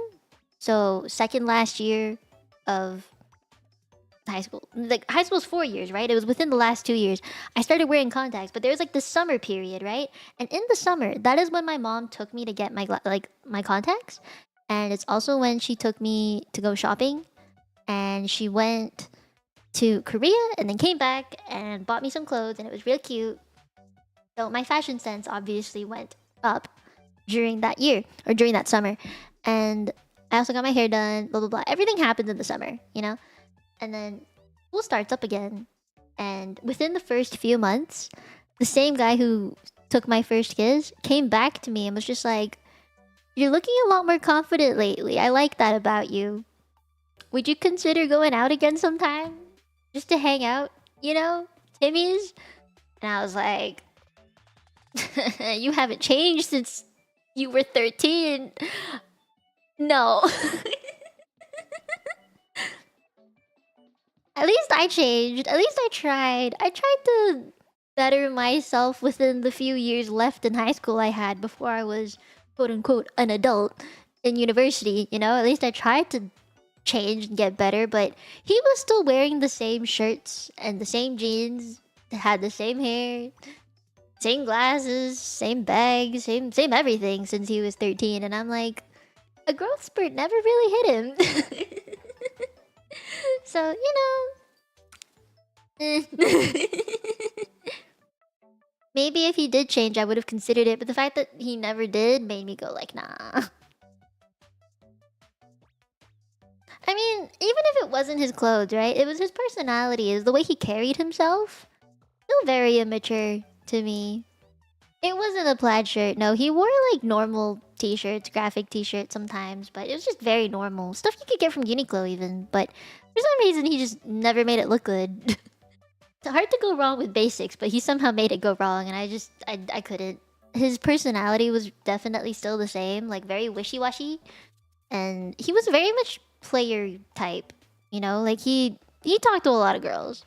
so second last year of high school. Like high school's 4 years, right? It was within the last 2 years. I started wearing contacts, but there was like the summer period, right? And in the summer, that is when my mom took me to get my contacts, and it's also when she took me to go shopping, and she went to Korea and then came back and bought me some clothes, and it was real cute. So my fashion sense obviously went up during that year or during that summer, and I also got my hair done. Blah blah blah. Everything happened in the summer, you know. And then school starts up again. And within the first few months, the same guy who took my first kiss came back to me and was just like, "You're looking a lot more confident lately. I like that about you. Would you consider going out again sometime? Just to hang out, you know? Timmy's?" And I was like, "You haven't changed since you were 13. No." At least I changed. At least I tried. I tried to better myself within the few years left in high school I had before I was quote unquote an adult in university, you know? At least I tried to change and get better, but he was still wearing the same shirts and the same jeans, had the same hair, same glasses, same bag, same everything since he was 13, and I'm like, a growth spurt never really hit him. So, maybe if he did change, I would have considered it, but the fact that he never did made me go like, nah. I mean, even if it wasn't his clothes, right? It was his personality, it was the way he carried himself. Still very immature to me. It wasn't a plaid shirt, no. He wore like normal t-shirts, graphic t-shirts sometimes, but it was just very normal. Stuff you could get from Uniqlo even, but for some reason he just never made it look good. It's hard to go wrong with basics, but he somehow made it go wrong, and I couldn't. His personality was definitely still the same, like very wishy-washy, and he was very much player type, you know? Like he talked to a lot of girls.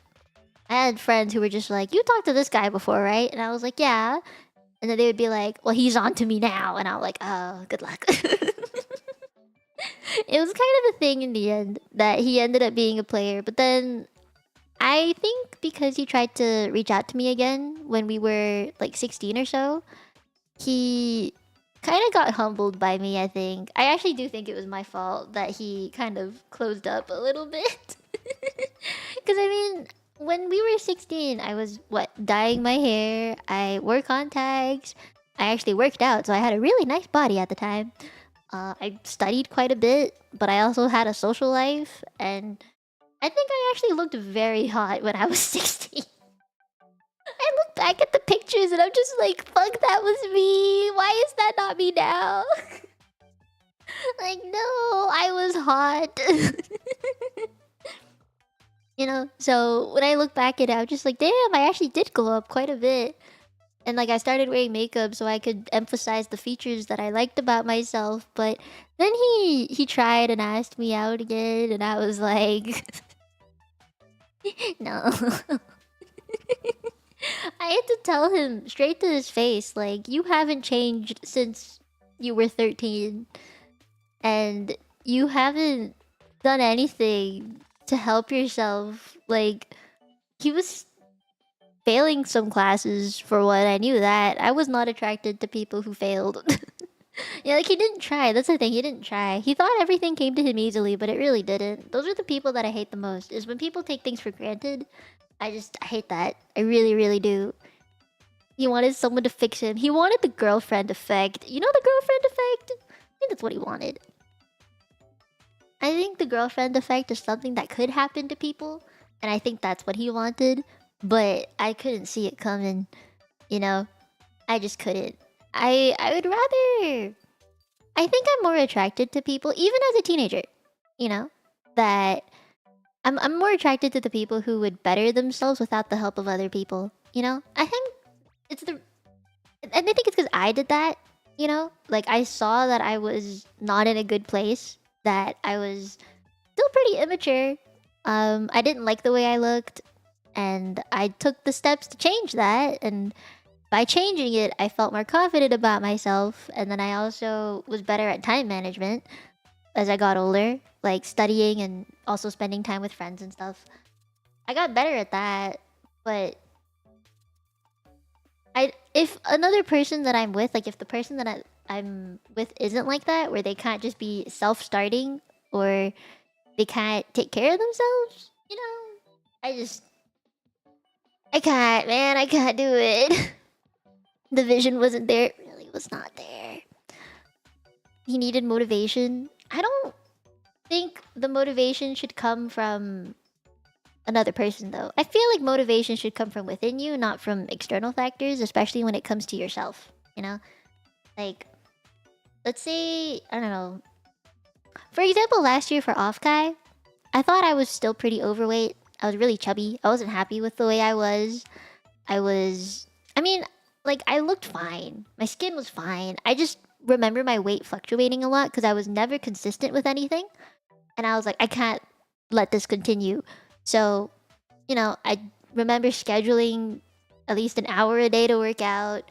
I had friends who were just like, "You talked to this guy before, right?" And I was like, "Yeah." And then they would be like, "Well, he's on to me now." And I'm like, "Oh, good luck." It was kind of a thing in the end that he ended up being a player. But then I think because he tried to reach out to me again when we were like 16 or so, he kind of got humbled by me, I think. I actually do think it was my fault that he kind of closed up a little bit. Because I mean, when we were 16, I was, what, dyeing my hair, I wore contacts, I actually worked out, so I had a really nice body at the time. I studied quite a bit, but I also had a social life, and I think I actually looked very hot when I was 16. I look back at the pictures and I'm just like, fuck, that was me. Why is that not me now? Like, no, I was hot. You know, so when I look back at it, I'm just like, damn, I actually did glow up quite a bit. And like I started wearing makeup so I could emphasize the features that I liked about myself. But then he tried and asked me out again, and I was like, no. I had to tell him straight to his face, like, you haven't changed since you were 13. And you haven't done anything to help yourself. Like, he was failing some classes for what I knew that. I was not attracted to people who failed. Yeah, like he didn't try. That's the thing. He didn't try. He thought everything came to him easily, but it really didn't. Those are the people that I hate the most. Is when people take things for granted. I hate that. I really, really do. He wanted someone to fix him. He wanted the girlfriend effect. You know the girlfriend effect? I think that's what he wanted. I think the girlfriend effect is something that could happen to people, and I think that's what he wanted, but I couldn't see it coming, you know? I just couldn't. I would rather. I think I'm more attracted to people, even as a teenager. You know, that I'm more attracted to the people who would better themselves without the help of other people. You know, I think it's the, and I think it's because I did that. You know, like I saw that I was not in a good place. That I was still pretty immature. I didn't like the way I looked, and I took the steps to change that. And by changing it, I felt more confident about myself, and then I also was better at time management as I got older, like studying and also spending time with friends and stuff. I got better at that, but if another person that I'm with, like if the person that I'm with isn't like that, where they can't just be self-starting or they can't take care of themselves, you know, I can't, man, I can't do it. The vision wasn't there. It really was not there. He needed motivation. I don't think the motivation should come from another person, though. I feel like motivation should come from within you, not from external factors, especially when it comes to yourself, you know? Like, let's say, I don't know. For example, last year for Offkai, I thought I was still pretty overweight. I was really chubby. I wasn't happy with the way I was. I mean, like, I looked fine. My skin was fine. I just remember my weight fluctuating a lot because I was never consistent with anything. And I was like, I can't let this continue. So, you know, I remember scheduling at least an hour a day to work out.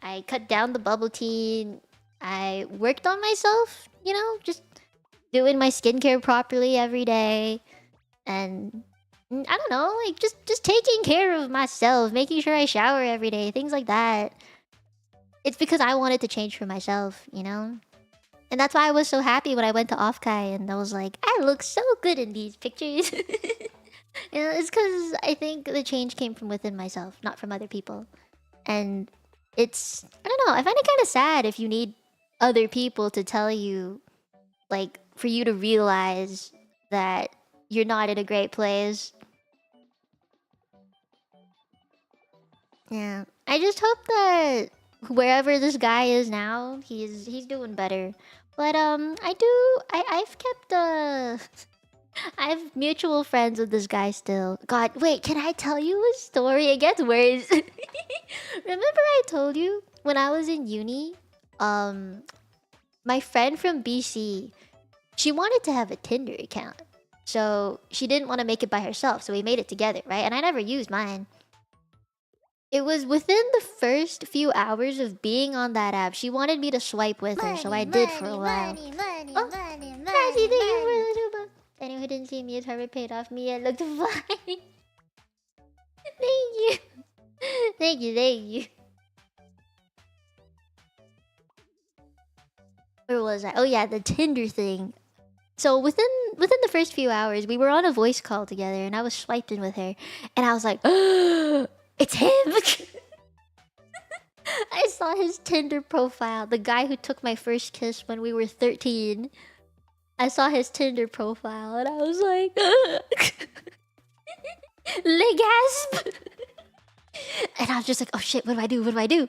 I cut down the bubble tea. I worked on myself, you know, just doing my skincare properly every day. And I don't know, like just taking care of myself, making sure I shower every day, things like that. It's because I wanted to change for myself, you know? And that's why I was so happy when I went to Offkai and I was like, I look so good in these pictures. You know, it's because I think the change came from within myself, not from other people. And it's, I don't know, I find it kind of sad if you need other people to tell you, like, for you to realize that you're not in a great place. Yeah. I just hope that wherever this guy is now, he's doing better. But I've kept I've mutual friends with this guy still. God, wait, can I tell you a story? It gets worse. Remember I told you when I was in uni, my friend from BC, she wanted to have a Tinder account. So she didn't want to make it by herself, so we made it together, right? And I never used mine. It was within the first few hours of being on that app. She wanted me to swipe with her, so I did for a while. Money, Oh, money, Cassie, money, thank you for money. the super. Anyone who didn't see me, his heart paid off me. I looked fine. Thank you. Thank you, thank you. Where was I? Oh yeah, the Tinder thing. So within the first few hours, we were on a voice call together, and I was swiping with her, and I was like, "It's him!" I saw his Tinder profile. The guy who took my first kiss when we were 13. I saw his Tinder profile, and I was like, "Legasp!" And I was just like, "Oh shit! What do I do? What do I do?"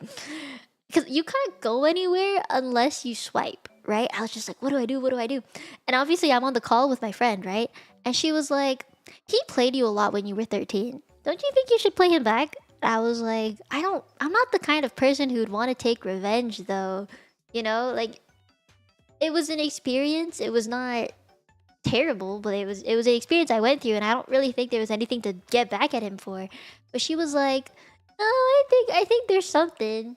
Because you can't go anywhere unless you swipe, right? I was just like, what do I do? What do I do? And obviously, I'm on the call with my friend, right? And she was like, he played you a lot when you were 13. Don't you think you should play him back? I was like, I'm not the kind of person who'd want to take revenge, though. You know, like, it was an experience. It was not terrible, but it was an experience I went through, and I don't really think there was anything to get back at him for. But she was like, oh, I think there's something.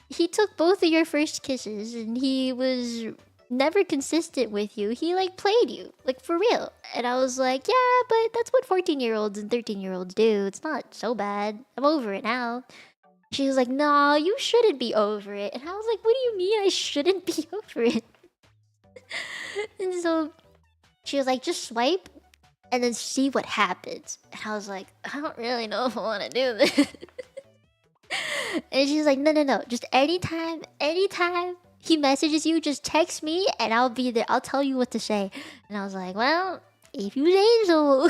He took both of your first kisses and he was never consistent with you. He like played you, like for real. And I was like, yeah, but that's what 14-year-olds and 13-year-olds do. It's not so bad. I'm over it now. She was like, no, you shouldn't be over it. And I was like, what do you mean I shouldn't be over it? And so she was like, just swipe and then see what happens. And I was like, I don't really know if I want to do this. And she's like, no. Just anytime he messages you, just text me and I'll be there. I'll tell you what to say. And I was like, well, if you say so.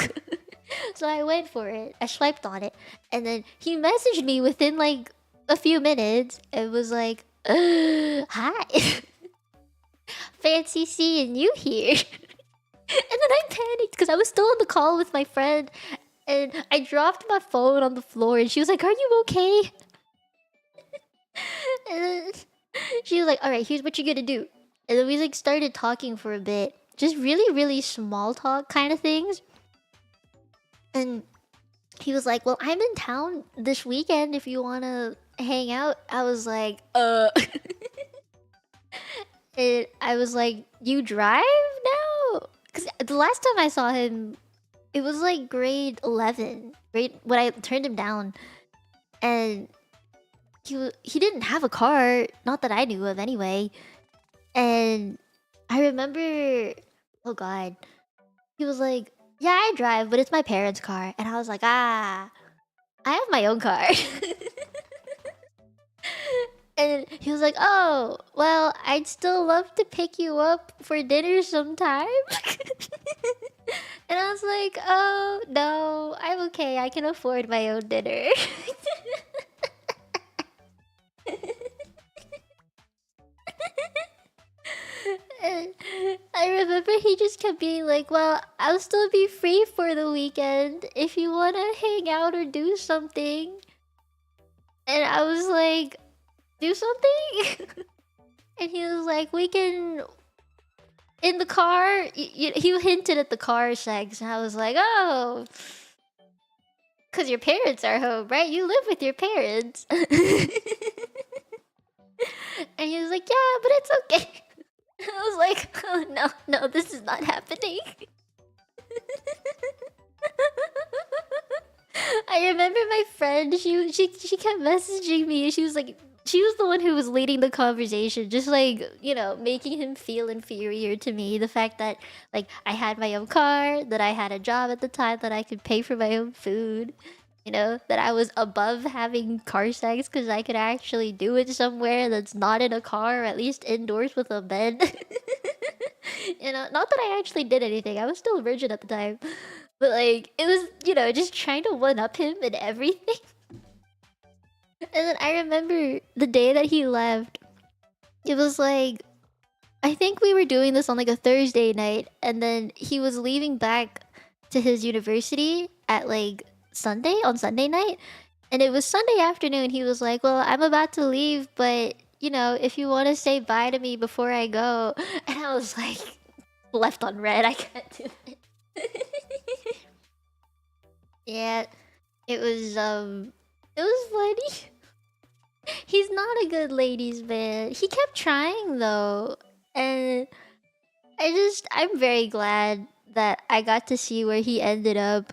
So I went for it. I swiped on it. And then he messaged me within like a few minutes and was like, "Hi, fancy seeing you here." And then I panicked because I was still on the call with my friend, and I dropped my phone on the floor, and she was like, "Are you okay?" And then she was like, "All right, here's what you're gonna do." And then we like started talking for a bit, just really, really small talk kind of things. And he was like, "Well, I'm in town this weekend if you wanna hang out." I was like, And I was like, "You drive now?" Because the last time I saw him, it was like grade 11, grade when I turned him down, and he didn't have a car, not that I knew of anyway. And I remember, oh god, he was like, "Yeah, I drive, but it's my parents' car," and I was like, "Ah, I have my own car." And he was like, "Oh, well, I'd still love to pick you up for dinner sometime." And I was like, "Oh, no, I'm okay. I can afford my own dinner." And I remember he just kept being like, "Well, I'll still be free for the weekend if you want to hang out or do something." And I was like, "Do something?" And he was like, "We can in the car." He hinted at the car sex, and I was like, "Oh, because your parents are home, right? You live with your parents." And he was like, "Yeah, but it's okay." I was like, "Oh no, no, this is not happening." I remember my friend. She kept messaging me. She was like, she was the one who was leading the conversation, just like, making him feel inferior to me. The fact that like I had my own car, that I had a job at the time, that I could pay for my own food. That I was above having car sex because I could actually do it somewhere that's not in a car, or at least indoors with a bed. Not that I actually did anything. I was still a virgin at the time. But like it was, just trying to one up him and everything. And then I remember the day that he left. It was like, I think we were doing this on like a Thursday night, and then he was leaving back to his university at like Sunday night. And it was Sunday afternoon. He was like, "Well, I'm about to leave, but if you want to say bye to me before I go." And I was like, left on red. I can't do it. Yeah, it was funny. He's not a good ladies man. He kept trying though, and I'm very glad that I got to see where he ended up.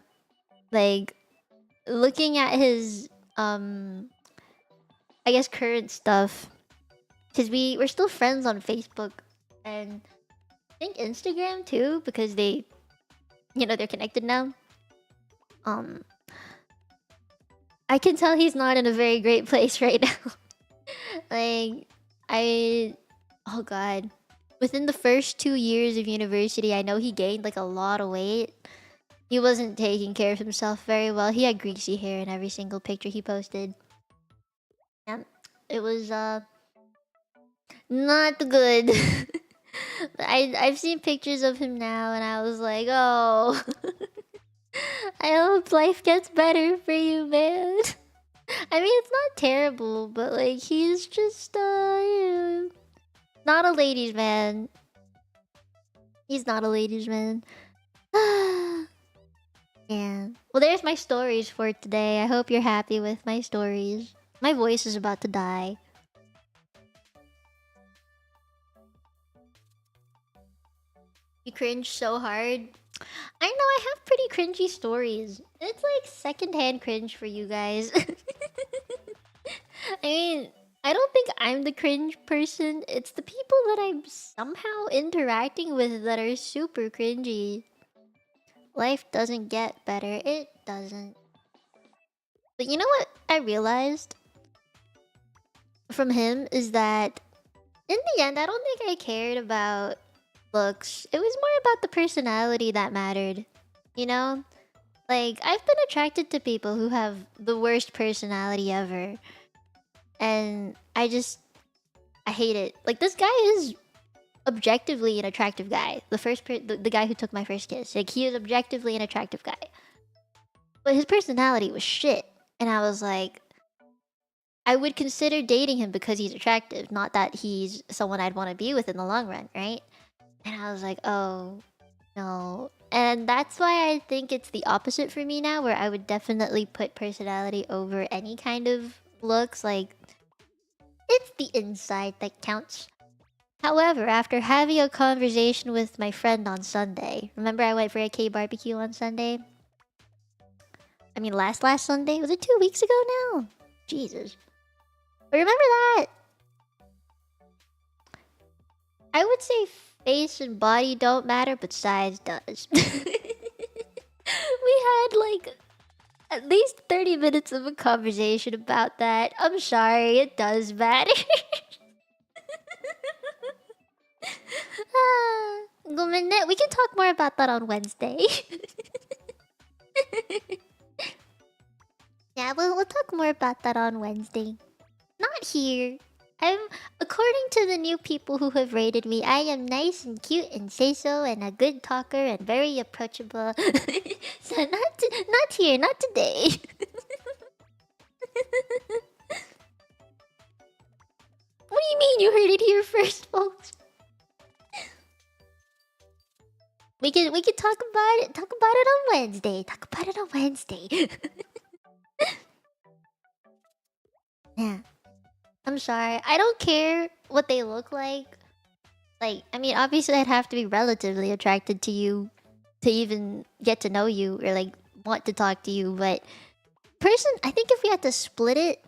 Like looking at his I guess current stuff, because we're still friends on Facebook, and I think Instagram too, because they're connected now. Um, I can tell he's not in a very great place right now. Like, I, oh god, within the first 2 years of university, I know he gained like a lot of weight. He wasn't taking care of himself very well. He had greasy hair in every single picture he posted. Yeah, it was not good. I've seen pictures of him now, and I was like, oh, I hope life gets better for you, man. I mean, it's not terrible, but like he's just not a ladies' man. He's not a ladies' man. Yeah. Well, there's my stories for today. I hope you're happy with my stories. My voice is about to die. You cringe so hard. I know I have pretty cringy stories. It's like secondhand cringe for you guys. I mean, I don't think I'm the cringe person. It's the people that I'm somehow interacting with that are super cringy. Life doesn't get better. It doesn't. But you know what I realized from him is that in the end, I don't think I cared about looks. It was more about the personality that mattered. You know? Like, I've been attracted to people who have the worst personality ever. and I hate it. Like, this guy is objectively an attractive guy. The guy who took my first kiss. Like, he is objectively an attractive guy. But his personality was shit. And I was like, I would consider dating him because he's attractive, not that he's someone I'd want to be with in the long run, right? And I was like, oh, no. And that's why I think it's the opposite for me now, where I would definitely put personality over any kind of looks. Like, it's the inside that counts. However, after having a conversation with my friend on Sunday, remember I went for a K barbecue on Sunday? I mean, last Sunday? Was it 2 weeks ago now? Jesus. But remember that? I would say face and body don't matter, but size does. We had like at least 30 minutes of a conversation about that. I'm sorry, it does matter. We can talk more about that on Wednesday. Yeah, we'll talk more about that on Wednesday. Not here. According to the new people who have rated me, I am nice and cute and say so and a good talker and very approachable. So not here, not today. What do you mean you heard it here first, folks? We can talk about it. Talk about it on Wednesday. Talk about it on Wednesday. Yeah. I'm sorry. I don't care what they look like. Like, I mean, obviously I'd have to be relatively attracted to you to even get to know you or like want to talk to you, but I think if we had to split it,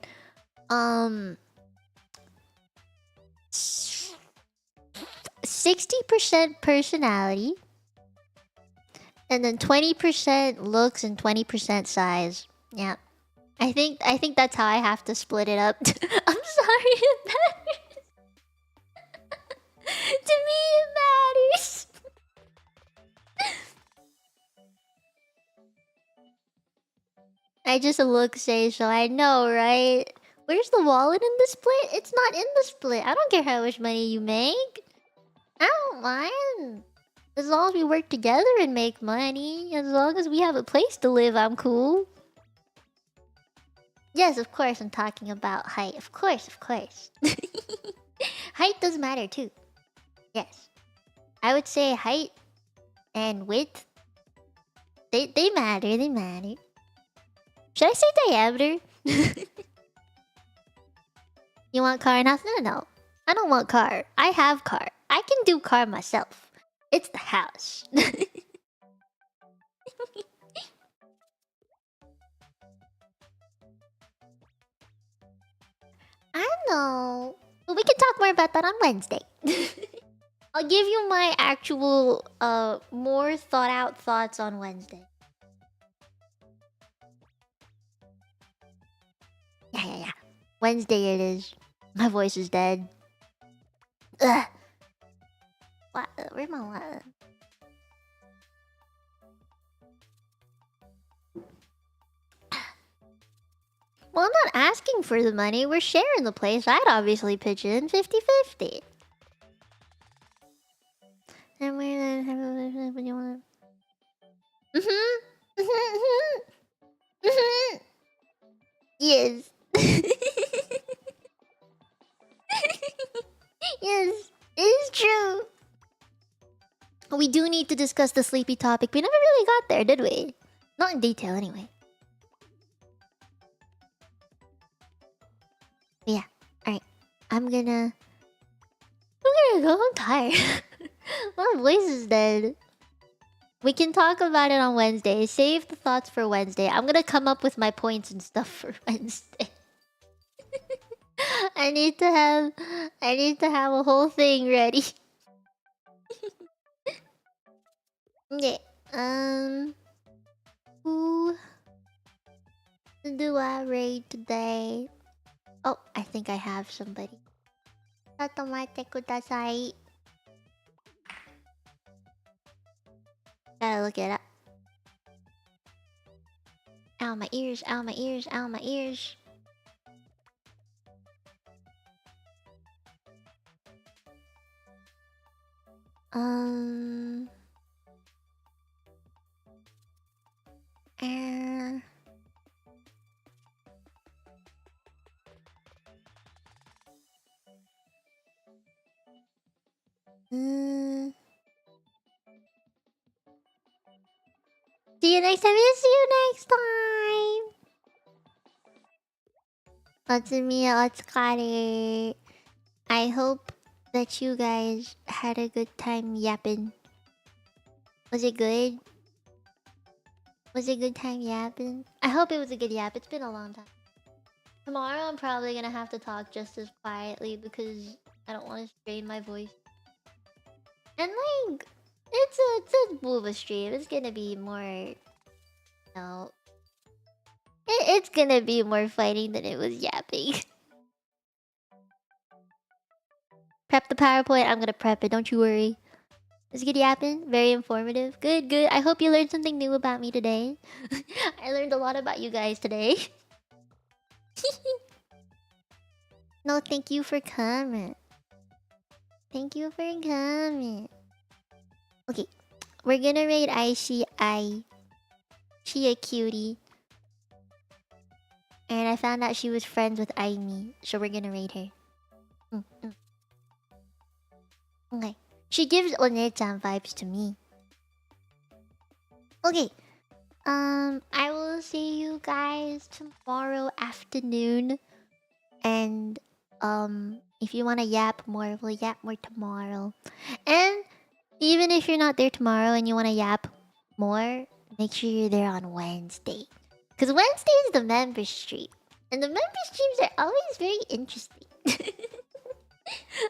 60% personality and then 20% looks and 20% size. Yeah. I think that's how I have to split it up. I'm sorry, it matters. To me, it matters. I just look say so. I know, right? Where's the wallet in the split? It's not in the split. I don't care how much money you make. I don't mind. As long as we work together and make money. As long as we have a place to live, I'm cool. Yes, of course I'm talking about height. Of course, of course. Height does matter too. Yes. I would say height and width. They matter, they matter. Should I say diameter? You want car enough? No. I don't want car. I have car. I can do car myself. It's the house. I know. But we can talk more about that on Wednesday. I'll give you my actual, more thought out thoughts on Wednesday. Yeah. Wednesday it is. My voice is dead. Ugh. What? Where's my wallet? Well, I'm not asking for the money. We're sharing the place. I'd obviously pitch in 50-50. And we're when you want. Yes. Yes, it is true. We do need to discuss the sleepy topic. We never really got there, did we? Not in detail, anyway. Yeah. Alright. I'm gonna go. I'm tired. My voice is dead. We can talk about it on Wednesday. Save the thoughts for Wednesday. I'm gonna come up with my points and stuff for Wednesday. I need to have a whole thing ready. Yeah. Who do I raid today? Oh, I think I have somebody. Tatomate kudasai. Gotta look it up. Ow, my ears, ow, my ears, ow, my ears. Um. Uh, mm. See you next time. See you next time. Otsumi, Otskari. I hope that you guys had a good time yapping. Was it good? Was it a good time yapping? I hope it was a good yap. It's been a long time. Tomorrow I'm probably gonna have to talk just as quietly because I don't want to strain my voice. And like, it's a Booba stream. It's gonna be more, no, it's gonna be more fighting than it was yapping. Prep the PowerPoint. I'm gonna prep it. Don't you worry. It's good yapping. Very informative. Good, good. I hope you learned something new about me today. I learned a lot about you guys today. No, thank you for coming. Thank you for coming. Okay, we're gonna raid ICI. She a cutie. And I found out she was friends with Aimi, so we're gonna raid her. Okay. She gives One-chan vibes to me. Okay. I will see you guys tomorrow afternoon. And if you wanna yap more, we'll yap more tomorrow. And even if you're not there tomorrow and you wanna yap more, make sure you're there on Wednesday. Because Wednesday is the member stream. And the member streams are always very interesting.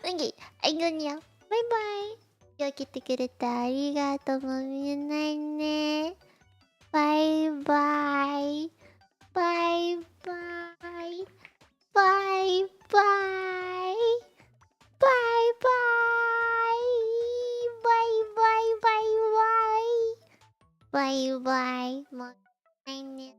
Okay, 안녕요. Bye bye. 今日来てくれてありがとう。もみないね。バイバイ。バイバイ。バイバイ。バイバイ。バイバイバイバイ。バイバイ。もうないね。